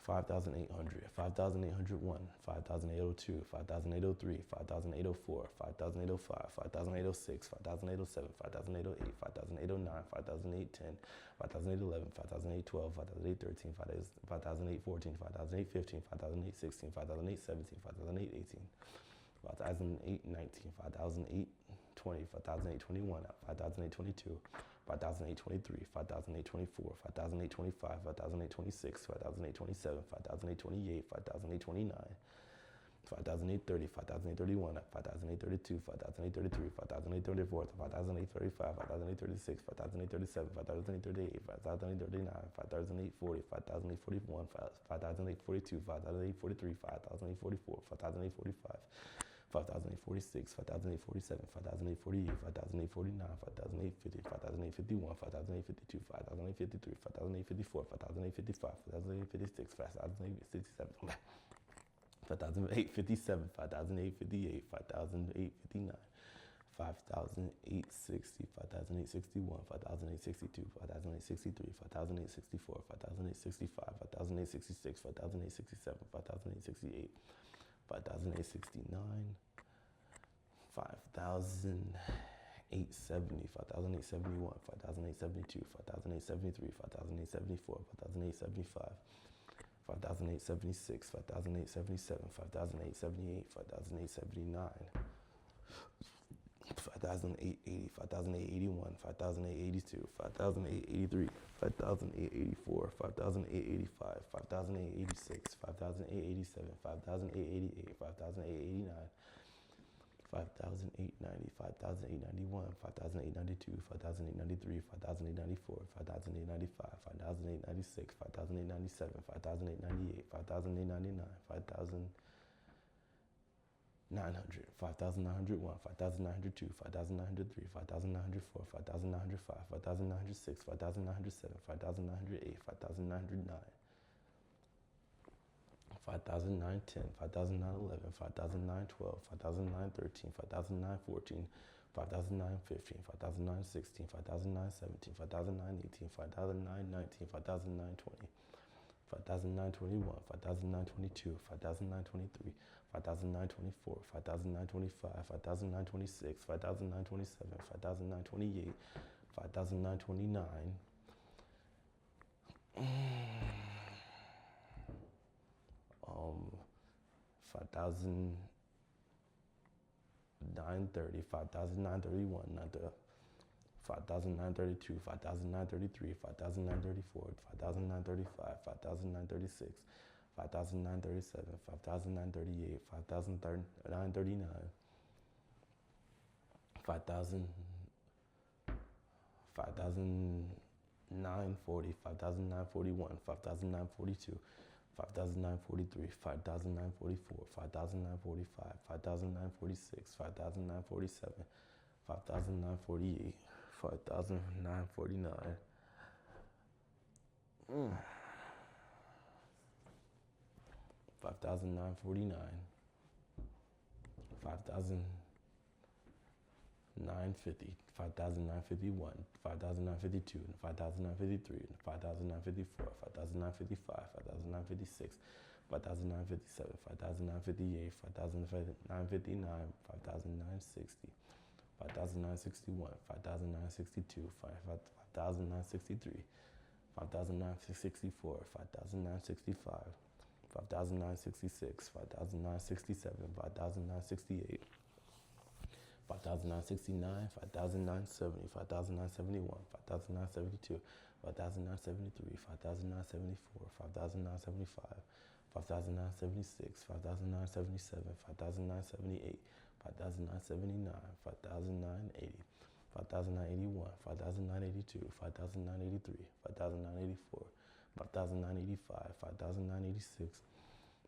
5,800, 5,801, 5,802, 5,803, 5,804, 5,805, 5,806, 5,807, 5,808, 5,809, 5,810, 5,811, 5,812, 5,813, 5,814, 5,815, 5,816, 5,817, 5,818, 5,819, 5,820, 5,821, 5,822, 5,823, 5,824, 5,825, 5,826, 5,827, 5,828, 5,829, 5,830, 5,831, 5,832, 5,833, 5,834, 5,835, 5,836, 5,837, 5,838, 5,839, 5,840, 5,841, 5,842, 5,843, 5,844, 5,845, 5,846, 5,847, 5,848, 5,849, 5,850, 5,851, 5,852, 5,853, 5,854, 5,855, 5,856, 5,867, 5,857, 5,858, 5,859, 5,860, 5,861, 5,862, 5,863, 5,864, 5,865, 5,866, 5,867, 5,868, 5,869, 5,870, 5,871, 5,872, 5,873, 5,874, 5,875, 5,876, 5,877, 5,878, 5,879, 5,880, 5,881, 5,882, 5,883, 5,884, 5,885, 5,886, 5,887, 5,888, 5,889, 5,890, 5,891, 5,892, 5,893, 5,894, 5,895, 5,896, 5,897, 5,898, 5,899, 5,900, 5,901, 5,902, 5,903, 5,904, 5,905, 5,906, 5,907, 5,908, 5,909, 5,910, 5,911, 5,912, 5,913, 5,914, 5,915, 5,916, 5,917, 5,918, 5,919, 5,920, 5,921, 5,922, 5,923, 5,924, 5,925, 5,926, 5,927, 5,928, 5,929, 5,930, 5,931, 5,932, 5,933, 5,934, 5,935, 5,936, 5,937, 5,938, 5,939, 5,940, 5,941, 5,942, 5,943, 5,944, 5,945, 5,946, 5,947, 5,948, 5,949, 5,949, 5,950, 5,951, 5,952, 5,953, 5,954, 5,955, 5,956, 5,957, 5,958, 5,959, 5,960, 5,961, 5,962, 5,963, 5,964, 5,965, 5,966, 5,967, 5,968, 5,969, 5,970, 5,971, 5,972, 5,973, 5,974, 5,975, 5,976, 5,977, 5,978, 5,979, 5,980, 5,981, 5,982, 5,983, 5,984, 5,985, 5,986,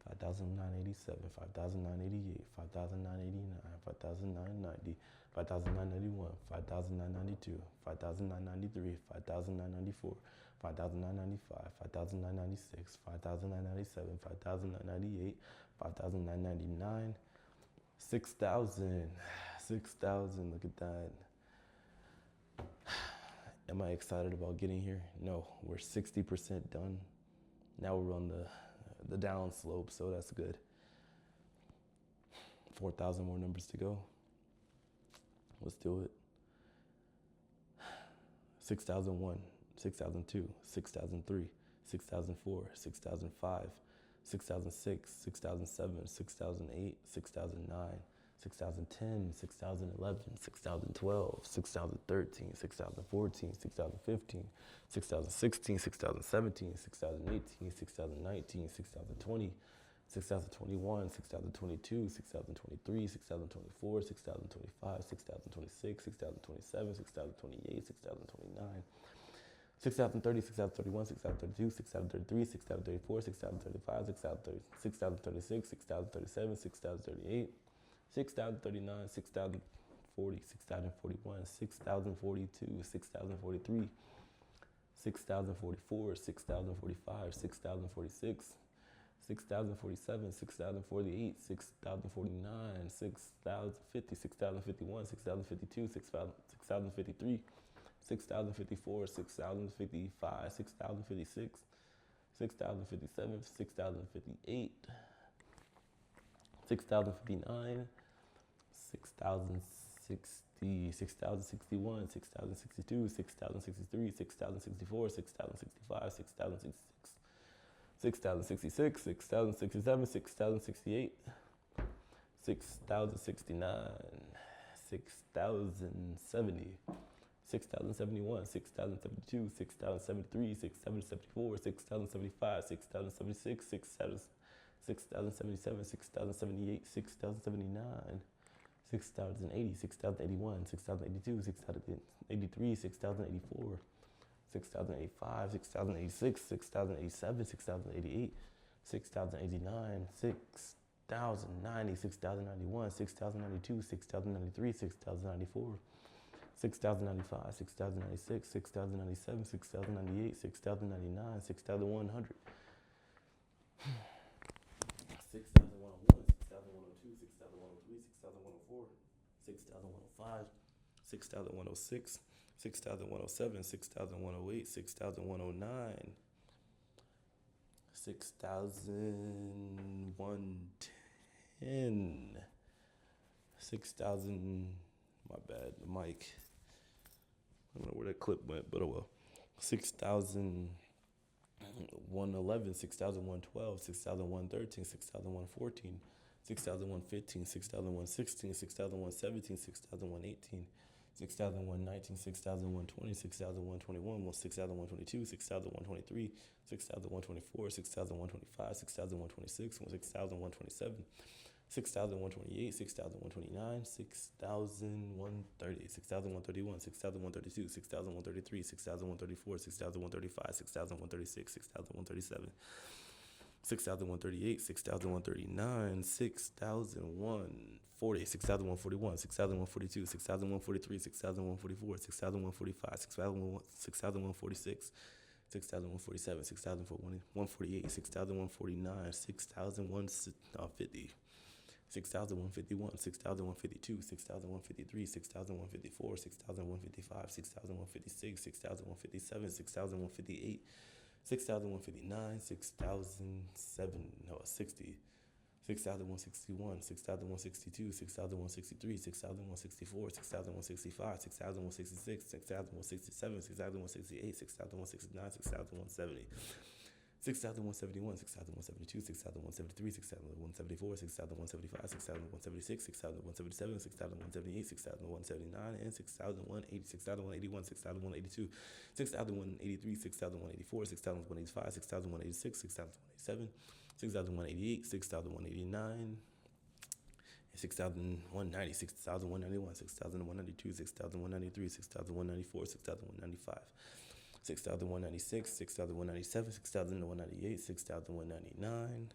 5,987, 5,988, 5,989, 5,990, 5,991, 5,992, 5,993, 5,994, 5,995, 5,996, 5,997, 5,998, 5,999, 6,000, 6,000. Look at that. Am I excited about getting here? No, we're 60% done. Now we're on the down slope, so that's good. 4,000 more numbers to go. Let's do it. 6,001, 6,002, 6,003, 6,004, 6,005, 6,006, 6,007, 6,008, 6,009, 6,010, 6,011, 6,012, 6,013, 6,014, 6,015, 6,016, 6,017, 6,018, 6,019, 6,020, 6,021, 6,022, 6,023, 6,024, 6,025, 6,026, 6,027, 6,028, 6,029, 6,030, 6,031, 6,032, 6,033, 6,034, 6,035, 6,036, 6,037, 6,038, 6,039, 6,040, 6,041, 6,042, 6,043, 6,044, 6,045, 6,046, 6,047, 6,048, 6,049, 6,050, 6,051, 6,052, 6,053, 6,054, 6,055, 6,056, 6,057, 6,058, 6,059, 6,060, 6,061, 6,062, 6,063, 6,064, 6,065, 6,066, 6,066, 6,067, 6,068, 6,069, 6,070, 6,071, 6,072, 6,073, 6,074, 6,075, 6,076, 6,077, 6,078, 6,079, 6,080, 6,081, 6,082, 6,083, 6,084, 6,085, 6,086, 6,087, 6,088, 6,089, 6,090, 6,091, 6,092, 6,093, 6,094, 6,095, 6,096, 6,097, 6,098, 6,099, 6,100, 6,101, 6,102, 6,103, 6,104, 6,105, 6,106, 6,107, 6,108, 6,109, 6,110, 6,000, my bad, the mic. I don't know where that clip went, but oh well. 6,111, 6,112, 6,113, 6,114, 6,115, 6,116, 6,117, 6,118, 6,119, 6,120, 6,121, 6,122, 6,123, 6,124, 6,125, 6,126, 6,127, 6,128, 6,129, 6,130, 6,131, 6,132, 6,133, 6,134, 6,135, 6,136, 6,137, 6,138, 6,139, 6,140, 6,141, 6,142, 6,143, 6,144, 6,145, 6,146, 6,147, 6,148, 6,149, 6,150, 6,151, 6,152, 6,153, 6,154, 6,155, 6,156, 6,157, 6,158, 6,159, 60, 6,161, 6,162, 6,163, 6,164, 6,165, 6,166, 6,167, 6,168, 6,169, 6,170. 6,171, 6,172, 6,173, 6,174, 6,175, 6,176, 6,177, 6,178, 6,179, and 6,180, 6,181, 6,182, 6,183, 6,184, 6,185, 6,186, 6,187, 6,188, 6,189, 6,190, 6,191, 6,192, 6,193, 6,194, 6,195, 6,196, 6,197, 6,198, 6,199,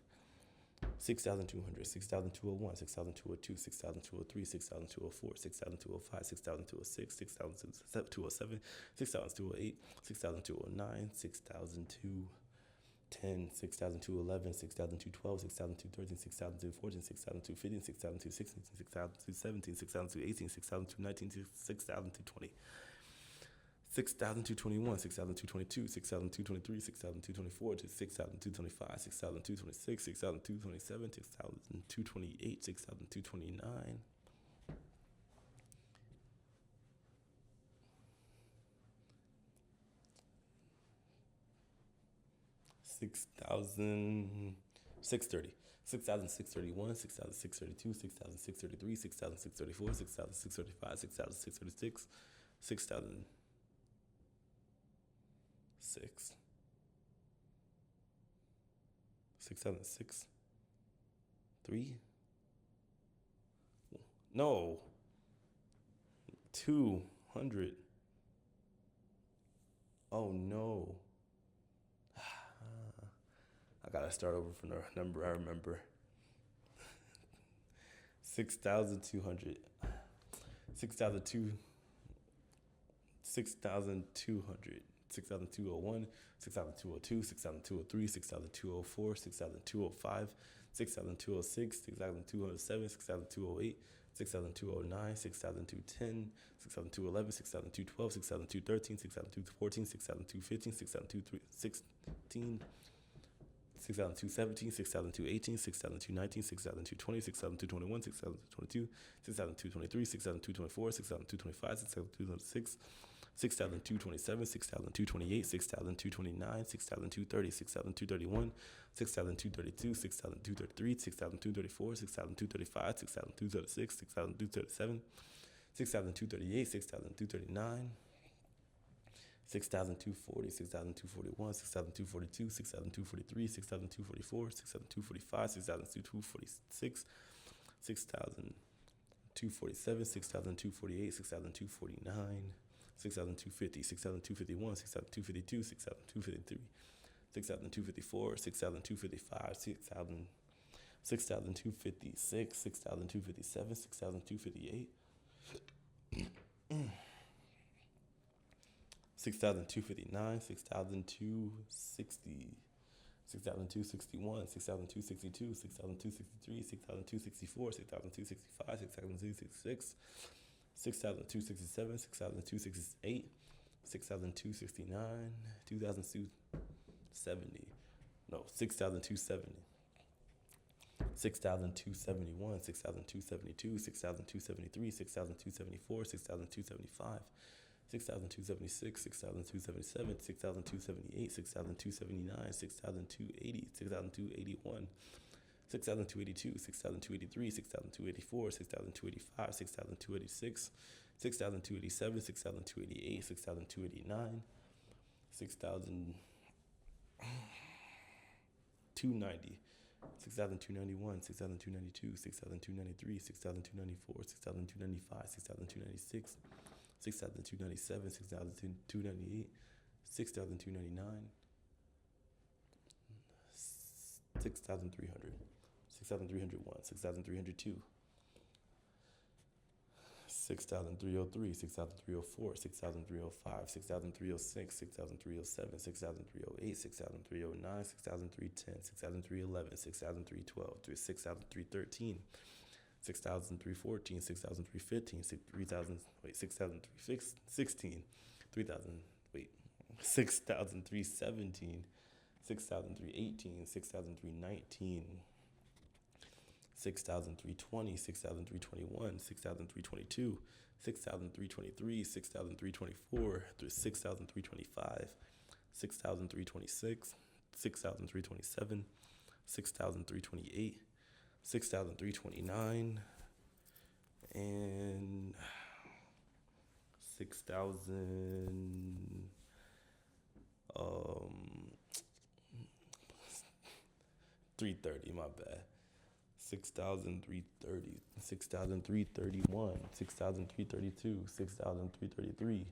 6,200, 6,201, 6,202, 6,203, 6,204, 6,205, 6,206, 6,207, 6,208, 6,209, 6,210, 6,211, 6,212, 6,213, 6,214, 6,215, 6,216, 6,217, 6,218, 6,219, 6,220. 6,221, 6,222, 6,223, 6,224, 6,225, 6,226, 6,227, 6,228, 6,229, 6,630, 6,631, 6,632, 6,633, 6,634, 6,635, 6,636, 6,000. 6,6 3 no 200. Oh no. I gotta start over from the number I remember. 6,200. 6,200. 6,200. 6,201, 6,202, 6,203, 6,204, 6,205, 6,206, 6,207, 6,208, 6,209, 6,210, 6,211, 6,212, 6,213, 6,214, 6,215, 6,216, 6,217, 6,218, 6,219, 6,220, 6,221, 6,222, 6,223, 6,224, 6,225, 6,226, 6,227, 6,228, 6,229, 6,230, 6,231, 6,232, 6,233, 6,234, 6,235, 6,236, 6,237, 6,238, 6,239, 6,240, 6,241, 6,242, 6,243, 6,244, 6,245, 6,246, 6,247, 6,248, 6,249, 6,250, 6,251, 6,252, 6,253, 6,254, 6,255, 6,256, 6,257, 6,258, 6,259, 6,260, 6,261, 6,262, 6,263, 6,264, 6,265, 6,266, 6,267, 6,268, 6,269, 2,270, no, 6,270, 6,271, 6,272, 6,273, 6,274, 6,275, 6,276, 6,277, 6,278, 6,279, 6,280, 6,281, 6,282, 6,283, 6,284, 6,285, 6,286, 6,287, 6,288, 6,289, 6,290, 6,291, 6,292, 6,293, 6,294, 6,295, 6,296, 6,297, 6,298, 6,299, 6,300, 6,301, 6,302, 6,303, 6,304, 6,305, 6,306, 6,307, 6,308, 6,309, 6,310, 6,311, 6,312, 6,313, 6,314, 6,315, 3,000, wait, 6,316, 3,000, wait, 6,317, 6,318, 6,319, 6,320, 6,321, 6,322, 6,323, 6,324, 6,325, 6,326, 6,327, 6,328, 6,329, and 6,000, 330, my bad. 6,330, 6,331, 6,332, 6,333,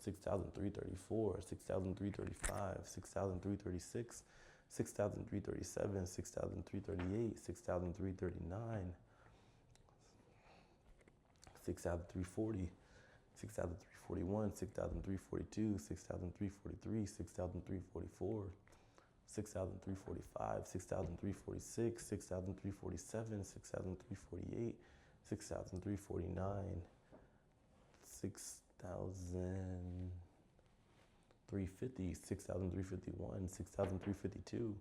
6,334, 6,335, 6,336, 6,337, 6,338, 6,339, 6,340, 6,341, 6,342, 6,343, 6,344, 6,345, 6,346, 6,347, 6,348, 6,349, 6,350, 6,351, 6,352,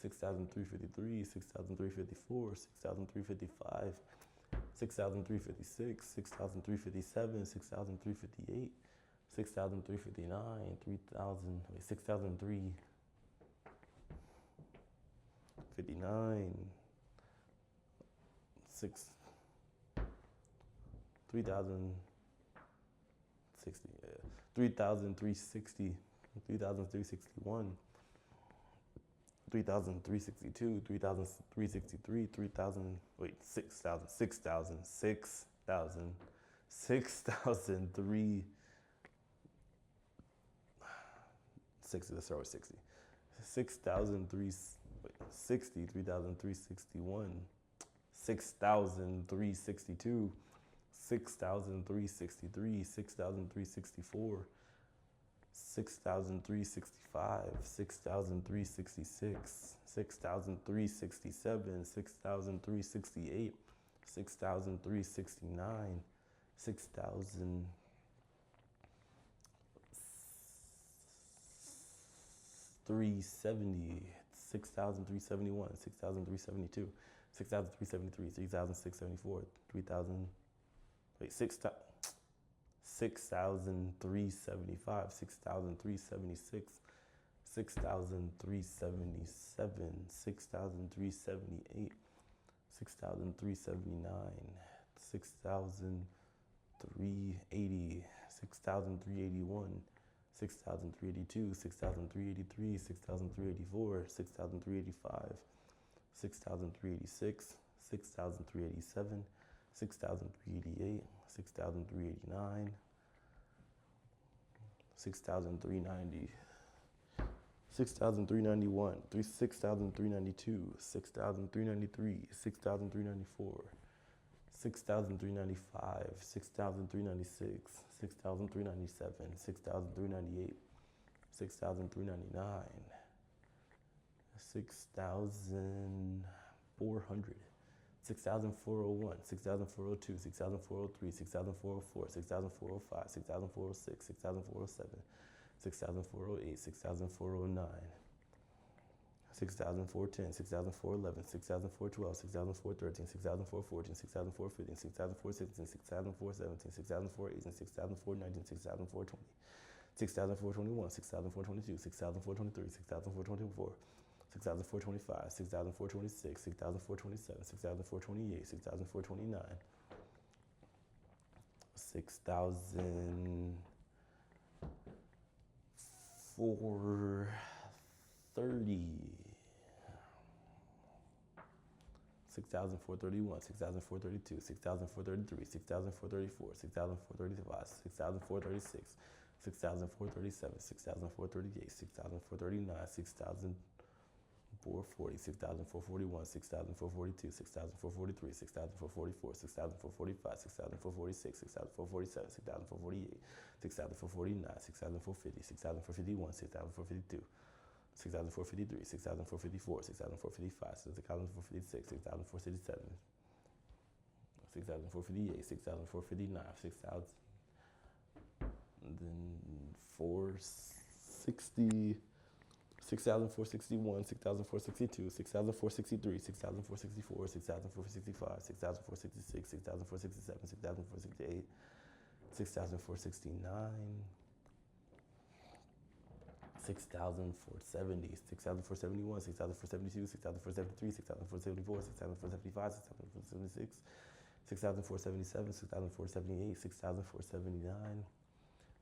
6,353, 6,354, 6,355, 6,356, 6,357, 6,358, 6,359, 6,359, 3,060, 3,360, 3,361, 3,362, 3,363, 3,000, wait, 6,000, 6,000, 6,000, 6,003, 60, let's start with 60. 6,360, 3,361, 6,362, 6,363, 6,364, 6,365, 6,366, 6,367, 6,368, 6,369, 6,370, 6,371, 6,372, 6,373, 3,674, 3,000, wait, 6,375, 6,376, 6,377, 6,378, 6,379, 6,380, 6,381, 6,382, 6,383, 6,384, 6,385, 6,386, 6,387, 6,388, 6,389, 6,390, 6,391, 6,392, 6,393, 6,394, 6,395, 6,396, 6,397, 6,398, 6,399, 6,400, 6,401, 6,402, 6,403, 6,404, 6,405, 6,406, 6,407, 6,408, 6,409, 6,410, 6,411, 6,412, 6,413, 6,414, 6,415, 6,416, 6,417, 6,418, 6,419, 6,420, 6,421, 6,422, 6,423, 6,424, 6,425, 6,426, 6,427, 6,428, 6,429, 6,430, 6,431, 6,432, 6,433, 6,434, 6,435, 6,436, 6,437, 6,438, 6,439, 6,440, 6,441, 6,442, 6,443, 6,444, 6,445, 6,446, 6,447, 6,448, 6,449, 6,450, 6,451, 6,452, 6,453, 6,454, 6,455, 6,456, 6,457, 6,458, 6,459, 6,460, 6,461, 6,462, 6,463, 6,464, 6,465, 6,466, 6,467, 6,468, 6,469, 6,470, 6,471, 6,472, 6,473, 6,474, 6,475, 6,476, 6,477, 6,478, 6,479,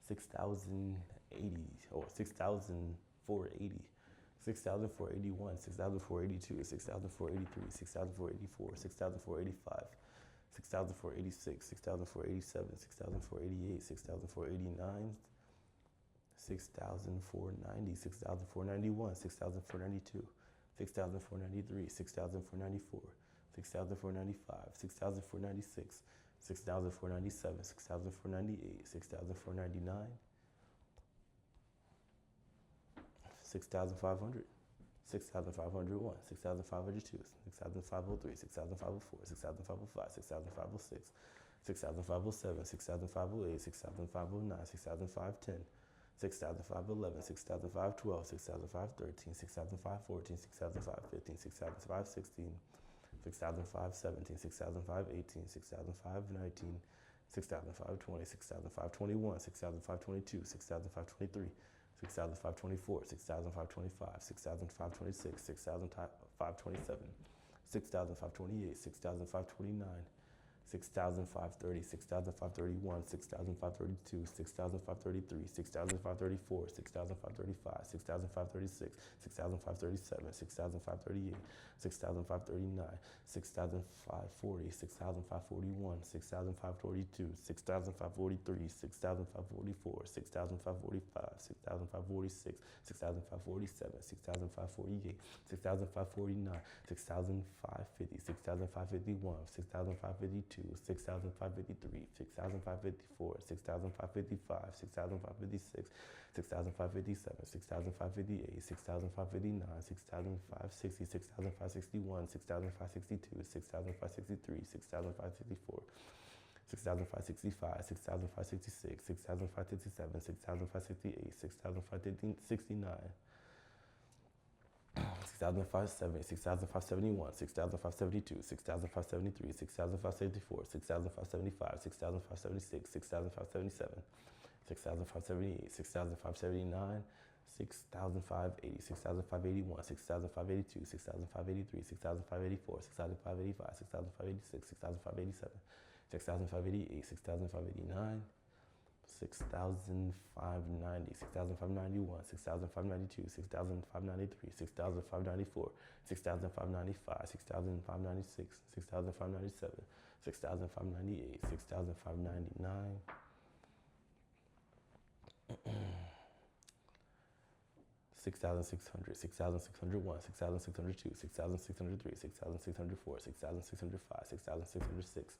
6,080, or 6,480, 6,481, 6,482, 6,483, 6,484, 6,485, 6,486, 6,487, 6,488, 6,489, 6,490, 6,491, 6,492, 6,493, 6,494, 6,495, 6,496, 6,497, 6,498, 6,499, 6,500, 6,501, 6,502, 6,503, 6,504, 6,505, 6,506, 6,507, 6,508, 6,509, 6,510, 6,511, 6,512, 6,513, 6,514, 6,515, 6,516, 6,517, 6,518, 6,519, 6,520, 6,521, 6,522, 6,523, 6,524, 6,525, 6,526, 6,527, 6,528, 6,529, 6,530, 6,531, 6,532, 6,533, 6,534, 6,535, 6,536, 6,537, 6,538, 6,539, 6,540, 6,541, 6,542, 6,543, 6,544, 6,545, 6,546, 6,547, 6,548, 6,549, 6,550, 6,551, 6,552, 6,553, 6,554, 6,555, 6,556, 6,557, 6,558, 6,559, 6,560, 6,561, 6,562, 6,563, 6,564, 6,565, 6,566, 6,567, 6,568, 6,569, 6,570, 6,571, 6,572, 6,573, 6,574, 6,575, 6,576, 6,577, 6,578, 6,579, 6,580, 6,581, 6,582, 6,583, 6,584, 6,585, 6,586, 6,587, 6,588, 6,589, 6,590, 6,591, 6,592, 6,593, 6,594, 6,595, 6,596, 6,597, 6,598, 6,599, 6,600, 6,601, 6,602, 6,603, 6,604, 6,605, 6,606,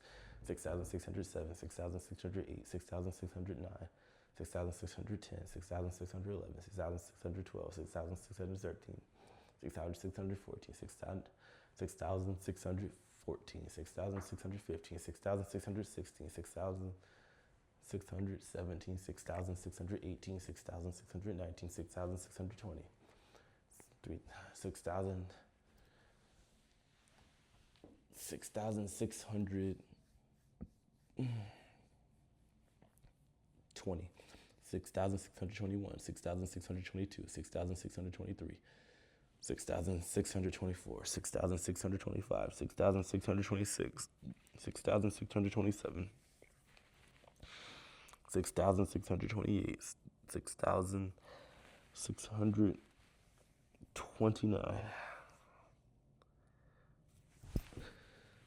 6,607, 6,608, 6,609, 6,610, 6,611, 6,612, 6,613, 6,614, 6,614, 6,615, 6,616, 6,617, 6,618, 6,619, 6,620, 6,000, 6,620, 6,621, 6,622, 6,623, 6,624, 6,625, 6,626, 6,627, 6,628, 6,629,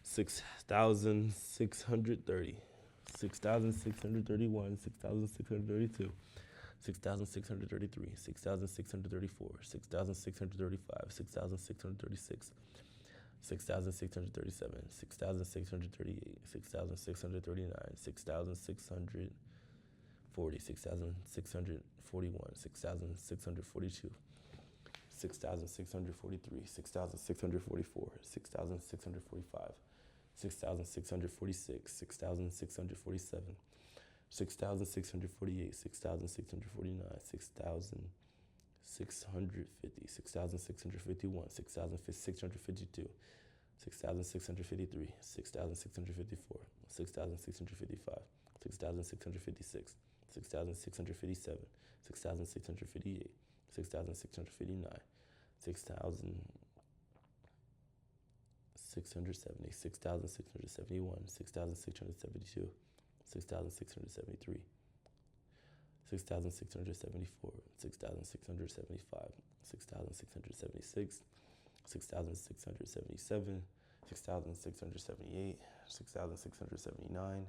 6,630, 6,631, 6,632, 6,633, 6,634, 6,635, 6,636, 6,637, 6,638, 6,639, 6,640, 6,641, 6,642, 6,643, 6,644, 6,645, 6,646, 6,647, 6,648, 6,649, 6,650, 6,651, 6,652, 6,653, 6,654, 6,655, 6,656, 6,657, 6,658, 6,659, 6,670, 6,671, 6,672, 6,673, 6,674, 6,675, 6,676, 6,677, 6,678, 6,679,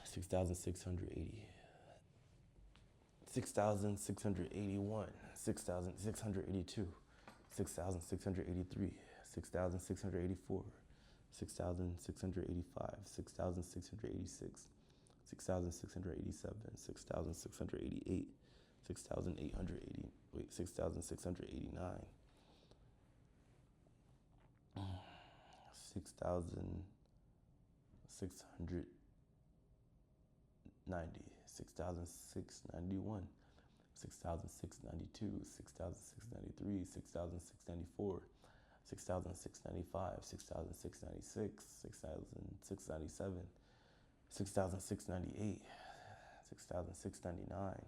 6,680, 6,681, 6,682, 6,683, 6,684, 6,685, 6,686, 6,687, 6,688, 6,880, 6,689, 6,690, 6,691, 6,692, 6,693, 6,694, 6,695, 6,696, 6,697, 6,698, 6,699,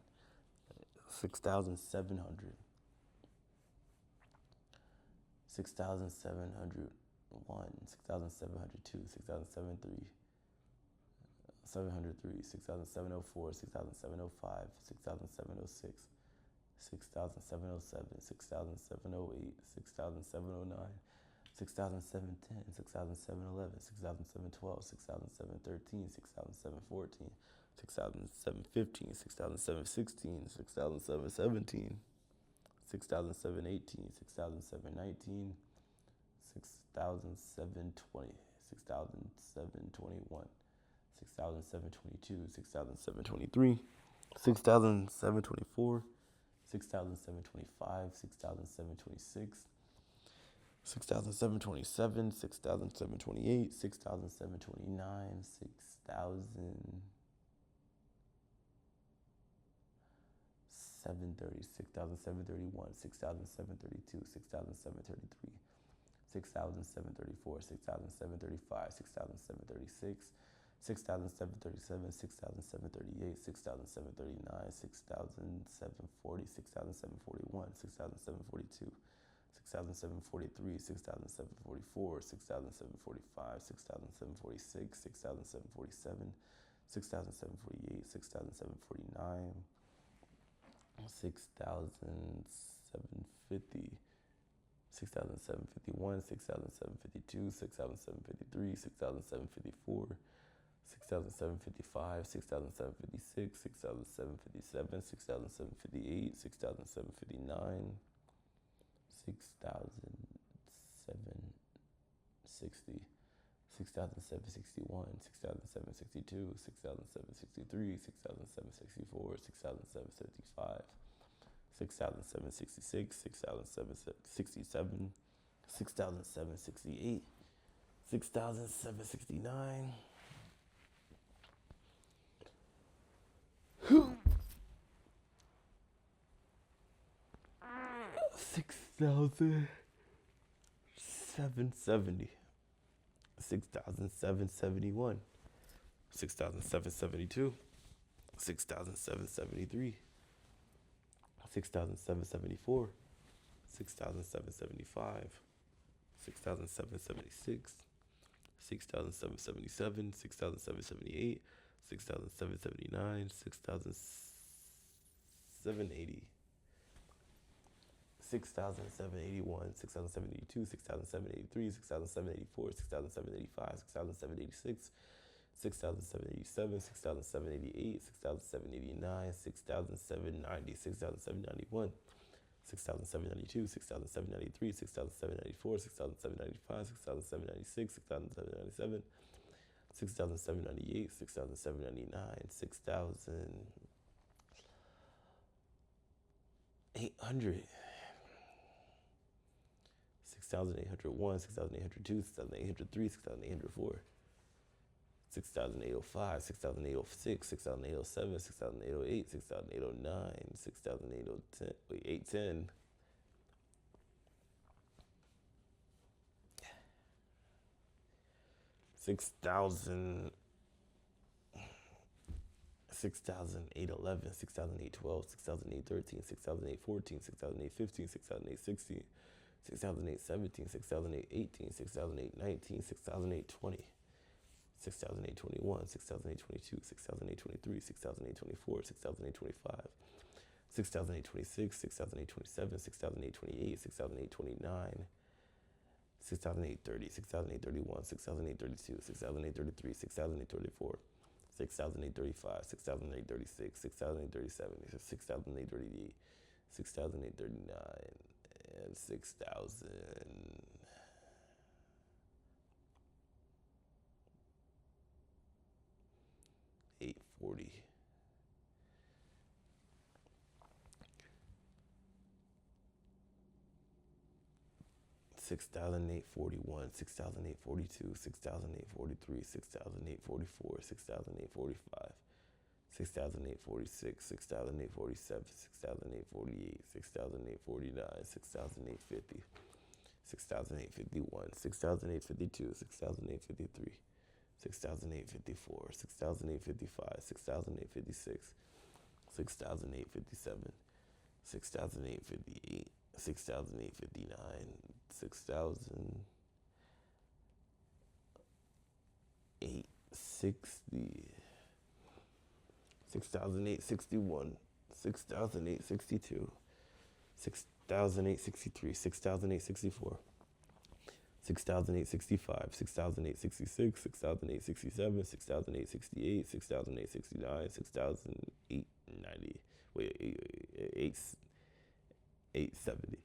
6,700, 6,701, 6,702, 6,703, 703, 6,704, 6,705, 6,706, 6,707, 6,708, 6,709, 6,710, 6,711, 6,712, 6,713, 6,714, 6,715, 6,716, 6,717, 6,718, 6,719, 6,720, 6,721, 6,722, 6,723, 6,724, 6,725, 6,726, 6,727, 6,728, 6,729, 6,730, 6,731, 6,732, 6,733, 6,734, 6,735, 6,736, 6,737, 6,738, 6,739, 6,740, 6,741, 6,742, 6,743, 6,744, 6,745, 6,746, 6,747, 6,748, 6,749, 6,750, 6,751, 6,752, 6,753, 6,754, 6,755, 6,756, 6,757, 6,758, 6,759, 6,760, 6,761, 6,762, 6,763, 6,764, 6,765, 6,766, 6,767, 6,768, 6,769, 6,770, 6,771, 6,772, 6,773, 6,774, 6,775, 6,776, 6,777, 6,778, 6,779, 6,780, 6,781, 6,782, 6,783, 6,784, 6,785, 6,786, 6,787, 6,788, 6,789, 6,790, 6,791, 6,792, 6,793, 6,794, 6,795, 6,796, 6,797, 6,798, 6,799, 6,800, 6,801, 6,802, 6,803, 6,804, 6,805, 6,806, 6,807, 6,808, 6,809, 6,810, 810, 6,000, 6,811, 6,812, 6,813, 6,814, 6,815, 6,816, 6,817, 6,818, 6,819, 6,820, 6,821, 6,822, 6,823, 6,824, 6,825, 6,826, 6,827, 6,828, 6,829, 6,830, 6,831, 6,832, 6,833, 6,834, 6,835, 6,836, 6,837, 6,838, 6,839, and 6,840. 6,841, 6,842, 6,843, 6,844, 6,845, 6,846, 6,847, 6,848, 6,849, 6,850, 6,851, 6,852, 6,853, 6,854, 6,855, 6,856, 6,857, 6,858, 6,859, 6,860, 6,861, 6,862, 6,863, 6,864, 6,865, 6,866, 6,867, 6,868, 6,869, 6,890. Wait, 870.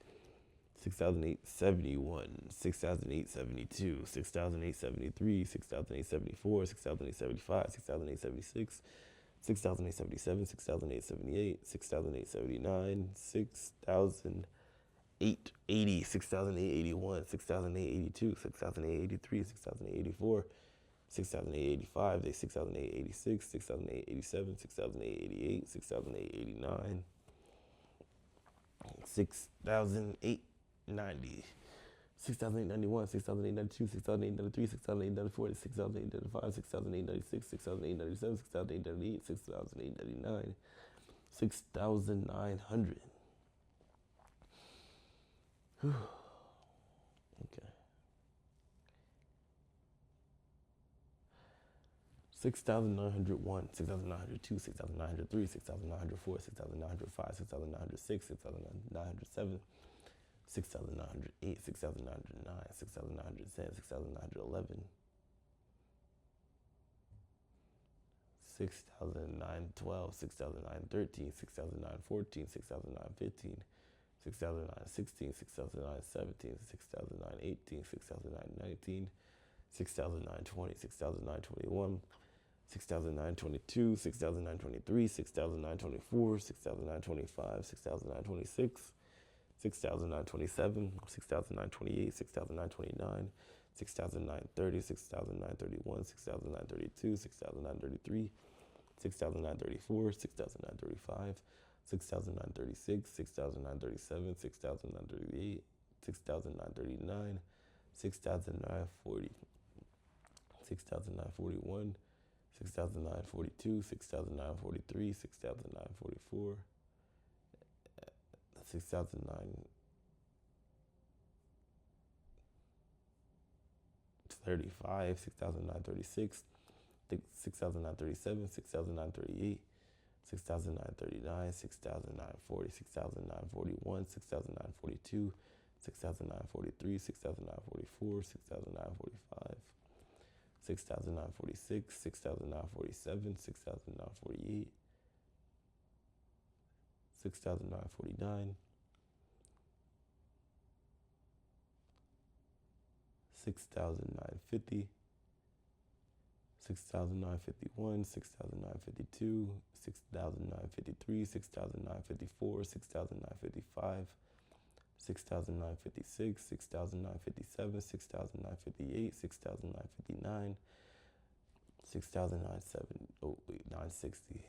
6,871, 6,872, 6,873, 6,874, 6,875, 6,876, 6,877, 6,878, 6,879, 6,880, 6,881, 6,882, 6,883, 6,884, 6,885, 6,886, 6,887, 6,888, 6,889, 6,890, 6,891, 6,892, 6,893, 6,894, 6,895, 6,896, 6,897, 6,898, 6,899, 6,900. Okay. 6,901, 6,902, 6,903, 6,904, 6,905, 6,906, 6,907, 6,908, 6,909, 6,910, 6,911, 6,912, 6,913, 6,914, 6,915, 6,916, 6,917, 6,918, 6,919, 6,920, 6,921, 6,922, 6,923, 6,924, 6,925, 6,926, 6,927, 6,928, 6,929, 6,930, 6,931, 6,932, 6,933, 6,934, 6,935, 6,936, 6,937, 6,938, 6,939, 6,940, 6,941, 6,942, 6,943, 6,944, 6,935, 6,936, 6,937, 6,938, 6,939, 6,940, 6,941, 6,942, 6,943, 6,944, 6,945, 6,946, 6,947, 6,948, 6,949, 6,950, 6,951, 6,952, 6,953, 6,954, 6,955, 6,956, 6,957, 6,958, 6,959, 6,960,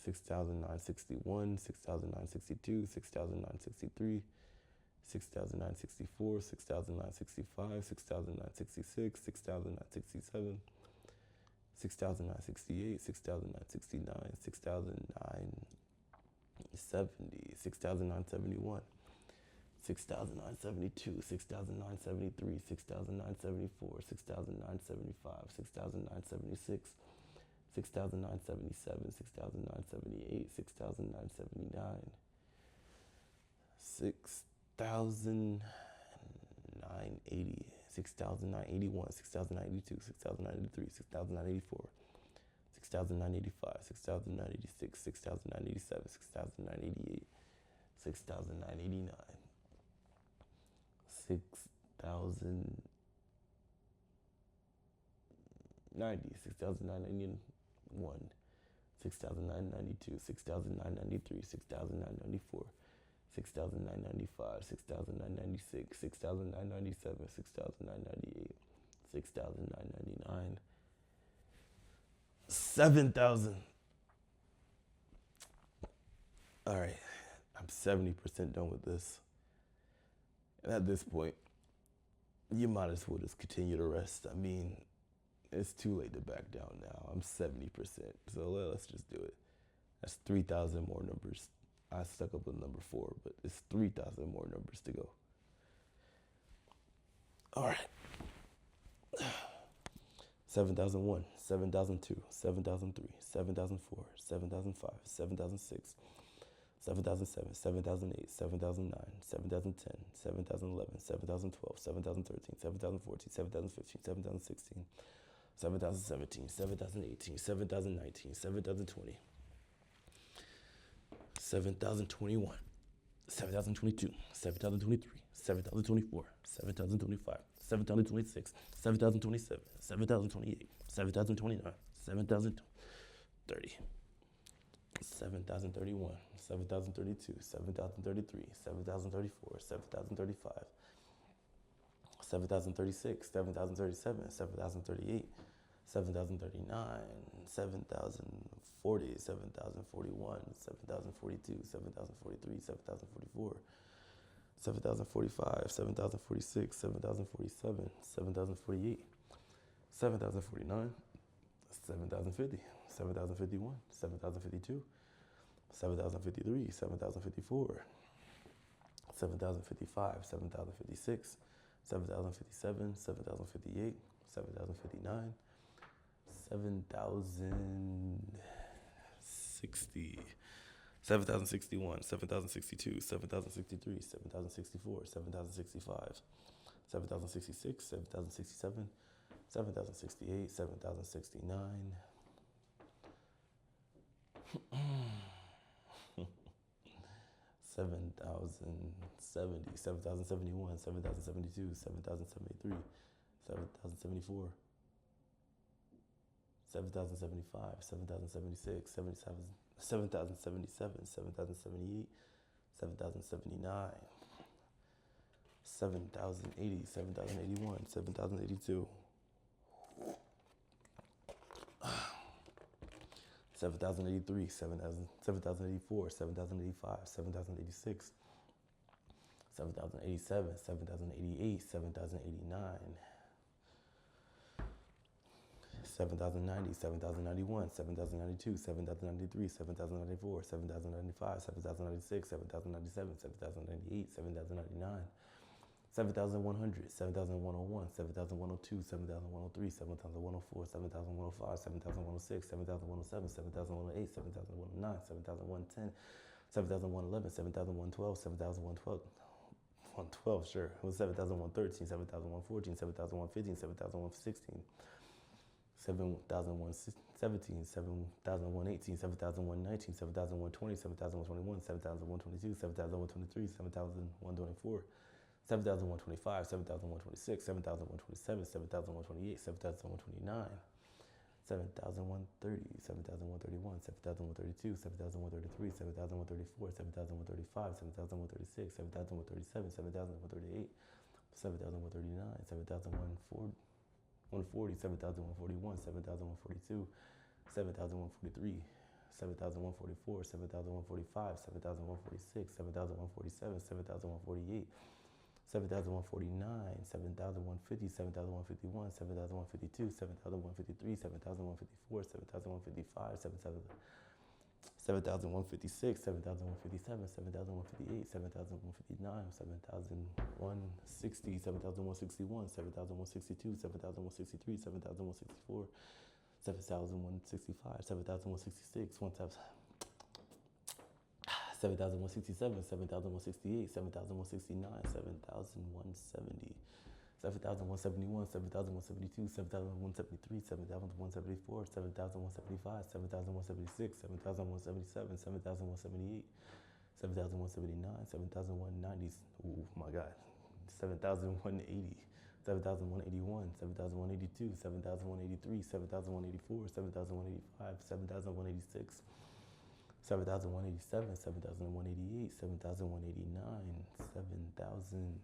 6,961, 6,962, 6,963, 6,964, 6,965, 6,966, 6,967, 6,968, 6,969, 6,970, 6,971, 6,972, 6,973, 6,974, 6,975, 6,976, 6,977, 6,978, 6,979, 6,980, 6,981, 6,982, 6,983, 6,984, 6,985, 6,986, 6,987, 6,988, 6,989, 6,090, 6,991, 6,992, 6,993, 6,994, 6,995, 6,996, 6,997, 6,998, 6,999, 7,000. All right, I'm 70% done with this. And at this point, you might as well just continue to rest. I mean, it's too late to back down now. I'm 70%, so let's just do it. That's 3,000 more numbers. I stuck up with number 4, but it's 3,000 more numbers to go. All right. 7,001, 7,002, 7,003, 7,004, 7,005, 7,006, 7,007, 7,008, 7,009, 7,010, 7,011, 7,012, 7,013, 7,014, 7,015, 7,016, 7,017, 7,018, 7,019, 7,020, 7,021, 7,022, 7,023, 7,024, 7,025, 7,026, 7,027, 7,028, 7,029, 7,030, 7,031, 7,032, 7,033, 7,034, 7,035, 7,036, 7,037, 7,038, 7,039, 7,040, 7,041, 7,042, 7,043, 7,044, 7,045, 7,046, 7,047, 7,048, 7,049, 7,050, 7,051, 7,052, 7,053, 7,054, 7,055, 7,056, 7,057, 7,058, 7,059, 7,060, 7,061, 7,062, 7,063, 7,064, 7,065, 7,066, 7,067, 7,068, 7,069, 7,070, 7,071, 7,072, 7,073, 7,074, 7,075, 7,076, 7,077, 7,078, 7,079, 7,080, 7,081, 7,082, 7,083, 7,084, 7,085, 7,086, 7,087, 7,088, 7,089, 7,090, 7,091, 7,092, 7,093, 7,094, 7,095, 7,096, 7,097, 7,098, 7,099, 7,100, 7,101, 7,102, 7,103, 7,104, 7,105, 7,106, 7,107, 7,108, 7,109, 7,110, 7,111, 7,112, 7,112, 112, sure. It was 7,113, 7,114, 7,115, 7,116, 7,117, 7,118, 7,119, 7,120, 7,121, 7,122, 7,123, 7,124, 7,125, 7,126, 7,127, 7,128, 7,129, 7,130, 7,131, 7,132, 7,133, 7,134, 7,135, 7,136, 7,137, 7,138, 7,139, 7,140, 7,141, 7,142, 7,143, 7,144, 7,145, 7,146, 7,147, 7,148, 7,149, 7,150, 7,151, 7,152, 7,153, 7,154, 7,155, 7,156, 7,157, 7,158, 7,159, 7,160, 7,161, 7,162, 7,163, 7,164, 7,165, 7,166, 7,167, 7,168, 7,169, 7,170, 7,171, 7,172, 7,173, 7,174, 7,175, 7,176, 7,177, 7,178, 7,179, 7,190. Oh my God. 7,180, 7,181, 7,182, 7,183, 7,184, 7,185, 7,186, 7,187, 7,188, 7,189, 7,000.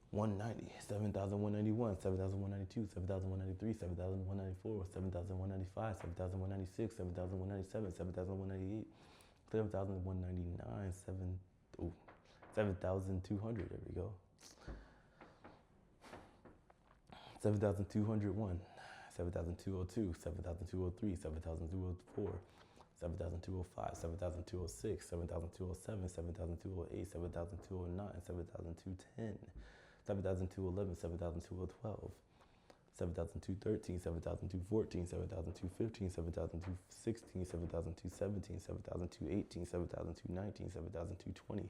190, 7,191, 7,192, 7,193, 7,194, 7,195, 7,196, 7,197, 7,198, 7,199, 7,200, there we go. 7,201, 7,202, 7,203, 7,204, 7,205, 7,206, 7,207, 7,208, 7,209, 7,210, 7,211, 7,212, 7,213, 7,214, 7,215, 7,216, 7,217, 7,218, 7,219, 7,220,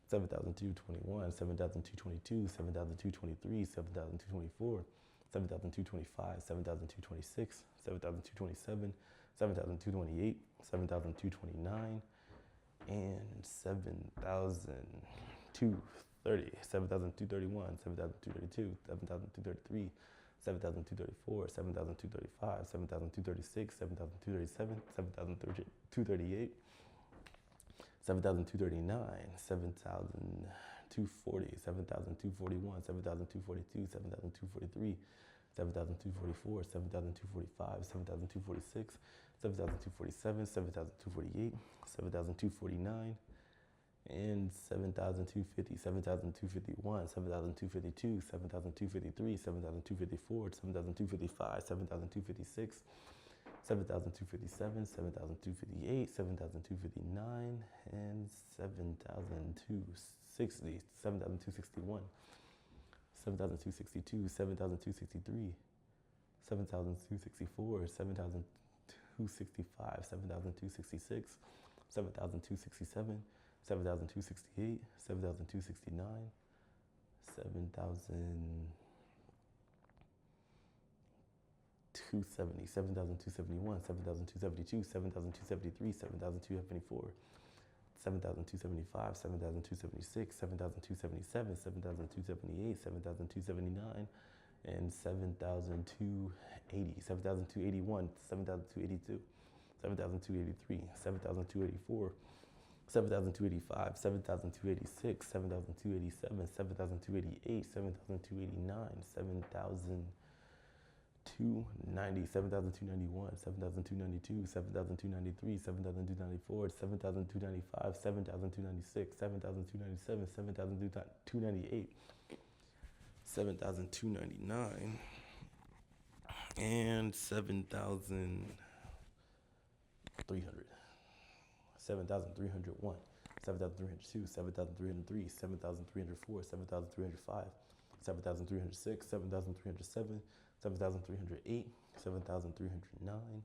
7,221, 7,222, 7,223, 7,224, 7,225, 7,226, 7,227, 7,228, 7,229, and 7,230, 7,231, 7,232, 7,233, 7,234, 7,235, 7,236, 7,237, 7,238, 7,239, 7,240, 7,241, 7,242, 7,243, 7,244, 7,245, 7,246, 7,247, 7,248, 7,249, and 7,250, 7,251, 7,252, 7,253, 7,254, 7,255, 7,256, 7,257, 7,258, 7,259, and 7,260, 7,261, 7,262, 7,263, 7,264, 7,265, 7,266, 7,267, 7,268, 7,269, 7,270, 7,271, 7,272, 7,273, 7,274, 7,275, 7,276, 7,277, 7,278, 7,279, and 7,280, 7,281, 7,282, 7,283, 7,284, 7,285, 7,286, 7,287, 7,288, 7,289, 7,290, 7,291, 7,292, 7,293, 7,294, 7,295, 7,296, 7,297, 7,298, 7,299, and 7,300. 7,301, 7,302, 7,303, 7,304, 7,305, 7,306, 7,307, 7,308, 7,309,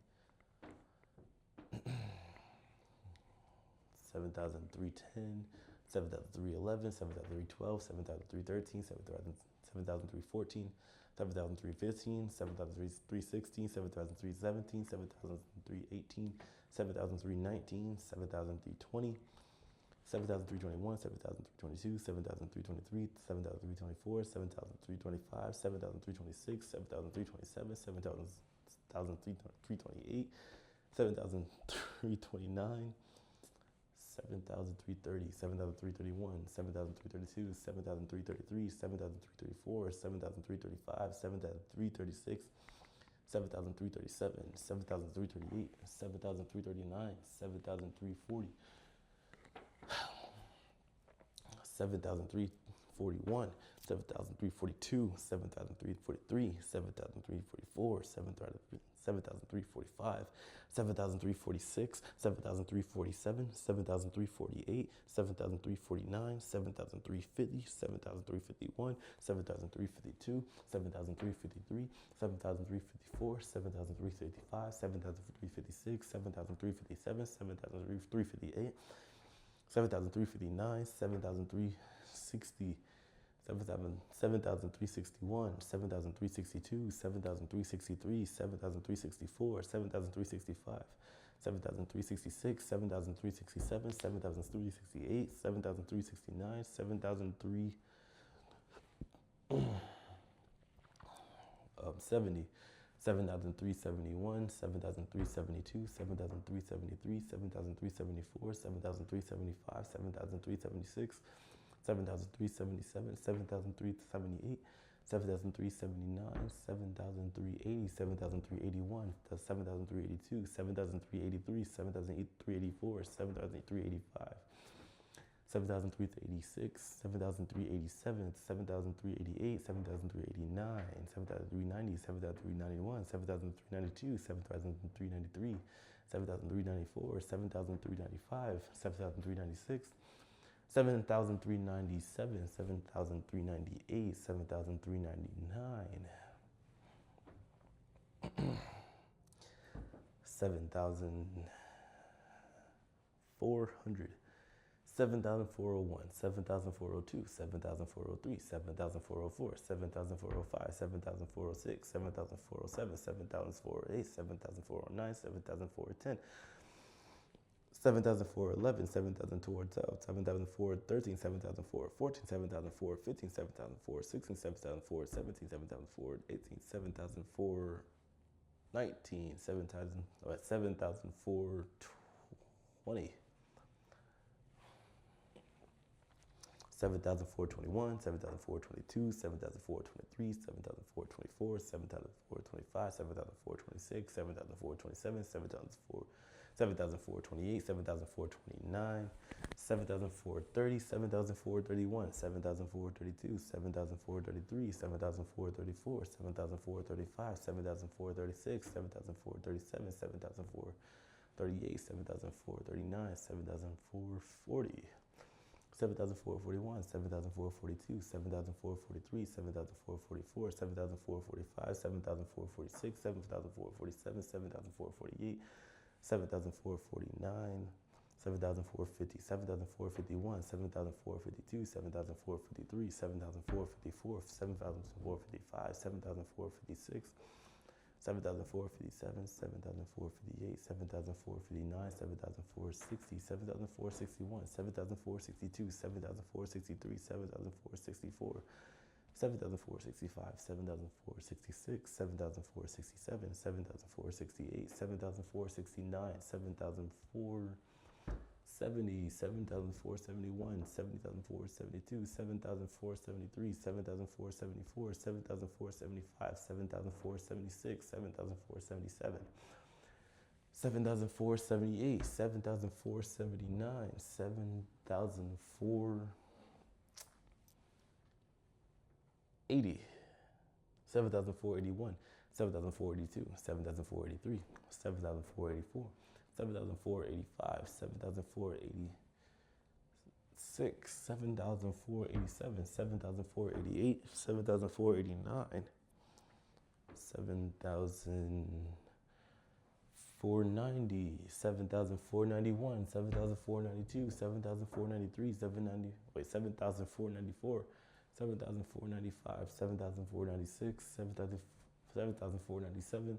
7,310, 7,311, 7,312, 7,313, 7,314, 7,315, 7,316, 7,317, 7,318, 7,319, 7,320, 7,321, 7,322, 7,323, 7,324, 7,325, 7,326, 7,327, 7,328, 7,329, 7,330, 7,331, 7,332, 7,333, 7,334, 7,335, 7,336, 7,337, 7,338, 7,339, 7,340, 7,341, 7,342, 7,343, 7,344, 7,345, 7,346, 7,347, 7,348, 7,349, 7,350, 7,351, 7,352, 7,353, 7,354, 7,355, 7,356, 7,357, 7,358, 7,359, 7,360, 7,361, 7,362, 7,363, 7,364, 7,365, 7,366, 7,367, 7,368, 7,369, 7,370, 7,371, 7,372, 7,373, 7,374, 7,375, 7,376, 7,377, 7,378, 7,379, 7,380, 7,381, 7,382, 7,383, 7,384, 7,385, 7,386, 7,387, 7,388, 7,389, 7,390, 7,391, 7,392, 7,393, 7,394, 7,395, 7,396, 7,397, 7,398, 7,399, 7,400, 7,401, 7,402, 7,403, 7,404, 7,405, 7,406, 7,407, 7,408, 7,409, 7,410, 7,411, 7,412, 7,413, 7,414, 7,415, 7,416, 7,417, 7,418, 7,419, 7,420, 7,421, 7,422, 7,423, 7,424, 7,425, 7,426, 7,427, 7,428, 7,429, 7,430, 7,431, 7,432, 7,433, 7,434, 7,435, 7,436, 7,437, 7,438, 7,439, 7,440. 7,441, 7,442, 7,443, 7,444, 7,445, 7,446, 7,447, 7,448, 7,449, 7,450, 7,451, 7,452, 7,453, 7,454, 7,455, 7,456, 7,457, 7,458, 7,459, 7,460, 7,461, 7,462, 7,463, 7,464, 7,465, 7,466, 7,467, 7,468, 7,469, 7,470, 7,471, 7,472, 7,473, 7,474, 7,475, 7,476, 7,477, 7,478, 7,479, 7,480, 7,481, 7,482, 7,483, 7,484, 7,485, 7,486, 7,487, 7,488, 7,489, 7,490, 7,491, 7,492, 7,493, 7,494, 7,495, 7,496, 7,497,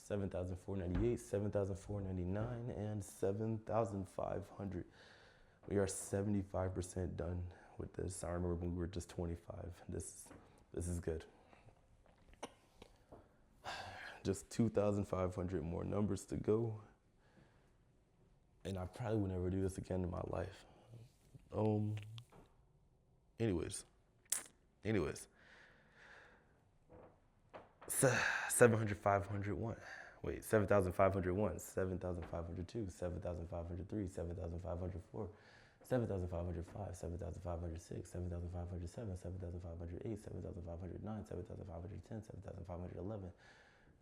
7,498, 7,499, and 7,500. We are 75% done with this. I remember when we were just 25. This is good. Just 2,500 more numbers to go. And I probably would never do this again in my life. Anyways. 700, 501. Wait, 7,501, 7,502, 7,503, 7,504, 7,505, 7,506, 7,507, 7,508, 7,509, 7,510, 7,511,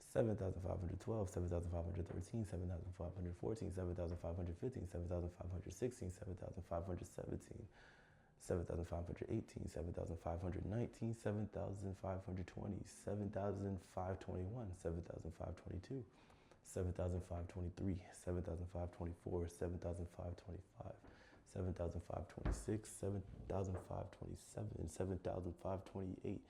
7,512, 7,513, 7,514, 7,515, 7,516, 7,517, 7,518, 7,519, 7,520, 7,521, 7,522, 7,523, 7,524, 7,525, 7,526, 7,527, 7,528,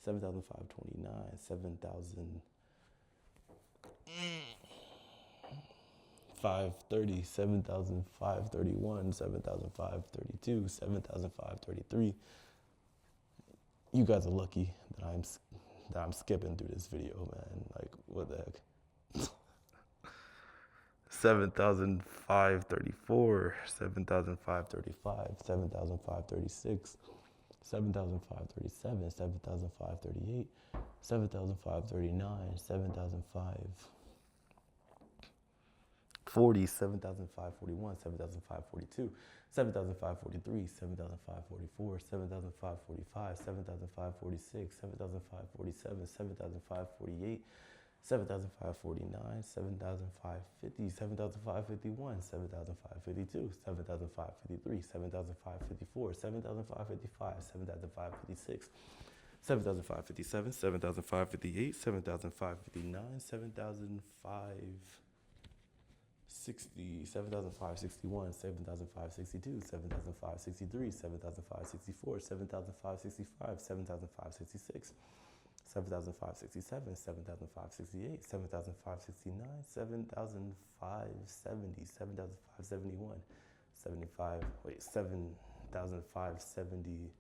7,529, 7,530, 7,531, 7,532, 7,533. You guys are lucky that I'm skipping through this video, man. Like, what the heck? 7,534, 7,535, 7,536, 7,537, 7,538, 7,539, 7,540, 7,541, 7,542, 7,543, 7,544, 7,545, 7,546, 7,547, 7,548, 7,549, 7,550, 7,551, 7,552, 7,553, 7,554, 7,555, 7,556, 7,557, 7,558, 7,559, 7,560, 7,561, 7,562, 7,563, 7,564, 7,565, 7,566, 7,567, 7,568, 7,569, 7,570, 7,571, 7,572,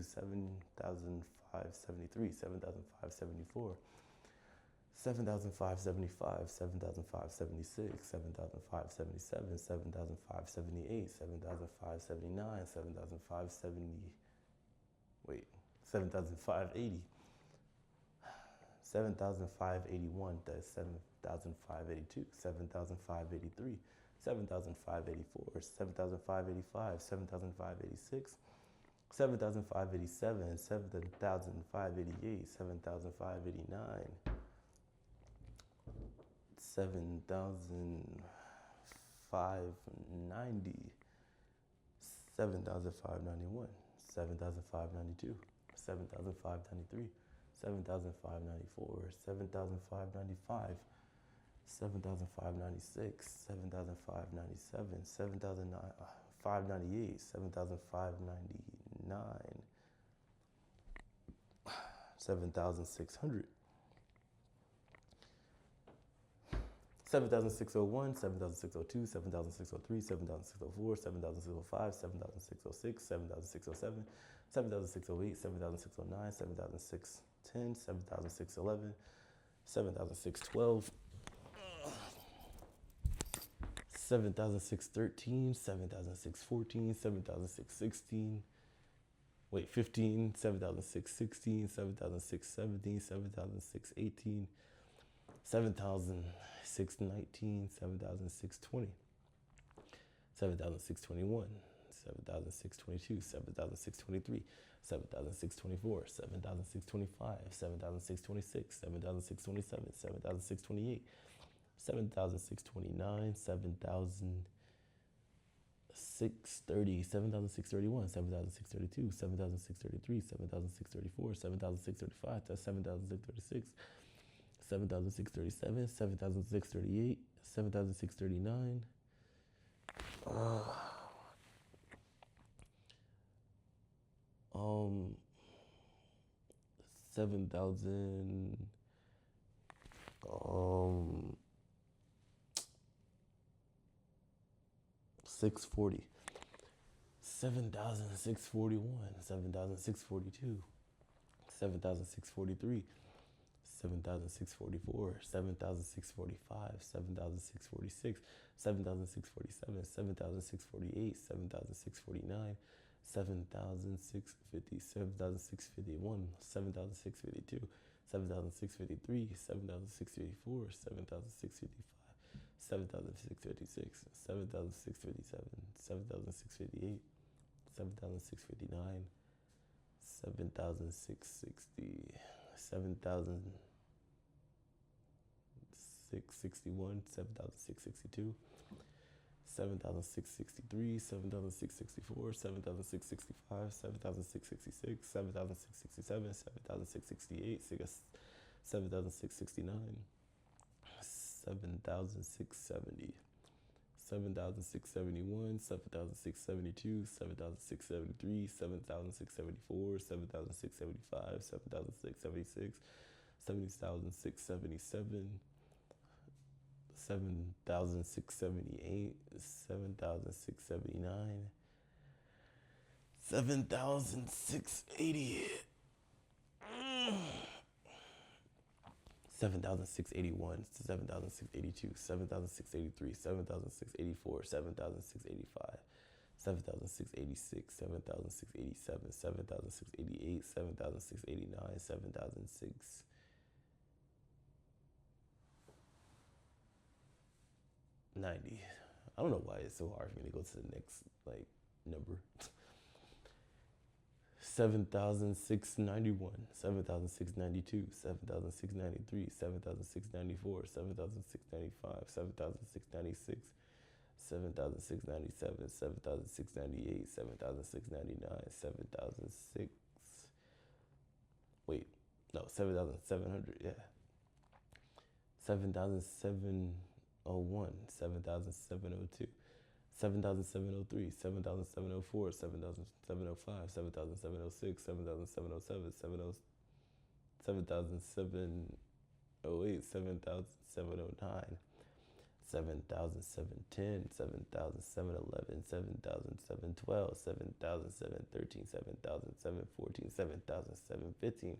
7,573, 7,574, 7,575, 7,576, 7,577, 7,578, 7,579, 7,580. 7,581, that's 7,582, 7,583, 7,584, 7,585, 7,586, 7,587, 7,588, 7,589, 7,590, 7,591, 7,592, 7,593, 7,594, 7,595, 7,596, 7,597, 7,598, 7,599, 7,600, 7,601, 7,602, 7,603, 7,604, 7,605, 7,606, 7,607, 7,608, 7,609, 7,610, 7,611, 7,612, 7,613, 7,614, 7,616, 15, 7,616, 7,617, 7,618, 7,619, 7,620, 7,621, 7,622, 7,623, 7,624, 7,625, 7,626, 7,627, 7,628, 7,629, 7,630, 7,631, 7,632, 7,633, 7,634, 7,635, that's 7,636, 7,637, 7,638, 7,639, 7,000, 640, 7,641, 7,642, 7,643, 7,644, 7,645, 7,646, 7,647, 7,648, 7,649, 7,650, 7,651, 7,652, 7,653, 7,654, 7,655, 7,656, 7,657, 7,658, 7,659, 7,660, 7,661, 7,662, 7,663, 7,664, 7,665, 7,666, 7,667, 7,668, 7,669, 7,670, 7,671, 7,672, 7,673, 7,674, 7,675, 7,676, 7,677, 7,678, 7,679, 7,680, 7,681, 7,682, 7,683, 7,684, 7,685, 7,686, 7,687, 7,688, 7,689, 7,690. I don't know why it's so hard for me to go to the next number. 7,691, 7,692, 7,693, 7,694, 7,695, 7,696, 7,697, 7,698, 7,699, 7,006. Wait, no, 7,700, yeah. 7,701, 7,702. 7,703, 7,704, 7,705, 7,706, 7,707, 7,708, 7,709, 7,710, 7,711, 7,712, 7,713, 7,714, 7,715,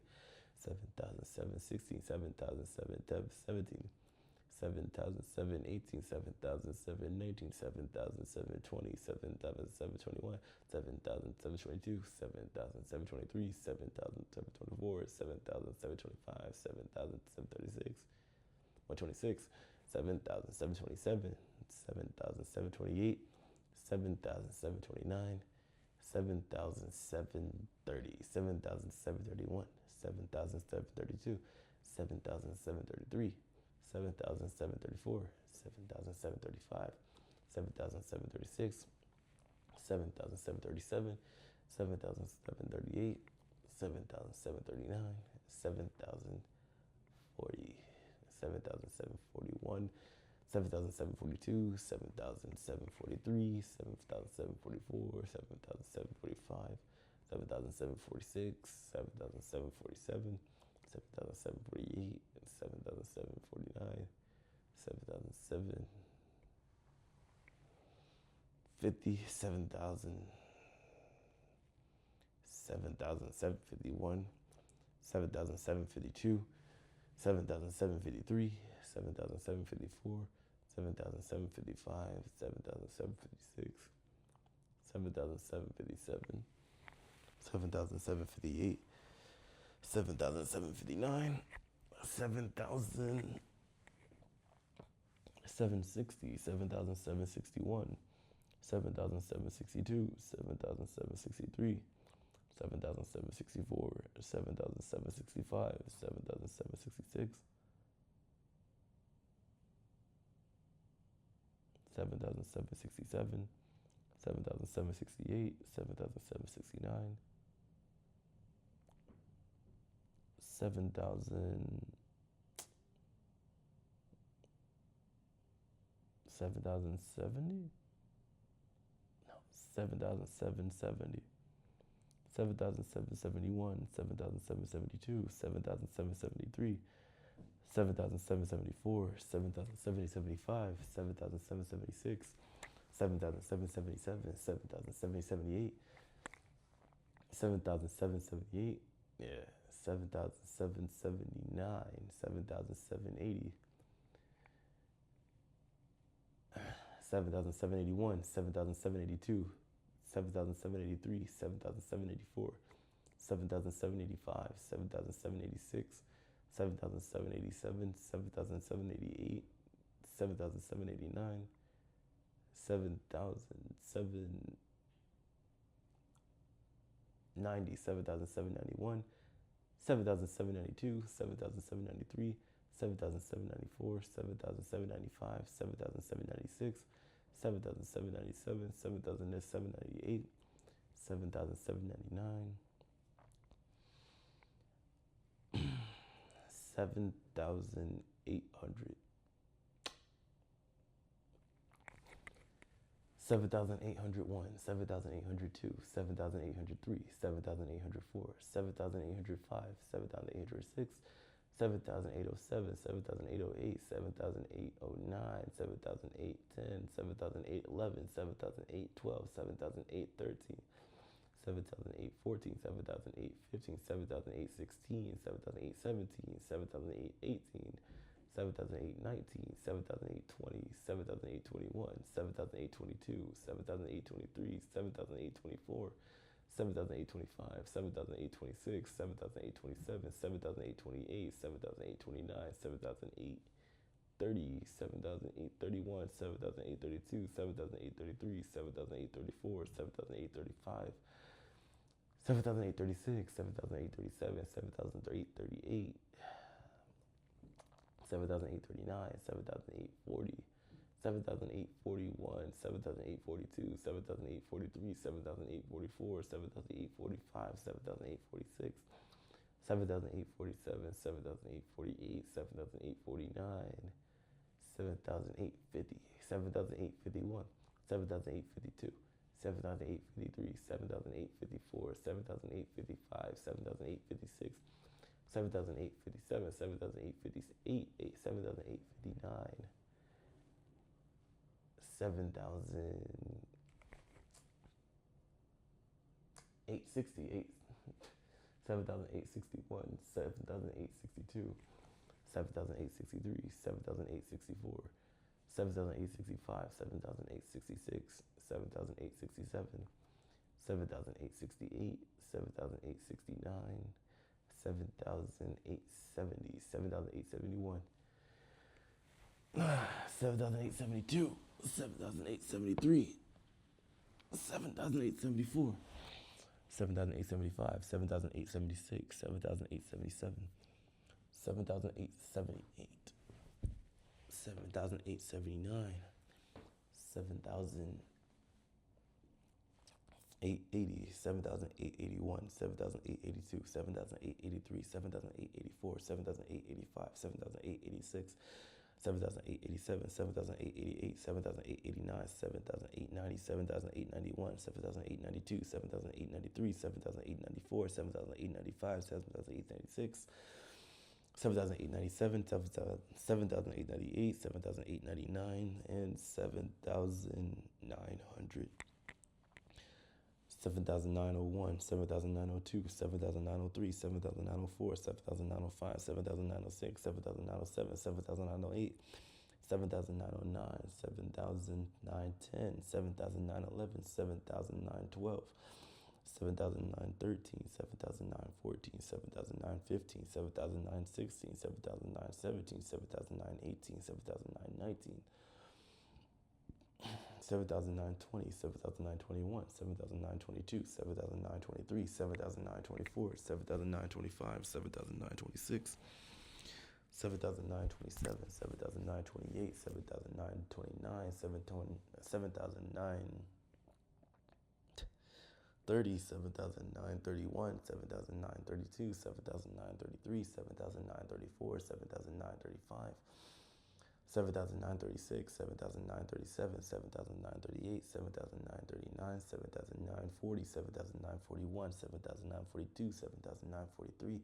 7,716, 7,717. 7,718, 7,719, 7,720, 7,721, 7,722, 7,723, 7,724, 7,725, 7,736, 126, 7,727, 7,728, 7,729, 7,730, 7,731, 7,732, 7,733. 7,734, 7,735, 7,736, 7,737, 7,738, 7,739, 7,040, 7,741, 7,742, 7,743, 7,744, 7,745, 7,746, 7,747, 7,748, 7,749, 7,750, 7,751, 7,752, 7,753, 7,754, 7,755, 7,756, 7,757, 7,758, 7,759, 7,760, 7,761, 7,762, 7,763, 7,764, 7,765, 7,766, 7,767, 7,768, 7,769, 7,070? No, 7,770. 7,771, 7,772, 7,773, 7,774, 7,775, 7,776, 7,777, 7,778, 7,778, yeah, 7,779, 7,780, 7,781, 7,782, 7,783, 7,784, 7,785, 7,786, 7,787, 7,788, 7,789, 7,790, 7,791, 7,792, 7,793, 7,794, 7,795, 7,796, 7,797, 7,798, 7,799, 7,800, 7,801, 7,802, 7,803, 7,804, 7,805, 7,806, 7,807, 7,808, 7,809, 7,810, 7,811, 7,812, 7,813, 7,814, 7,815, 7,816, 7,817, 7,818, 7,819, 7,820, 7,821, 7,822, 7,823, 7,824, 7,825, 7,826, 7,827, 7,828, 7,829, 7,830, 7,831, 7,832, 7,833, 7,834, 7,835, 7,836, 7,837, 7,838, 7,839, 7,840, 7,841, 7,842, 7,843, 7,844, 7,845, 7,846, 7,847, 7,848, 7,849, 7,850, 7,851, 7,852, 7,853, 7,854, 7,855, 7,856, 7,857, 7,858, 7,859, 7,868, 7,861, 7,862, 7,863, 7,864, 7,865, 7,866, 7,867, 7,868, 7,869, 7,870, 7,871, 7,872, 7,873, 7,874, 7,875, 7,876, 7,877, 7,878, 7,879, 7,880, 7,881, 7,882, 7,883, 7,884, 7,885, 7,886, 7,887, 7,888, 7,889, 7,890, 7,891, 7,892, 7,893, 7,894, 7,895, 7,896, 7,897, 7,898, 7,899, and 7,900. 7,901, 7,902, 7,903, 7,904, 7,905, 7,906, 7,907, 7,908, 7,909, 7,910, 7,911, 7,912, 7,913, 7,914, 7,915, 7,916, 7,917, 7,918, 7,919, 7,920, 7,921, 7,922, 7,923, 7,924, 7,925, 7,926, 7,927, 7,928, 7,929, 7,930, 7,931, 7,932, 7,933, 7,934, 7,935, 7,936, 7,937, 7,938, 7,939, 7,940, 7,941, 7,942, 7,943,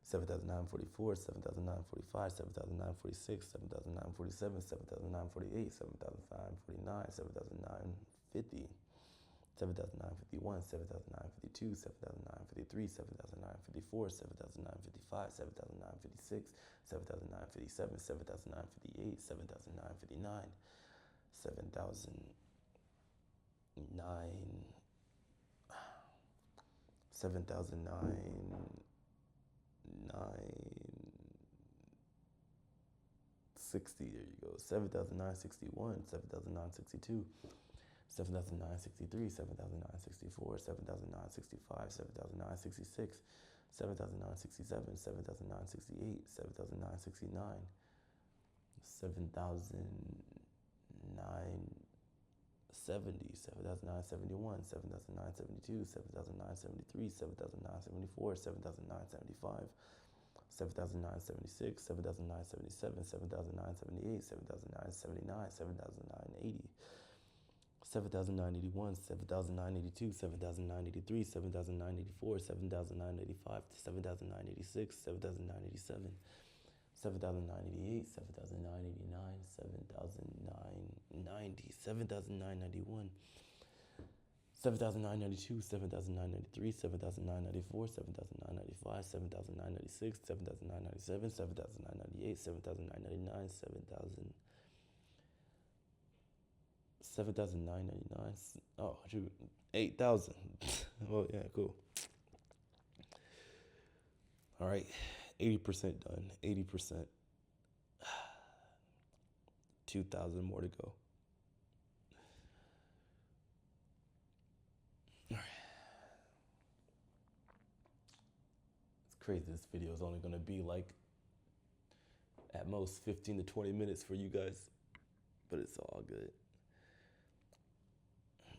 7,944, 7,945, 7,946, 7,947, 7,948, 7,949, 7,950, 7,951, 7,952, 7,953, 7,954, 7,955, 7,956, 7,957, 7,958, 7,959, 7,009, 7,960, there you go, 7,961, 7,962, 7,963, 7,964, 7,965, 7,966, 7,967, 7,968, 7,969, 7,970, 7,971, 7,972, 7,973, 7,974, 7,975, 7,976, 7,977, 7,978, 7,979, 7,980, 7,981, 7,982, 7,983, 7,984, 7,985, 7,986, 7,987, 7,988, 7,989, 7,990, 7,991, 7,992, 7,993, 7,994, 7,995, 7,996, 7,997, 7,998, 7,999, 7,999. Oh, shoot. 8,000. Oh, yeah, cool. All right. 80% done. 80%. 2,000 more to go. All right. It's crazy. This video is only going to be like at most 15 to 20 minutes for you guys, but it's all good.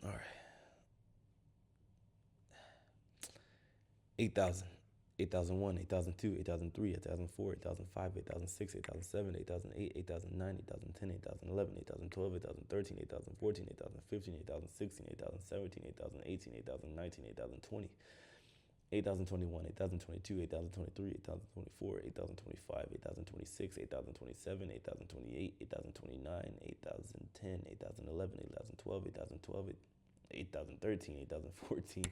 All right. 8,000. 8,001, 8,002, 8,003, 8,004, 8,005, 8,006, 8,007, 8,008, 8,009, 8,010, 8,011, 8,012, 8,013, 8,014, 8,015, 8,016, 8,017, 8,018, 8,019, 8,020, 8,021, 8,022, 8,023, 8,024, 8,025, 8,026, 8,027, 8,028, 8,029, 8,010, 8,011, 8,012, 8,012, 8,013, 8,014,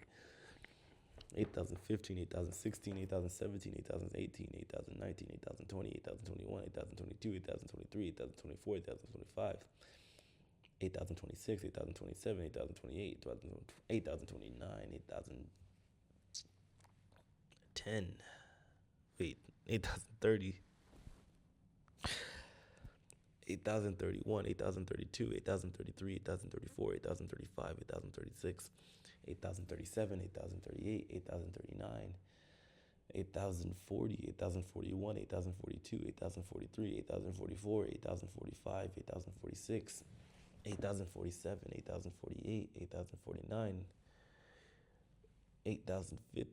8,015, 8,016, 8,017, 8,018, 8,019, 8,020, 8,021, 8,022, 8,023, 8,024, 8,025, 8,026, 8,027, 8,028, 8,029, 8,010, wait, 8,030, 8,031, 8,032, 8,033, 8,034, 8,035, 8,036, 8,037, 8,038, 8,039, 8,040, 8,041, 8,042, 8,043, 8,044, 8,045, 8,046, 8,047, 8,048, 8,049, 8,050,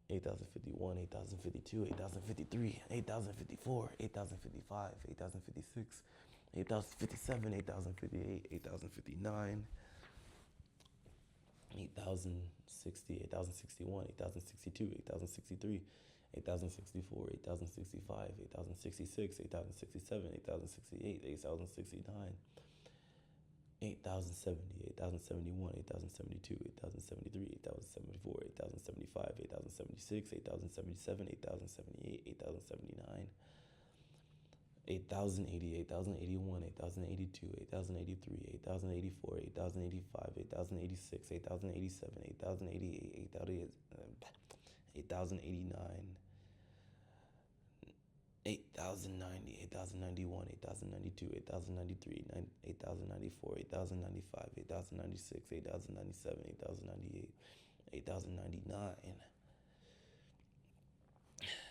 8,051, 8,052, 8,053, 8,054, 8,055, 8,056, 8,057, 8,058, 8,059, 8,060, 8,061, 8,062, 8,063, 8,064, 8,065, 8,066, 8,067, 8,068, 8,069, 8,070, 8,071, 8,072, 8,073, 8,074, 8,075, 8,076, 8,077, 8,078, 8,079, 8,080, 8,081, 8,082, 8,083, 8,084, 8,085, 8,086, 8,087, 8,088, 8,089, 8,090, 8,091, 8,092, 8,093, 8,094, 8,095, 8,096, 8,097, 8,098, 8,099,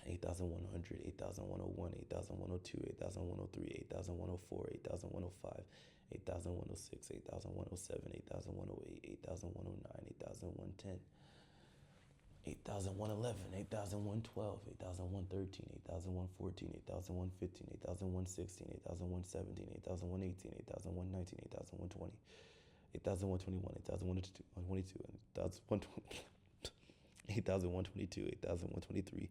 8,100, 8,101, 8,102, 8,103, 8,104, 8,105, 8,106, 8,107, 8,108, 8,109, 8,110, 8,111, 8,112, 8,113, 8,114, 8,115, 8,116, 8,117, 8,118, 8,119, 8,120, 8,121, 8,122, 8,122, 8,123,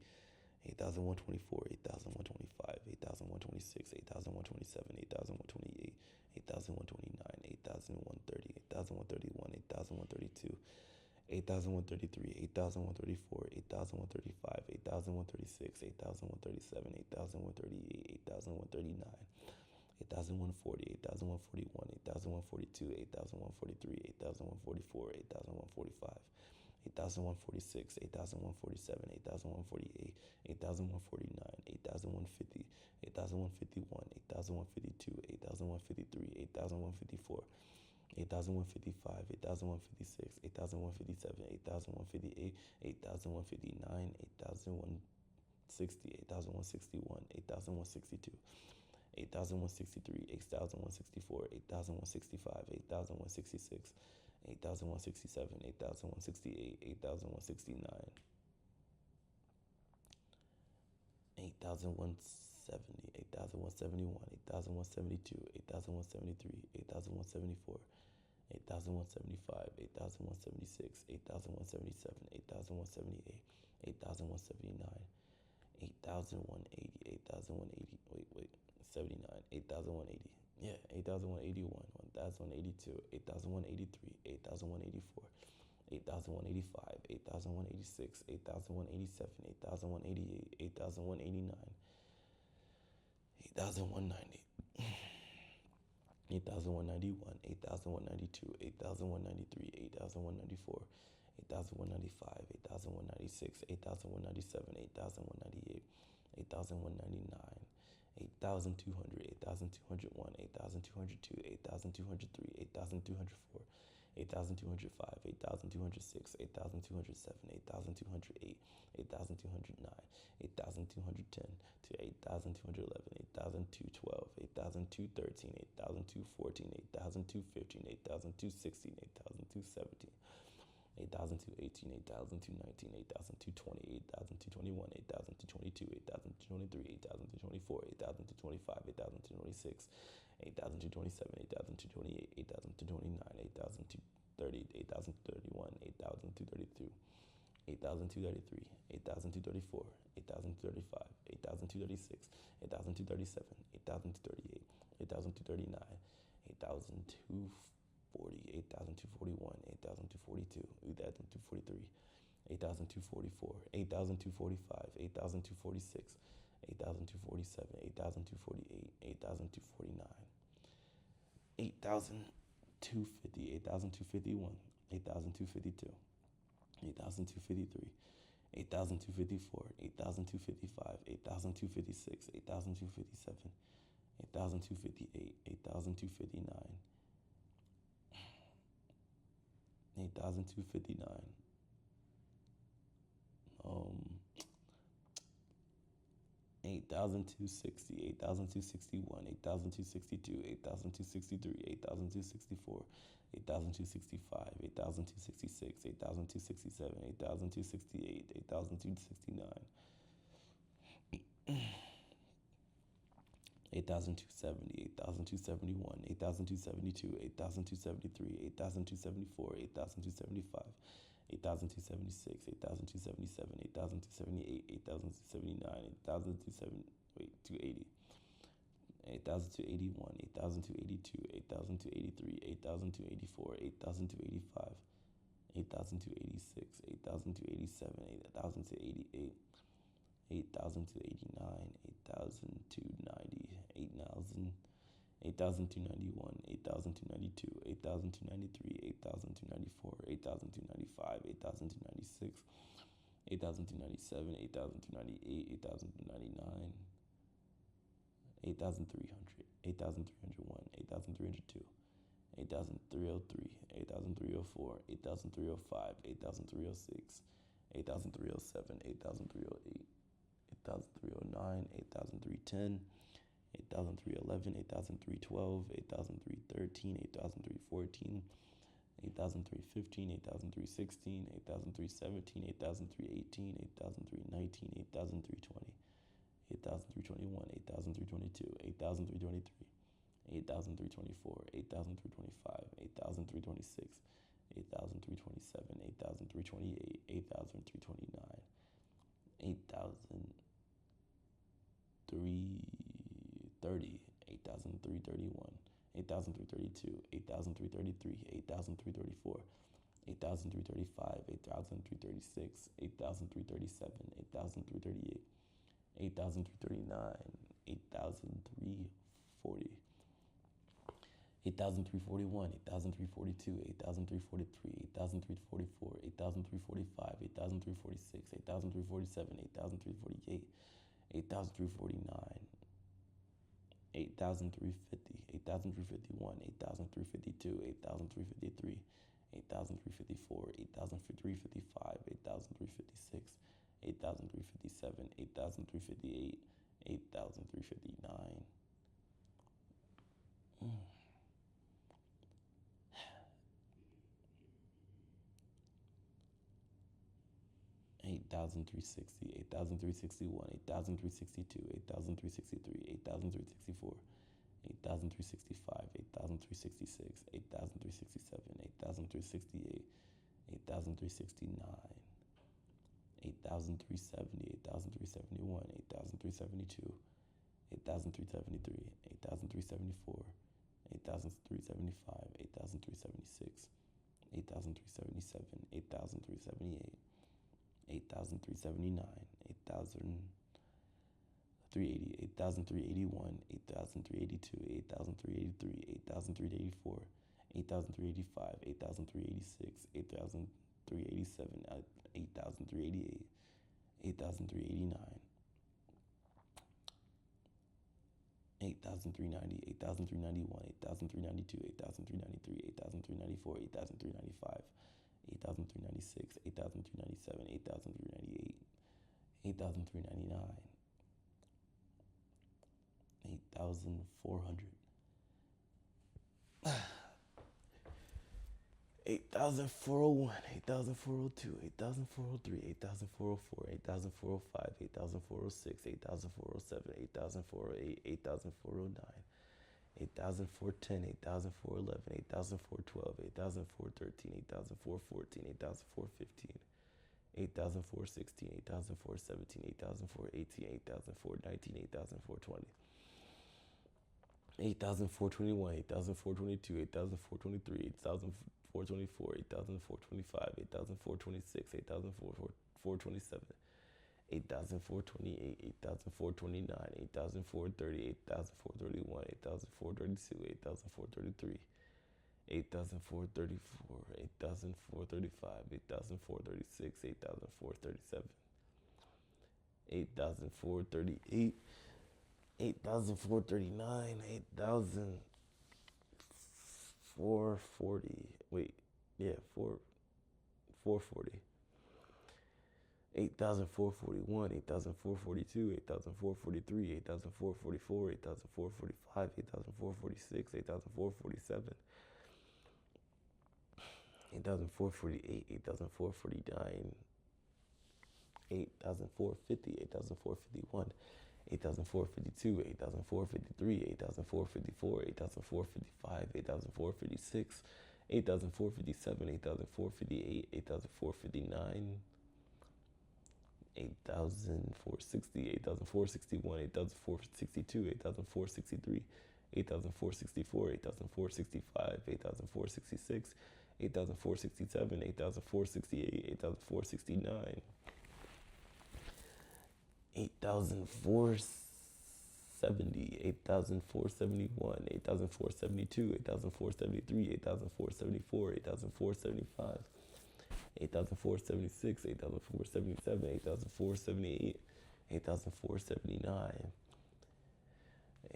8,124, 8,125, 8,126, 8,127, 8,128, 8,129, 8,130, 8,131, 8,132, 8,133, 8,134, 8,135, 8,136, 8,137, 8,138, 8,139, 8,140, 8,141, 8,142, 8,143, 8,144, 8,145, 8,146, 8,147, 8,148, 8,149, 8,150, 8,151, 8,152, 8,153, 8,154, 8,155, 8,156, 8,157, 8,158, 8,159, 8,160, 8,161, 8,162, 8,163, 8,164, 8,165, 8,166, 8,167, 8,168, 8,169, 8,170, 8,171, 8,172, 8,173, 8,174, 8,175, 8,176, 8,177, 8,178, 8,179, 8,180, 8,180, wait, 79, 8,180, yeah, 8,181, 1,182, 8,183, 8,184, 8,185, 8,186, 8,187, 8,188, 8,189, 8,190, 8,191, 8,192, 8,193, 8,194, 8,195, 8,196, 8,197, 8,198, 8,199, 8,200, 8,201, 8,202, 8,203, 8,204, 8,205, 8,206, 8,207, 8,208, 8,209, 8,210 to 8,211, 8,212, 8,213, 8,214, 8,215, 8,216, 8,217, 8,218, 8,219, 8,220, 8,221, 8,222, 8,223, 8,224, 8,225, 8,226, 8,227, 8,228, 8,229, 8,230, 8,031, 8,232, 8,233, 8,234, 8,235, 8,236, 8,237, 8,238, 8,239, 8,240, 8,241, 8,242, 8,243, 8,244, 8,245, 8,246, 8,247, 8,248, 8,249, 8,250, 8,251, 8,252, 8,253, 8,254, 8,255, 8,256, 8,257, 8,258, 8,259, 8,259, 8,260, 8,261, 8,262, 8,263, 8,264, 8,265, 8,266, 8,267, 8,268, 8,269, 8,270, 8,271, 8,272, 8,273, 8,274, 8,275, 8,276, 8,277, 8,278, 8,279, 8,270, 280, 8,281, 8,282, 8,283, 8,284, 8,285, 8,286, 8,287, 8,288, 8,289, 8,290, 8,000, 8,291, 8,292, 8,293, 8,294, 8,295, 8,296, 8,297, 8,298, 8,299, 8,300, 8,301, 8,302, 8,303, 8,304, 8,305, 8,306, 8,307, 8,308, 8,309, 8,310, 8,311, 8,312, 8,313, 8,314, 8,315, 8,316, 8,317, 8,318, 8,319, 8,320, 8,321, 8,322, 8,323, 8,324, 8,325, 8,326, 8,327, 8,328, 8,329, 8,330, 8,331, 8,332, 8,333, 8,334, 8,335, 8,336, 8,337, 8,338, 8,339, 8,340, 8,341, 8,342, 8,343, 8,344, 8,345, 8,346, 8,347, 8,348, 8,349, 8,350, 8,351, 8,352, 8,353, 8,354, 8,355, 8,356, 8,357, 8,358, 8,359. 8,360, 8,361, 8,362, 8,363, 8,364, 8,365, 8,366, 8,367, 8,368, 8,369, 8,370, 8,371, 8,372, 8,373, 8,374, 8,375, 8,376, 8,377, 8,378, 8,379, 8,380, 8,381, 8,382, 8,383, 8,384, 8,385, 8,386, 8,387, 8,388, 8,389, 8,390, 8,391, 8,392, 8,393, 8,394, 8,395, 8,396, 8,397, 8,398, 8,399, 8,400, 8,401, 8,402, 8,403, 8,404, 8,405, 8,406, 8,407, 8,408, 8,409, 8,410, 8,411, 8,412, 8,413, 8,414, 8,415, 8,416, 8,417, 8,418, 8,419, 8,420, 8,421, 8,422, 8,423, 8,424, 8,425, 8,426, 8,427, 8,428, 8,429, 8,430, 8,431, 8,432, 8,433, 8,434, 8,435, 8,436, 8,437, 8,438, 8,439, 8,440. Wait, yeah, 440. 8,441, 8,442, 8,443, 8,444, 8,445, 8,446, 8,447, 8,448, 8,449, 8,450, 8,451, 8,452, 8,453, 8,454, 8,455, 8,456, 8,457, 8,458, 8,459, 8,460, 8,461, 8,462, 8,463, 8,464, 8,465, 8,466, 8,467, 8,468, 8,469, 8,470, 8,471, 8,472, 8,473, 8,474, 8,475, 8,476, 8,477, 8,478, 8,479,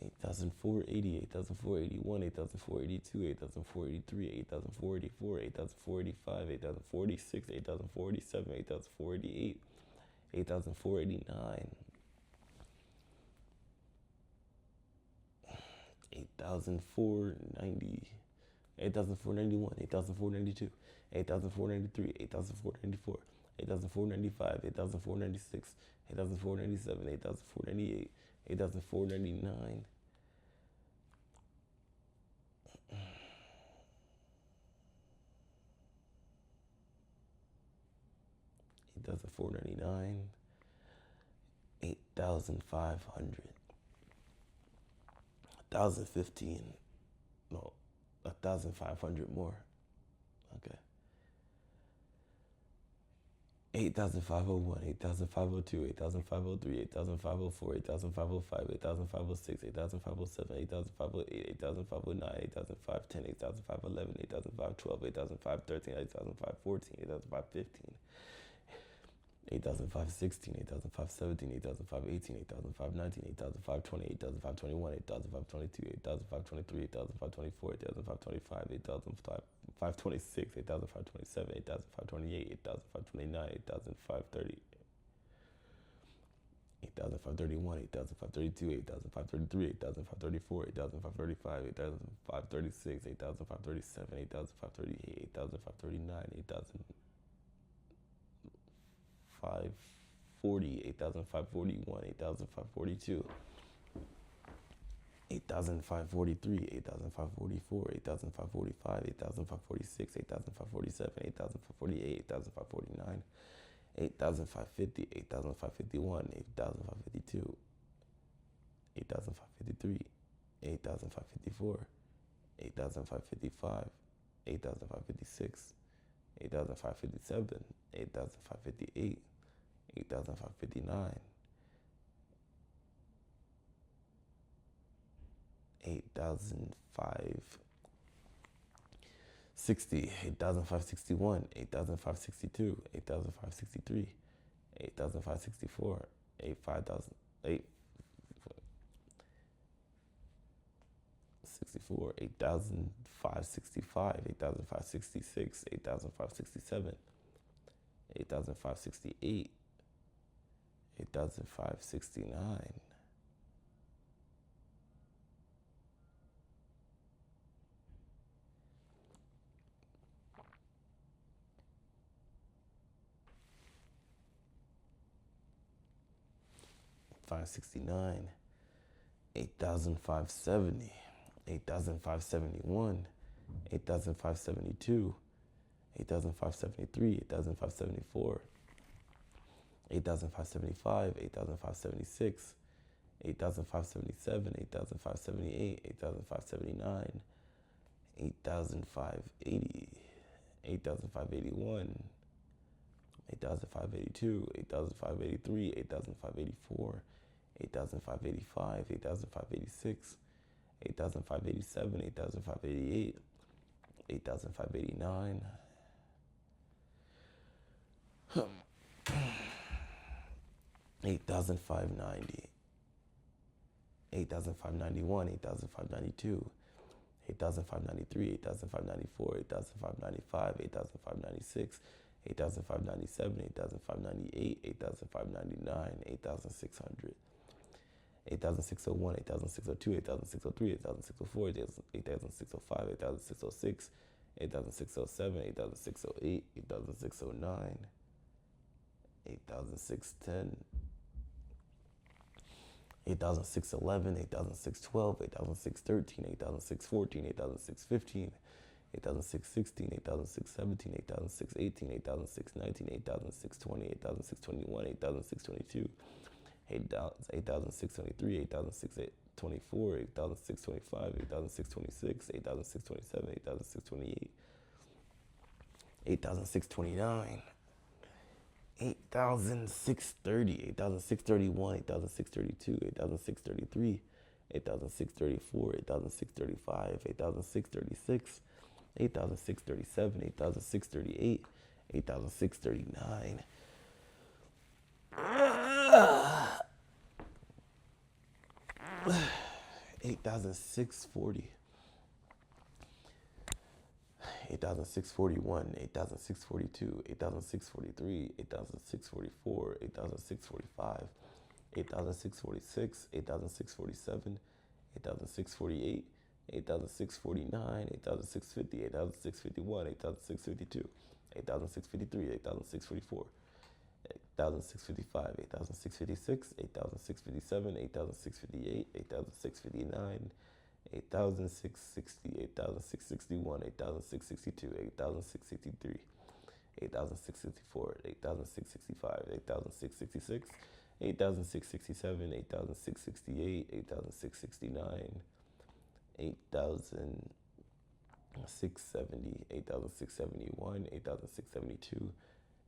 8,480, 8,481, 8,482, 8,483, 8,484, 8,485, 8,046, 8,047, 8,488, 8,489, 8,490, 8,491, 8,492, 8,493, 8,494, 8,495, 8,496, 8,497, 8,498, 8,499, 8,499, 8,500, 1,015, no, 1,500 more. Okay. 8,501, 8,502, 8,503, 8,504, 8,505, 8,506, 8,507, 8,508, 8,509, 8,510, 8,511, 8,512, 8,513, 8,514, 8,515, 8,516, 8,517, 8,518, 8,519, 8,520, 8,521, 8,522, 8,523, 8,524, 8,525, 8,526, 8,527, 8,528, 8,529, 8,530, 8,531, 8,532, 8,533, 8,534, 8,535, 8,536, 8,537, 8,538, 8,539, 8,540, 8,541, 8,542, 8,543, 8,544, 8,545, 8,546, 8,547, 8,548, 8,549, 8,550, 8,551, 8,552, 8,553, 8,554, 8,555, 8,556, 8,557, 8,558, 8,559, 8,560, 8,561, 8,562, 8,563, 8,564, 8,500, 8,564, 8,565, 8,566, 8,567, 8,568, 8,569, 569, 8,570, 8,571, 8,572, 8,573, 8,574, 8,575, 8,576, 8,577, 8,578, 8,579, 8,580, 8,581, 8,582, 8,583, 8,584, 8,585, 8,586, 8,587, 8,588, 8,589, 8,590, 8,591, 8,592, 8,593, 8,594, 8,595, 8,596, 8,597, 8,598, 8,599, 8,600, 8,601, 8,602, 8,603, 8,604, 8,605, 8,606, 8,607, 8,608, 8,609, 8,610, 8,611, 8,612, 8,613, 8,614, 8,615, 8,616, 8,617, 8,618, 8,619, 8,620, 8,621, 8,622, 8,623, 8,624, 8,625, 8,626, 8,627, 8,628, 8,629, 8,630, 8,631, 8,632, 8,633, 8,634, 8,635, 8,636, 8,637, 8,638, 8,639, 8,640, 8,641, 8,642, 8,643, 8,644, 8,645, 8,646, 8,647, 8,648, 8,649, 8,650, 8,651, 8,652, 8,653, 8,644, 8,655, 8,656, 8,657, 8,658, 8,659, 8,660, 8,661, 8,662, 8,663, 8,664, 8,665, 8,666, 8,667, 8,668, 8,669, 8,670, 8,671, 8,672,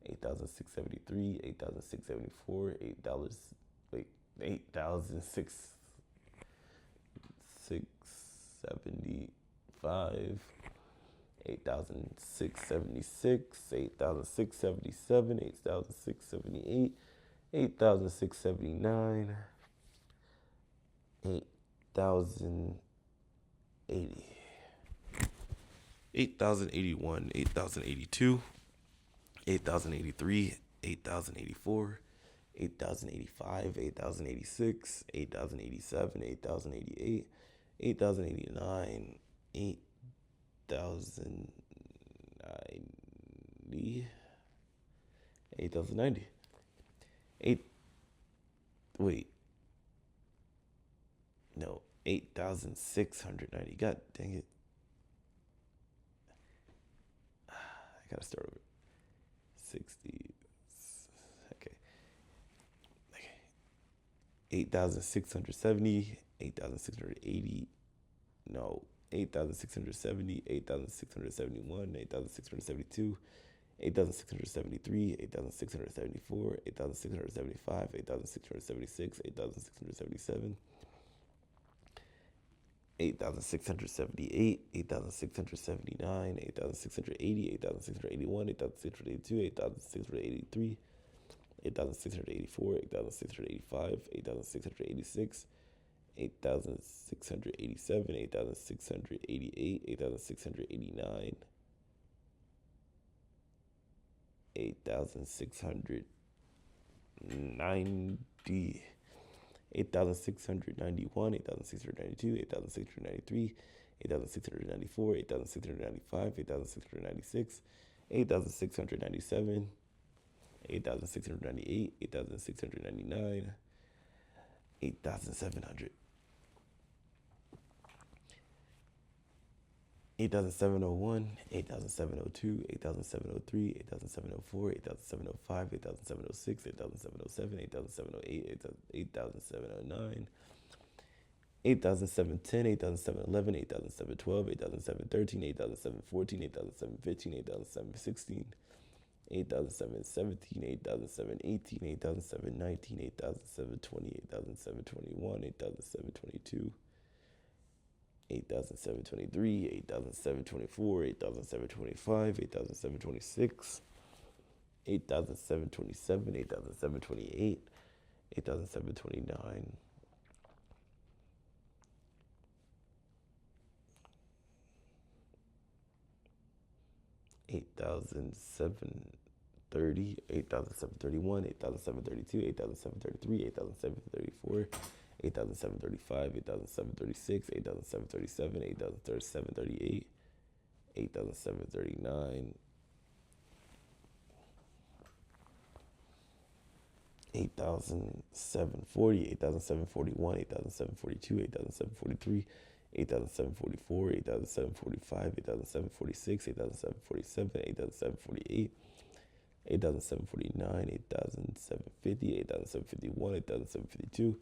8,673, 8,674, 8,675, 8,676, 8,677, 8,678, 8,679, 8,080, 8,081, 8,082, 8,083, 8,084, 8,085, 8,086, 8,087, 8,088, 8,089, 8,090, 8,090, 8, wait, no, 8,690. God dang it. I gotta start over. 60. Okay. 8,670. 8,680. No. 8,670. 8,671. 8,672. 8,673, 8,674, 8,675, 8,676, 8,677, 8,678, 8,679, 8,680, 8,681, 8,682, 8,683, 8,684, 8,685, 8,686, 8,687, 8,688, 8,689, 8,690, 8,691, 8,692, 8,693, 8,694, 8,695, 8,696, 8,697, 8,698, 8,699, 8,700. 8,701, 8,702, 8,703, 8,704, 8,705, 8,706, 8,707, 8,708, 8,709, 8,710, 8,711, 8,712, 8,713, 8,714, 8,715, 8,716, 8,717, 8,718, 8,719, 8,720, 8,721, 8,722, 8,723, 8,724, 8,725, 8,726, 8,727, 8,728, 8,729, 8,730, 8,731, 8,732, 8,733, 8,734, 8,735, 8,736, 8,737, 8,738, 8,739, 8,740, 8,741, 8,742, 8,743, 8,744, 8,745, 8,746, 8,747, 8,748, 8,749, 8,750, 8,751, 8,752,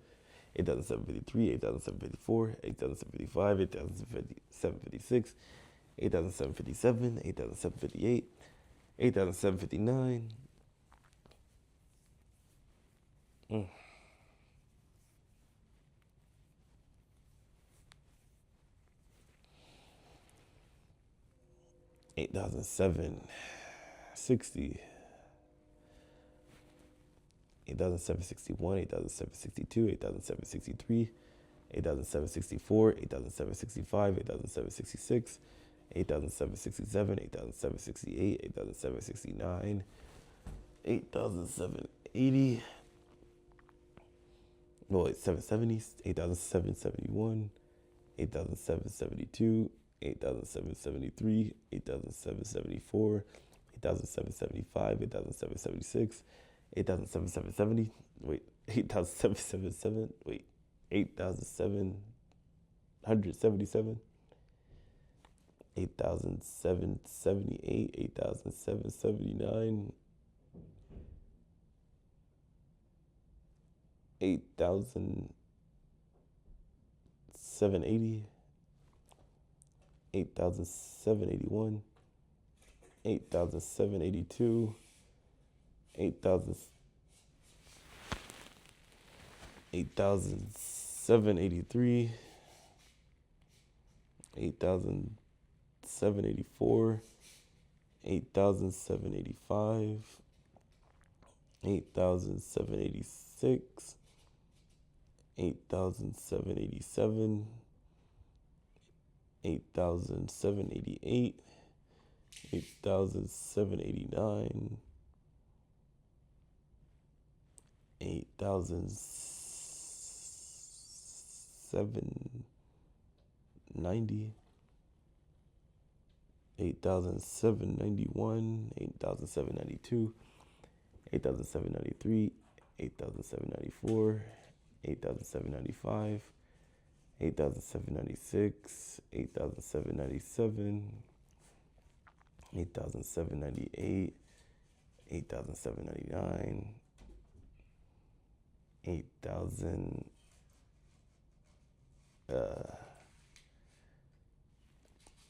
8,753, 8,754, 8,755, 8,756, 8,757, 8,758, 8,759. 8,760, 8,761, 8,762, 8,763, 8,764, 8,765, 8,766, 8,767, 8,768, 8,769, 8,780, no, wait, 770, 8,771, 8,772, 8,773, 8,774, 8,775, 8,776, 8,770, wait, 8,777, wait, 8,777, 8,778, 8,779, 8,780, 8,781, 8,782, 8,783, 8,784, 8,785, 8,786, 8,787, 8,788, 8,789, 8,790, 8,791, 8,792, 8,793, 8,794, 8,795, 8,796, 8,797, 8,798, 8,799, 8,000,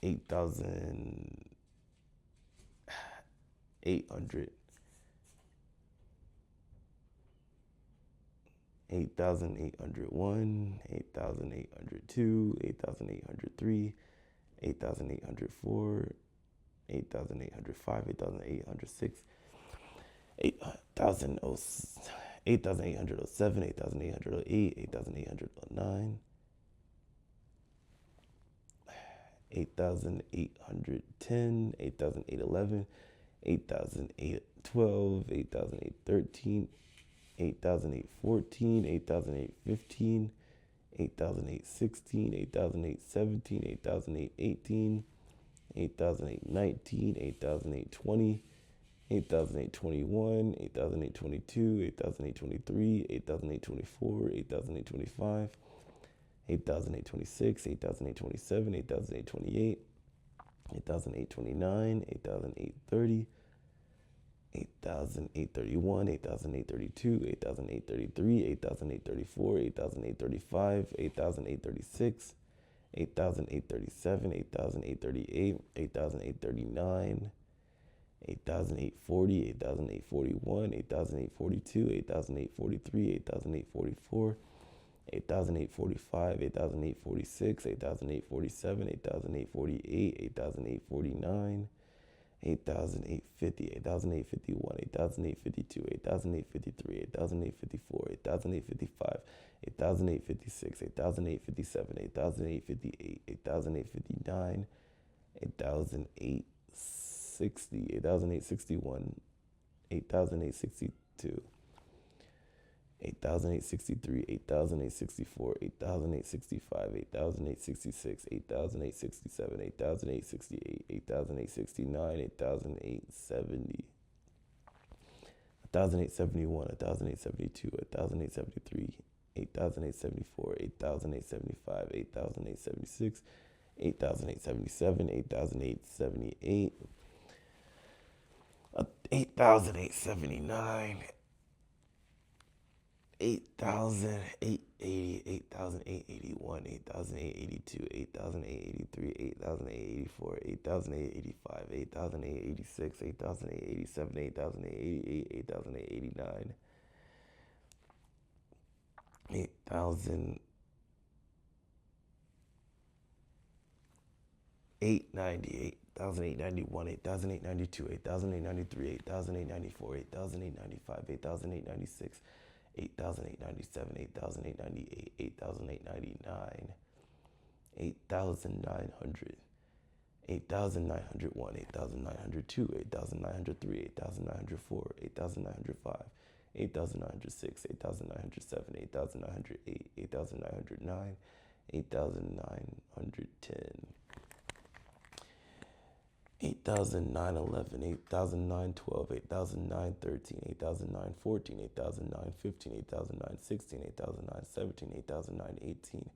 8,800, 8,801, 8,802, 8,803, 8,804, 8,805, 8,806, 8,807, 8,808, 8,809, 8,810, 8,811, 8,812, 8,813, 8,814, 8,815, 8,816, 8,817, 8,818, 8,819, 8,820, 8,821, 8,822, 8,823, 8,824, 8,825, 8,826, 8,827, 8,828, 8,829, 8,830, 8,831, 8,832, 8,833, 8,834, 8,835, 8,836, 8,837, 8,838, 8,839, 8,840, 8,841, 8,842, 8,843, 8,844, 8,845, 8,846, 8,847, 8,848, 8,849, 8,850, 8,851, 8,852, 8,853, 8,854, 8,855, 8,856, 8,857, 8,858, 8,859, 8,860, 8,861, 8,862, 8,863, 8,864, 8,865, 8,866, 8,867, 8,868, 8,869, 8,870, 1,871, 1,872, 1,873, 8,874, 8,875, 8,876, 8,877, 8,878, 8,879, 8,880, 8,881, 8,882, 8,883, 8,884, 8,885, 8,886, 8,887, 8,888, 8,889, 8,898, 8,891, 8,892, 8,893, 8,894, 8,895, 8,896, 8,897, 8,898, 8,899, 8,900, 8,901, 8,902, 8,903, 8,904, 8,905, 8,906, 8,907, 8,908, 8,909, 8,910, 8,911, 8,912, 8,913, 8,914, 8,915, 8,916, 8,917, 8,918,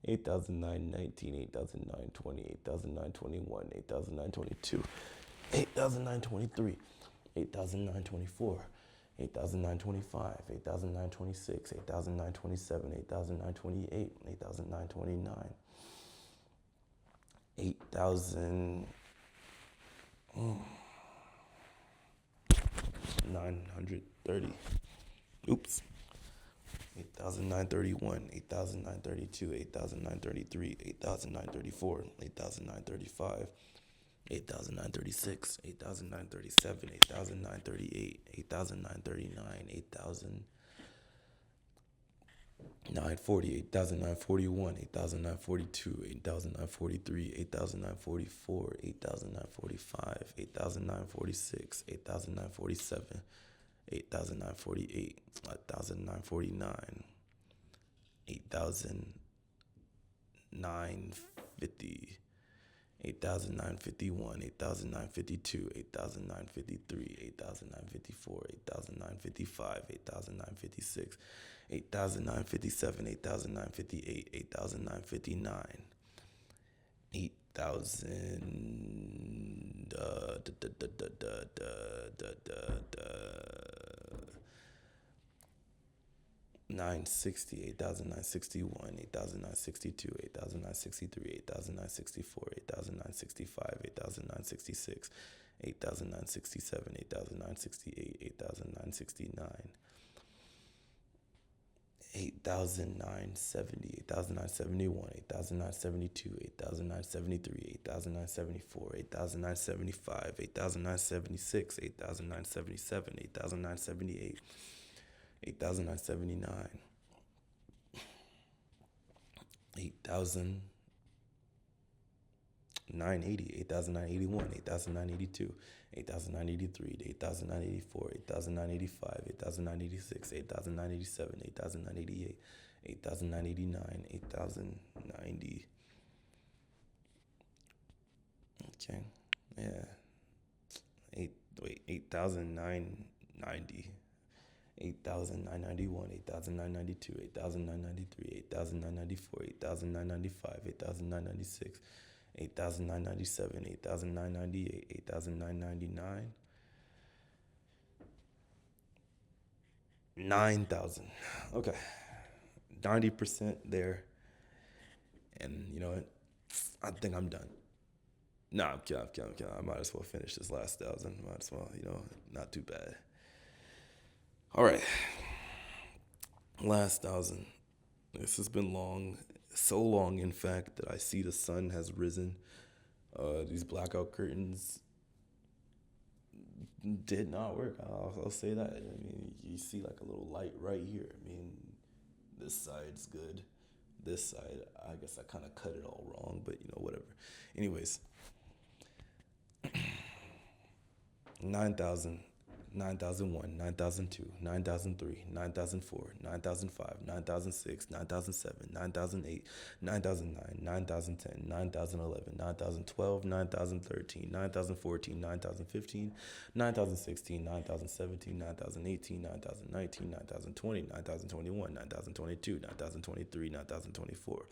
8,919, 8,920, 8,921, 8,922, 8,923, 8,924, 8,925, 8,926, 8,927, 8,928, 8,929, 8,930. Oops. 8,931, 8,932, 8,933, 8,934, 8,935, 8,936, 8,937, 8,938, 8,939, 8,940, 8,941, 8,942, 8,943, 8,944, 8,945, 8,946, 8,947, 8,948, 8,949, 8,950, 8,951, 8,952, 8,953, 8,954, 8,955, 8,956, 8,957, 8,958, 8,959, 8,000, 960, 8,961, 8,962, 8,963, 8,964, 8,965, 8,966, 8,967, 8,968, 8,969, 8,970, 8,971, 8,972, 8,973, 8,974, 8,975, 8,976, 8,977, 8,978, 8,979, 8,980, 8,981, 8,982, 8,983, 8,984, 8,985, 8,986, 8,987, 8,988, 8,989, 8,090. Okay, yeah. 8,990. 8,991, 8,992, 8,993, 8,994, 8,995, 8,996, 8,997, 8,998, 8,999, 9,000. Okay, 90% there. And you know what? I think I'm done. No, I'm kidding, I'm kidding, I'm kidding. I might as well finish this last 1,000. Might as well, not too bad. All right, last 1,000. This has been long, so long, in fact, that I see the sun has risen. These blackout curtains did not work. I'll say that. I mean, you see like a little light right here. I mean, this side's good. This side, I guess I kind of cut it all wrong, but whatever. Anyways, 9,000. 9,001, 9,002, 9,003, 9,004, 9,005, 9,006, 9,007, 9,008, 9,009, 9,010, 9,011, 9,012, 9,013, 9,014, 9,015, 9,016, 9,017, 9,018, 9,019, 9,020, 9,021, 9,022, 9,023, 9,024.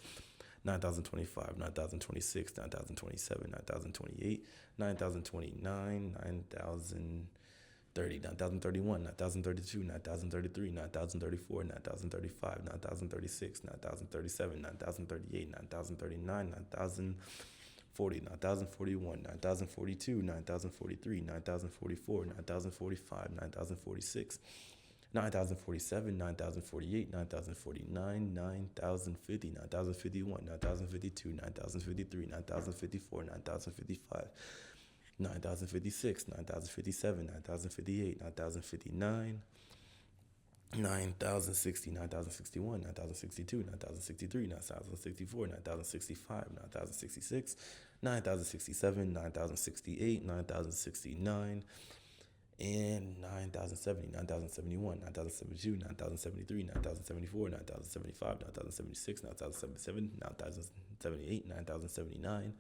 9,025, 9,026, 9,027, 9,028, 9,029, 9,030, 9,031, 9,032, 9,033, 9,034, 9,035, 9,036, 9,037, 9,038, 9,039, 9,040, 9,041, 9,042, 9,043, 9,044, 9,045, 9,046, 9,047, 9,048, 9,049, 9,050, 9,051, 9,052, 9,053, 9,054, 9,055, 9,056, 9,057, 9,058, 9,059, 9,060, 9,061, 9,062, 9,063, 9,064, 9,065, 9,066, 9,067, 9,068, 9,069, and 9,070, 9,071, 9,072, 9,073, 9,074, 9,075, 9,076, 9,077, 9,078, 9,079,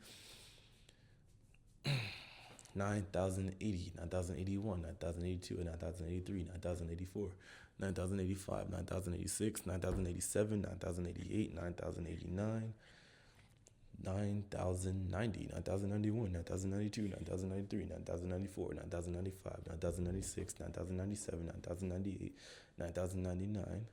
9,080, 9,081, 9,082, 9,083, 9,084, 9,085, 9,086, 9,087, 9,088, 9,089, 9,090, 9,091, 9,092, 9,093, 9,094, 9,095, 9,096, 9,097, 9,098, 9,099,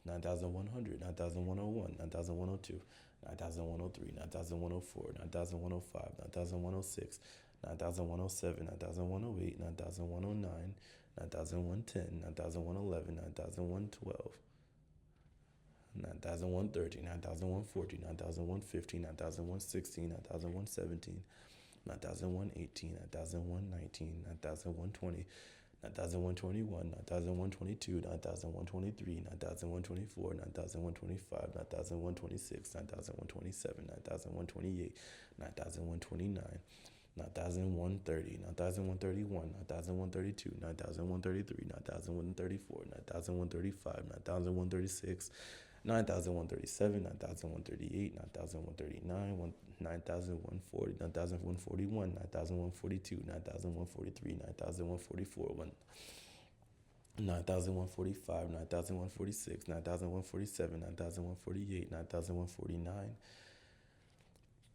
9,100, 9,101, 9,102, 9,103, 9,104, 9,105, 9,106, 9,107, 9,108, 9,109, 9,110, 9,111, 9,112, 9,130, 9,140, 9,150, 9,116, 9,117, 9,118, 9,119, 9,120, 9,121, 9,122, 9,123, 9,124, 9,125, 9,126, 9,127, 9,128, 9,129, 9,130, 9,131, 9,132, 9,133, 9,134, 9,135, 9,136, 9,137, 9,138, 9,139, 9,140, 9,141, 9,142, 9,143, 9,144, 9,145, 9,146, 9,147, 9,148, 9,149,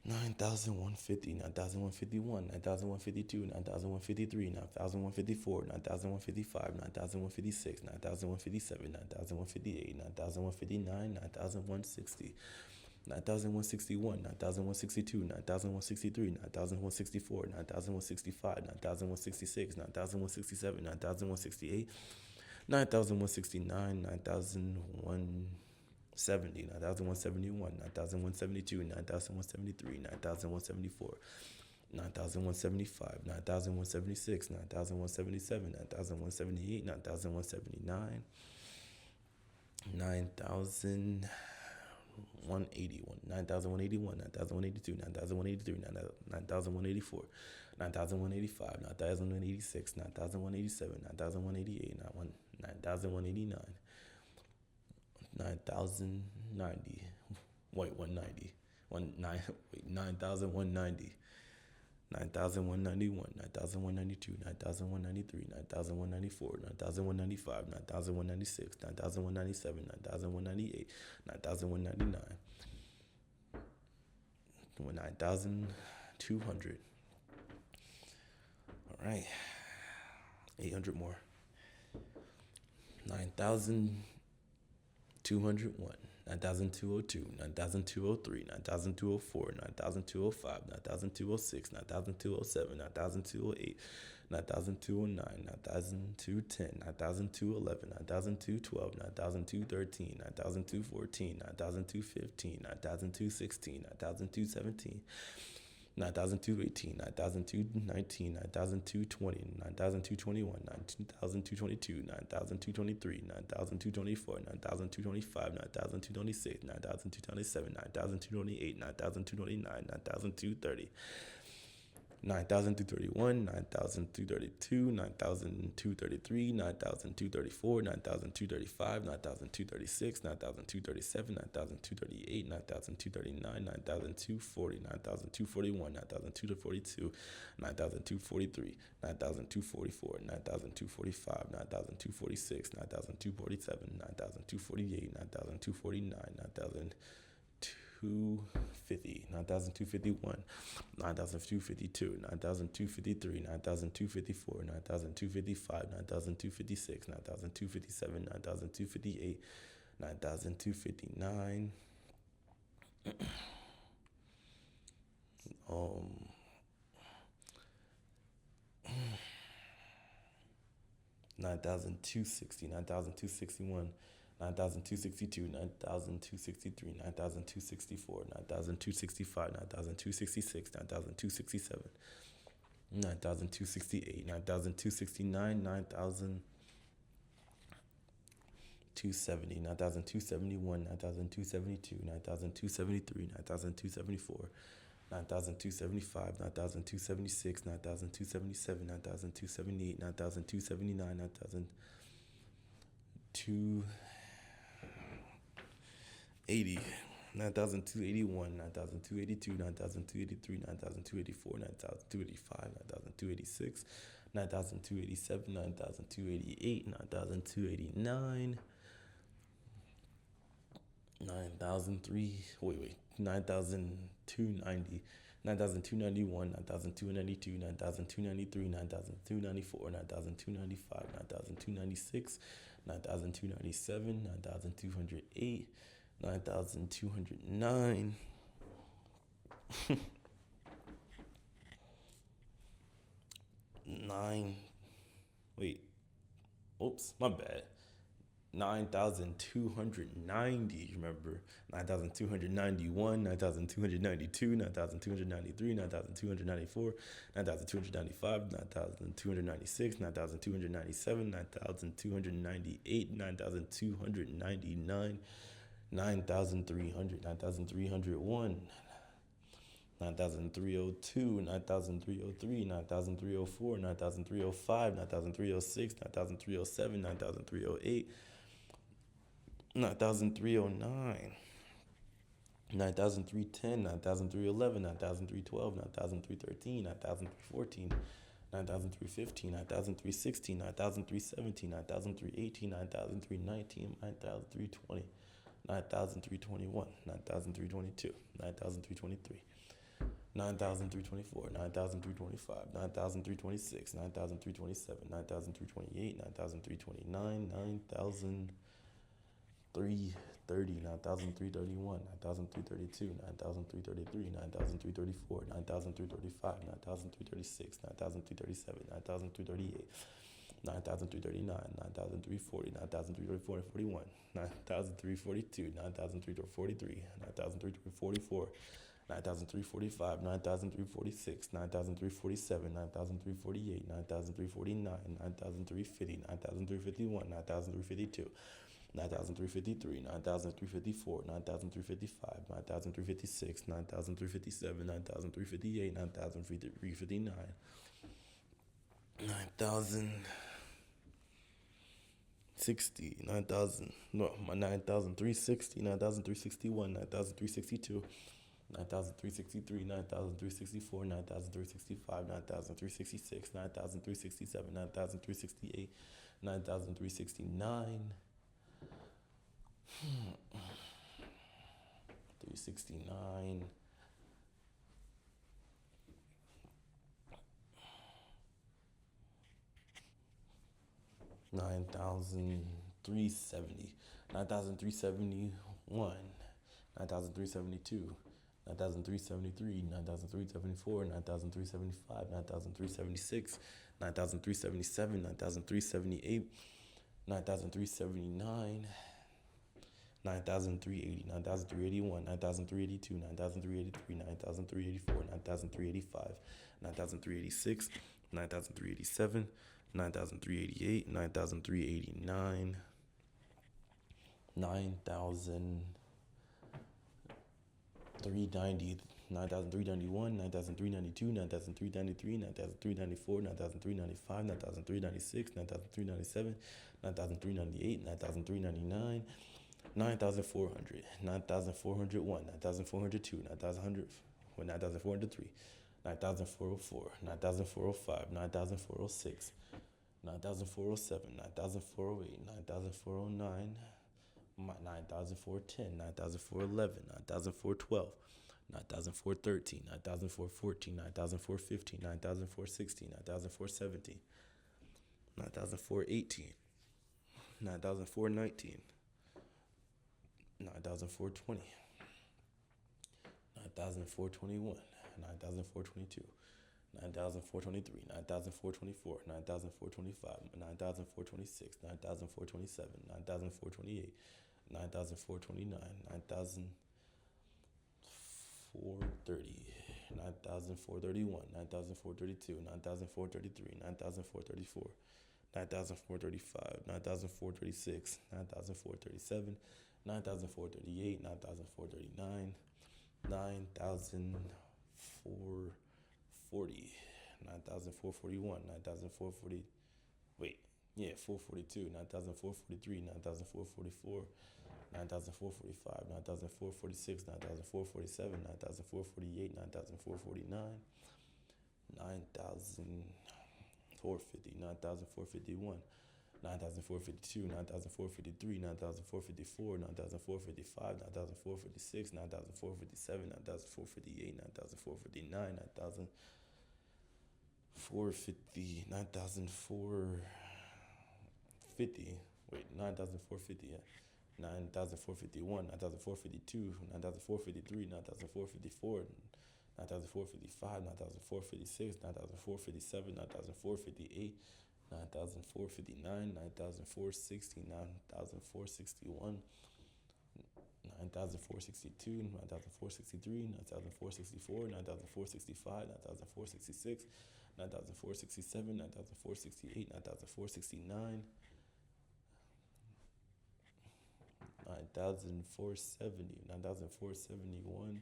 9,150, 9,151, 9,152, 9,153, 9,154, 9,155, 9,156, 9,157, 9,158, 9,159, 9,160, 9,161, 9,162, 9,163, 9,164, 9,165, 9,166, 9,167, 9,168, 9,169, 9,170, 9,171, 9,172, 9,173, 9,174, 9,175, 9,176, 9,177, 9,178, 9,179, 9,181, 9,181, 9,182, 9,183, 9,184, 9,185, 9,186, 9,187, 9,188, 9,189, 9,090, wait, 190, 9,190, 9,191, 9,192, 9,193, 9,194, 9,195, 9,196, 9,197, 9,198, 9,199, 9,200. All right, 800 more. 9,201, 9,202, 9,203, 9,204, 9,205, 9,206, 9,207, 9,208, 9,209, 9,210, 9,211, 9,212, 9,213, 9,214, 9,215, 9,216, 9,217, 9,218, 9,219, 9,220, 9,221, 9,222, 9,223, 9,224, 9,225, 9,226, 9,227, 9,228, 9,229, 9,230. 9,231, 9,232, 9,233, 9,234, 9,235, 9,236, 9,237, 9,238, 9,239, 9,240, 9,241, 9,242, 9,243, 9,244, 9,245, 9,246, 9,247, 9,248, 9,249, 9,250, 9,251, 9,252, 9,253, 9,254, 9,255, 9,256, 9,257, 9,258, 9,259, 9,260, 9,261, 9,262, 9,263, 9,264, 9,265, 9,266, 9,267, 9,268, 9,269, 9,270, 9,271, 9,272, 9,273, 9,274, 9,275, 9,276, 9,277, 9,278, 9,279, 9,280, 9,281, 9,282, 9,283, 9,284, 9,285, 9,286, 9,287, 9,288, 9,289, 9,290, 9,291, 9,292, 9,293, 9,294, 9,295, 9,296, 9,297, 9,208, 9,209, my bad. 9,290, remember? 9,291, 9,292, 9,293, 9,294, 9,295, 9,296, 9,297, 9,298, 9,299, 9,300, 9,301, 9,302, 9,303, 9,304, 9,305, 9,306, 9,307, 9,308, 9,309, 9,310, 9,311, 9,312, 9,313, 9,314, 9,315, 9,316, 9,317, 9,318, 9,319, 9,320, 9,321, 9,322, 9,323. 9,324, 9,325, 9,326, 9,327, 9,328, 9,329, 9,330, 9,331, 9,332, 9,333, 9,334, 9,335, 9,336, 9,337, 9,338, 9,339, 9,340, 9,344 and 41, 9,342, 9,343, 9,344, 9,345, 9,346, 9,347, 9,348, 9,349, 9,350, 9,351, 9,352, 9,353, 9,354, 9,355, 9,356, 9,357, 9,358, 9,359, 9,060, 9,000, no, 9,360, 9,361, 9,362, 9,363, 9,364, 9,365, 9,366, 9,367, 9,368, 9,369, 369, 9,370, 9,371, 9,372, 9,373, 9,374, 9,375, 9,376, 9,377, 9,378, 9,379, 9,380, 9,381, 9,382, 9,383, 9,384, 9,385, 9,386, 9,387, 9,388, 9,389, 9,390, 9,391, 9,392, 9,393, 9,394, 9,395, 9,396, 9,397, 9,398, 9,399, 9,400, 9,401, 9,402, 9,400, 9,403, 9,404, 9,405, 9,406, 9,407, 9,408, 9,409, 9,410, 9,411, 9,412, 9,413, 9,414, 9,415, 9,416, 9,417, 9,418, 9,419, 9,420, 9,421, 9,422, 9,423, 9,424, 9,425, 9,426, 9,427, 9,428, 9,429, 9,430, 9,431, 9,432, 9,433, 9,434, 9,435, 9,436, 9,437, 9,438, 9,439, 9,440, 9,441, 9,440, wait, yeah, 442, 9,443, 9,444, 9,445, 9,446, 9,447, 9,448, 9,449, 9,450, 9,451, 9,452, 9,453, 9,454, 9,455, 9,456, 9,457, 9,458, 9,459, 9,450, 9,450, wait, 9,450, yeah. 9,451, 9,452, 9,453, 9,454, 9,455, 9,456, 9,457, 9,458, 9,459, 9,460, 9,461, 9,462, 9,463, 9,464, 9,465, 9,466, 9,467, 9,468, 9,469, 9,470, 9,471,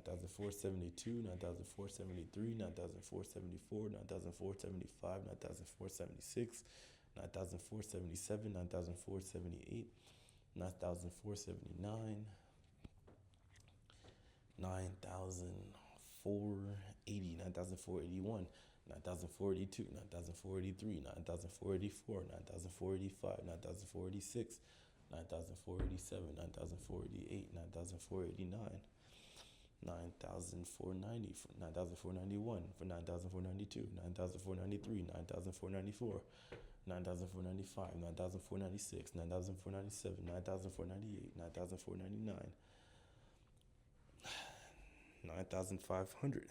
9,472, 9,473, 9,474, 9,475, 9,476, 9,477, 9,478, 9,479, 9,480, 9,481, 9,482, 9,483, 9,484, 9,485, 9,486, 9,487, 9,488, 9,489, 9,490, 9,491, 9,492, 9,493, 9,494, 9,495, 9,496, 9,497, 9,498, 9,499, 9,500,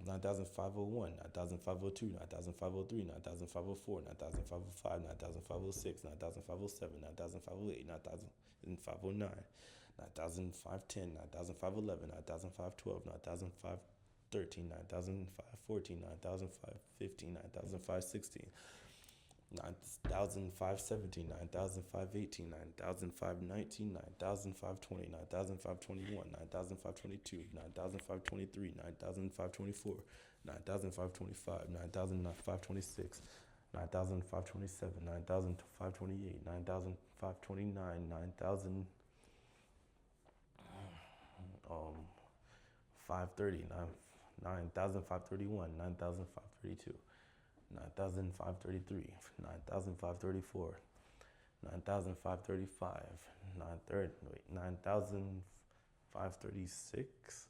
9,501, 9,502, 9,503, 9,504, 9,505, 9,506, 9,507, 9,508, 9,509, 9,510, 9,511, 9,512, 9,513, 9,514, 9,515, 9,516, 9,517, 9,518, 9,519, 9,520, 9,521, 9,522, 9,523, 9,524, 9,525, 9,526, 9,527, 9,528, 9,529, 9,530, 9,531, 9,532, 9,533, 9,534, 9,535, 9,536,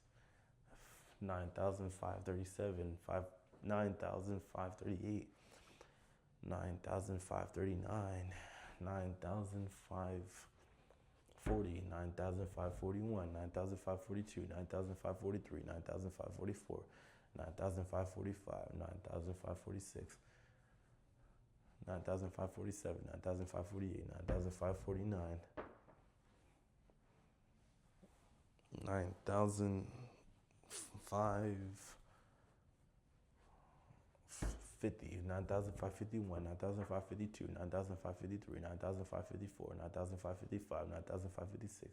9,537, 9,538, 9,539, 9,540, 9,541, 9,542, 9,543, 9,544, 9,545, 9,546, 9,547, 9,548, 9,549, 9,550, 9,551, 9,552, 9,553, 9,554, 9,555, 9,556,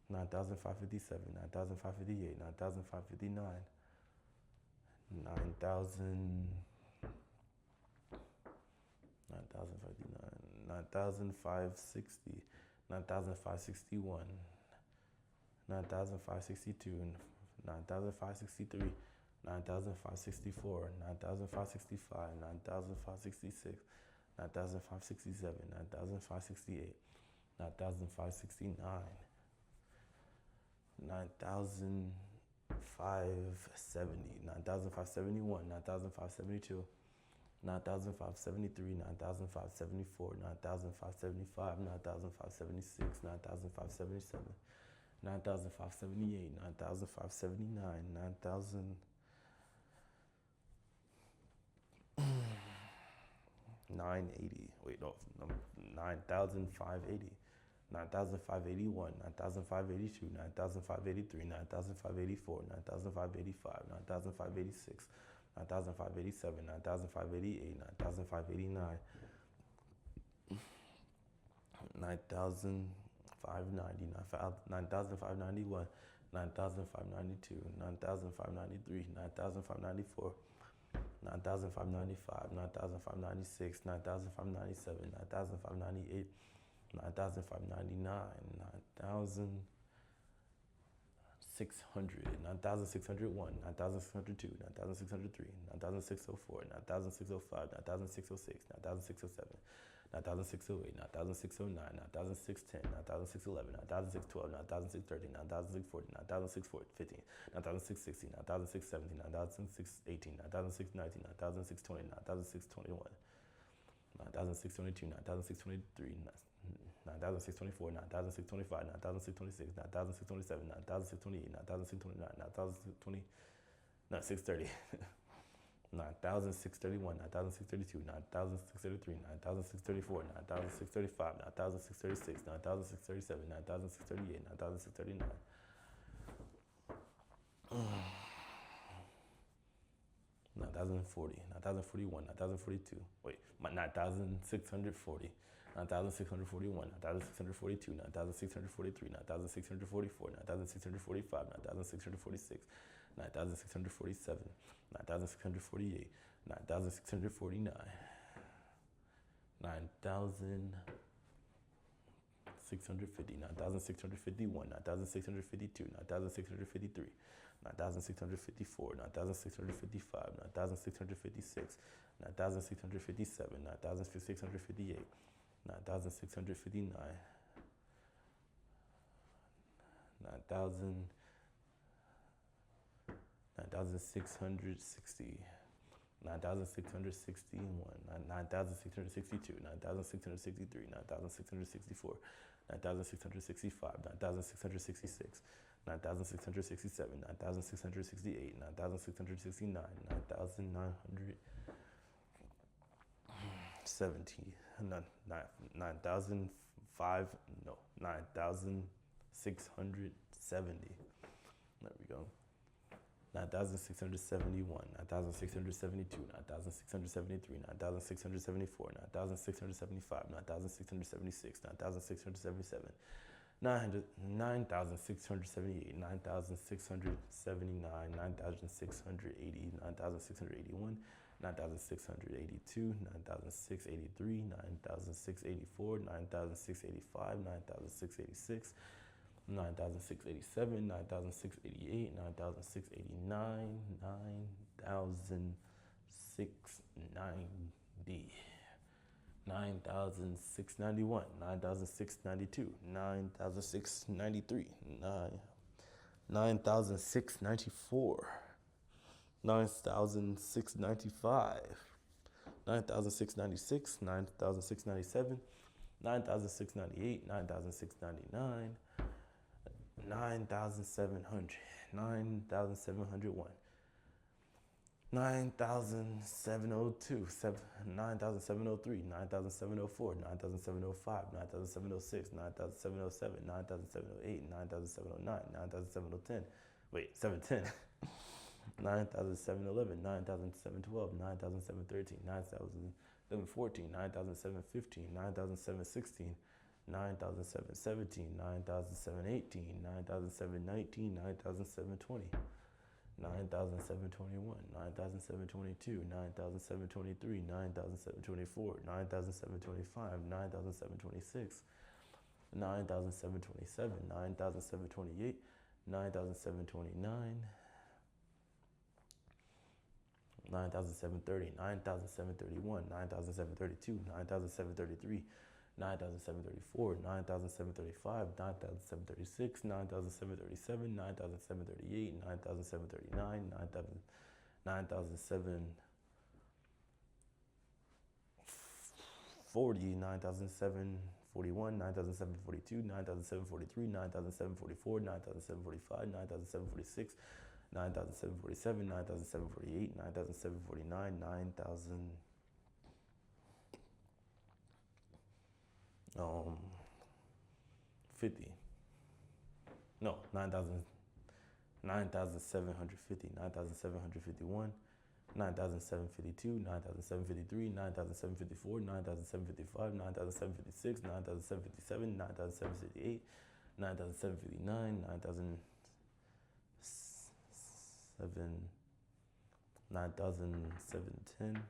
9,557, 9,558, 9,559, 9,000, 9,059, 9,560, 9,561, 9,562, 9,563, 9,564, 9,565, 9,566, 9,567, 9,568, 9,569, 9,570, 9,571, 9,572, 9,573, 9,574, 9,575, 9,576, 9,577, 9,578, 9,579, 9,980, wait, no, 9,580, 9,581, 9,582, 9,583, 9,584, 9,585, 9,586, 9,587, 9,588, 9,589, 9,590, 9,591, 9,592, 9,593, 9,594, 9,595, 9,596, 9,597, 9,598, 9,599, 9,600, 9,601, 9,602, 9,603, 9,604, 9,605, 9,606, 9,607, 9,608, 9,609, 9,610, 9,611, 9,612, 9,613, 9,614, 9,615, 9,616, 9,617, 9,618, 9,619, 9,620, 9,621, 9,622, 9,623, 9,624, 9,625, 9,626, 9,627, 9,628, 9,629, 9,620, 9,630, 9,631, 9,632, 9,633, 9,634, 9,635, 9,636, 9,637, 9,638, 9,639, 9,040, 9,041, 9,042, wait, 9,640, 9,641, 9,642, 9,643, 9,644, 9,645, 9,646, 9,647, 9,648, 9,649, 9,650, 9,651, 9,652, 9,653, 9,654, 9,655, 9,656, 9,657, 9,658, 9,659, 9,660, 9,661, 9,662, 9,663, 9,664, 9,665, 9,666, 9,667, 9,668, 9,669, 9,970, 9,005, no, 9,670. There we go. 9,671, 9,672, 9,673, 9,674, 9,675, 9,676, 9,677, 9,678, 9,679, 9,680, 9,681, 9,682, 9,683, 9,684, 9,685, 9,686, 9,687, 9,688, 9,689, 9,690, 9,691, 9,692, 9,693, 9,694, 9,695, 9,696, 9,697, 9,698, 9,699, 9,700, 9,701, 9,702, 9,703, 9,704, 9,705, 9,706, 9,707, 9,708, 9,709, 9,710, wait, 710, 9,711, 9,712, 9,713, 9,714, 9,715, 9,716, 9,717, 9,718, 9,719, 9,720, 9,721, 9,722, 9,723, 9,724, 9,725, 9,726, 9,727, 9,728, 9,729, 9,730, 9,731, 9,732, 9,733, 9,734, 9,735, 9,736, 9,737, 9,738, 9,739, 9,740, 9,741, 9,742, 9,743, 9,744, 9,745, 9,746, 9,747, 9,748, 9,749, 9,000. 50. No, 9,000. 9,750, 9,751, 9,752, 9,753, 9,754, 9,755, 9,756, 9,757, 9,758, 9,759, 9,710,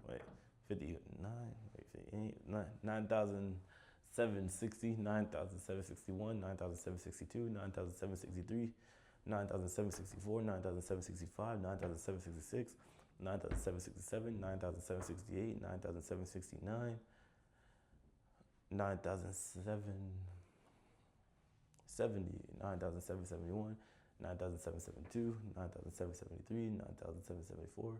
wait, 59, wait, 58, 9,760, 9,761, 9,762, 9,763, 9,764, 9,765, 9,766, 9,767, 9,768, 9,769, 9,770, 9,771, 9,772, 9,773, 9,774,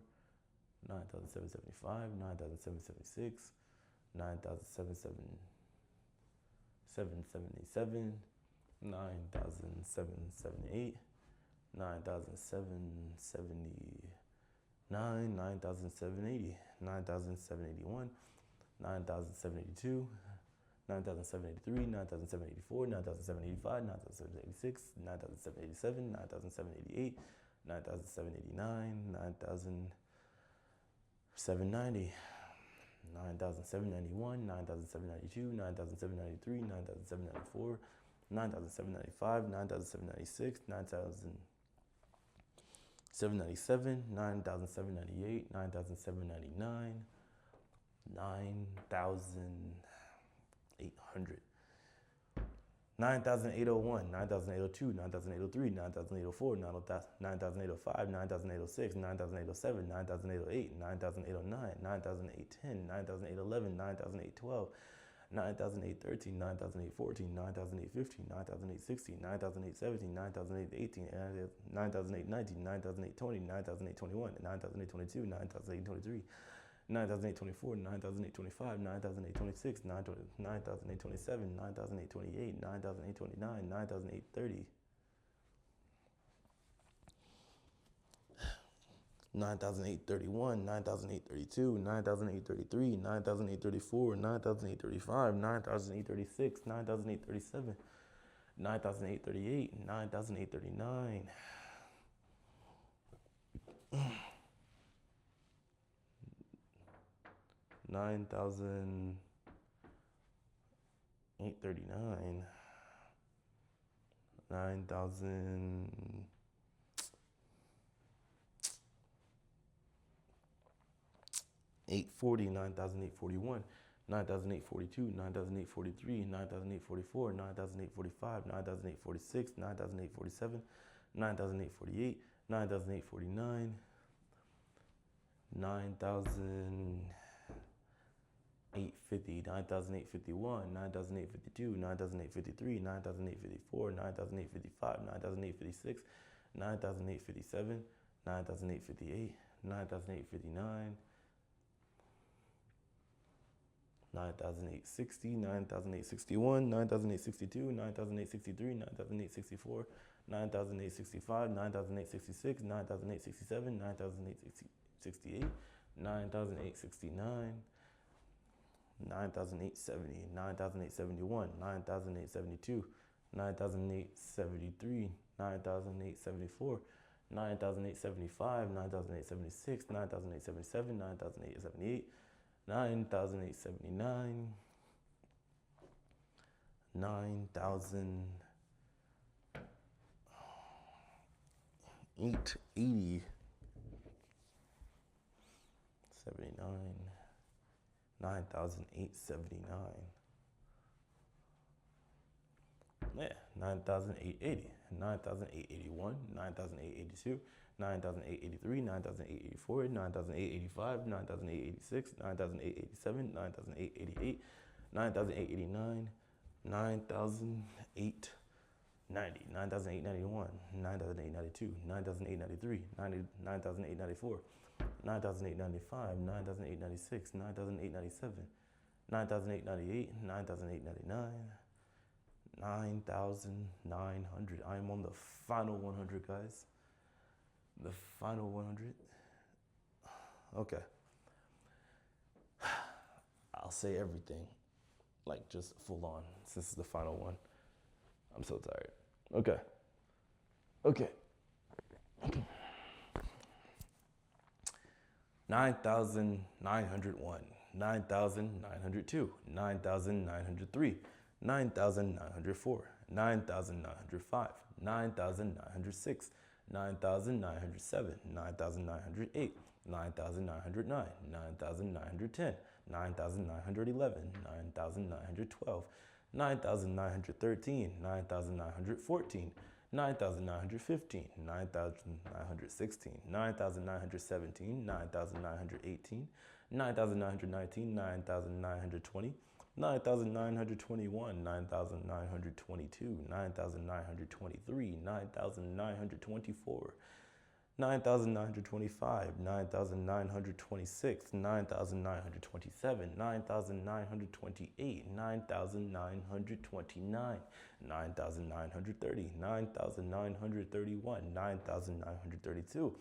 9,775, 9,776, 9,777, 9,778, 9,779, 9,780, 9,781, 9,782, 9,783, 9,784, 9,785, 9,786, 9,787, 9,788, 9,789, 9,790, 9,791, 9,792, 9,793, 9,794, 9,795, 9,796, 9,797, 9,798, 9,799, 9,800. 9,801, 9,802, 9,803, 9,804, 9,805, 9,806, 9,807, 9,808, 9,809, 9,810, 9,811, 9,812, 9,813, 9,814, 9,815, 9,816, 9,817, 9,818, 9,819, 9,820, 9,821, 9,822, 9,823, 9,824, 9,825, 9,826, 9,827, 9,828, 9,829, 9,830, 9,831, 9,832, 9,833, 9,834, 9,835, 9,836, 9,837, 9,838, 9,839, 9,839, 9,840, 9,841, 9,842, 9,843, 9,844, 9,845, 9,846, 9,847, 9,848, 9,849, 9,850, 9,851, 9,852, 9,853, 9,854, 9,855, 9,856, 9,857, 9,858, 9,859, 9,860, 9,861, 9,862, 9,863, 9,864, 9,865, 9,866, 9,867, 9,868, 9,869, 9,870, 9,871, 9,872, 9,873, 9,874, 9,875, 9,876, 9,877, 9,878, 9,879, 9,880, 79, 9,879. Yeah, 9,880, 9,881, 9,882, 9,883, 9,884, 9,885, 9,886, 9,887, 9,888, 9,889, 9,890, 9,891, 9,892, 9,893, 9,894, 9,895, 9,896, 9,897, 9,898, 9,899, 9,900. I am on the final 100, guys. The final 100. Okay. I'll say everything, like just full on, since it's the final one. I'm so tired. Okay. Okay. 9,901, 9,902, 9,903, 9,904, 9,905, 9,906, 9,907, 9,908, 9,909, 9,910, 9,911, 9,912, 9,913, 9,914, 9,915, 9,916, 9,917, 9,918, 9,919, 9,920, 9,921, 9,922, 9,923, 9,924, 9,925, 9,926, 9,927, 9,928, 9,929, 9,930, 9,931, 9,932,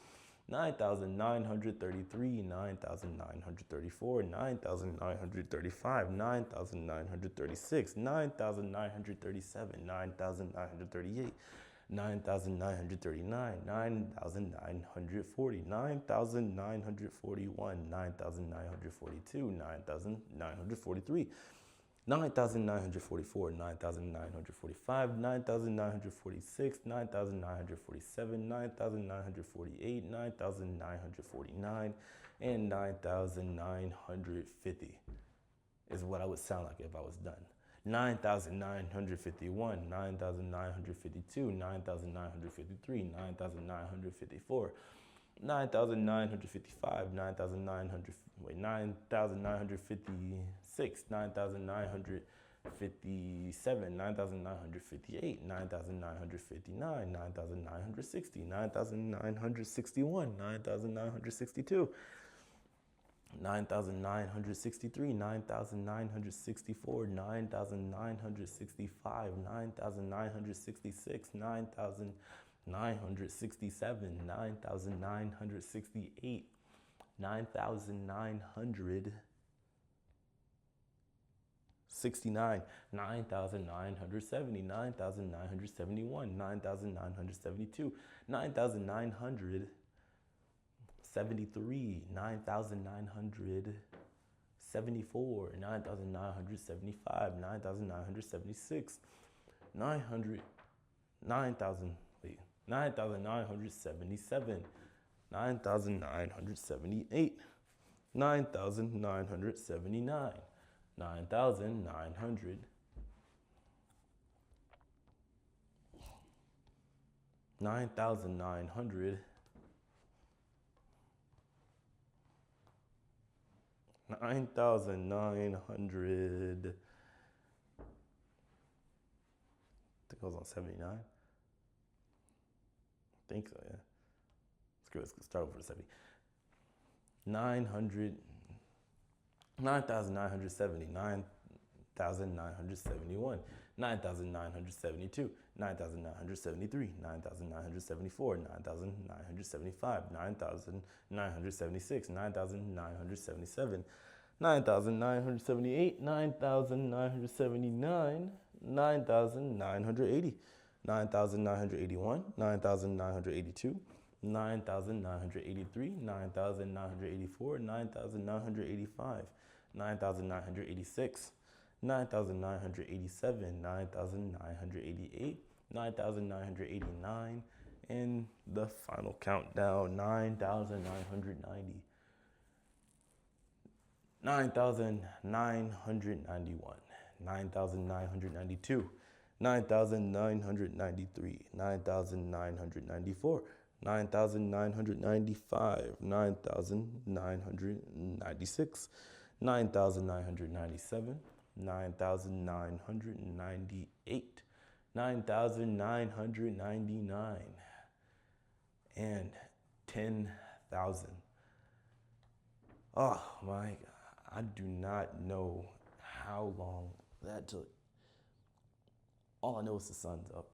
9,933, 9,934, 9,935, 9,936, 9,937, 9,938, 9,939, 9,940, 9,941, 9,942, 9,943, 9,944, 9,945, 9,946, 9,947, 9,948, 9,949, and 9,950 is what I would sound like if I was done. 9,951, 9,952, 9,953, 9,954, 9,955, 9,956, 9,957, 9,958, 9,959, 9,960, 9,961, 9,962, 9,963, 9,964, 9,965, 9,966, 9,967, 9,968, 9,969, 9,970, 9,971, 9,972, 9,973, 9,974, 9,975, 9,976, 9,977, 9,978, 9,979, 9,900, 9,900, 9,900, I think I was on 79. I think so, yeah. Let's start over 70. 9,970, 9,971, 9,972, 9,973, 9,974, 9,975, 9,976, 9,977, 9,978, 9,979, 9,980, 9,981, 9,982, 9,983, 9,984, 9,985, 9,986, 9,987, 9,988, 9,989, and the final countdown, 9,990, 9,991, 9,992, 9,993, 9,994, 9,995, 9,996, 9,997, 9,998, 9,999, and 10,000. Oh my God, I do not know how long that took. All I know is the sun's up.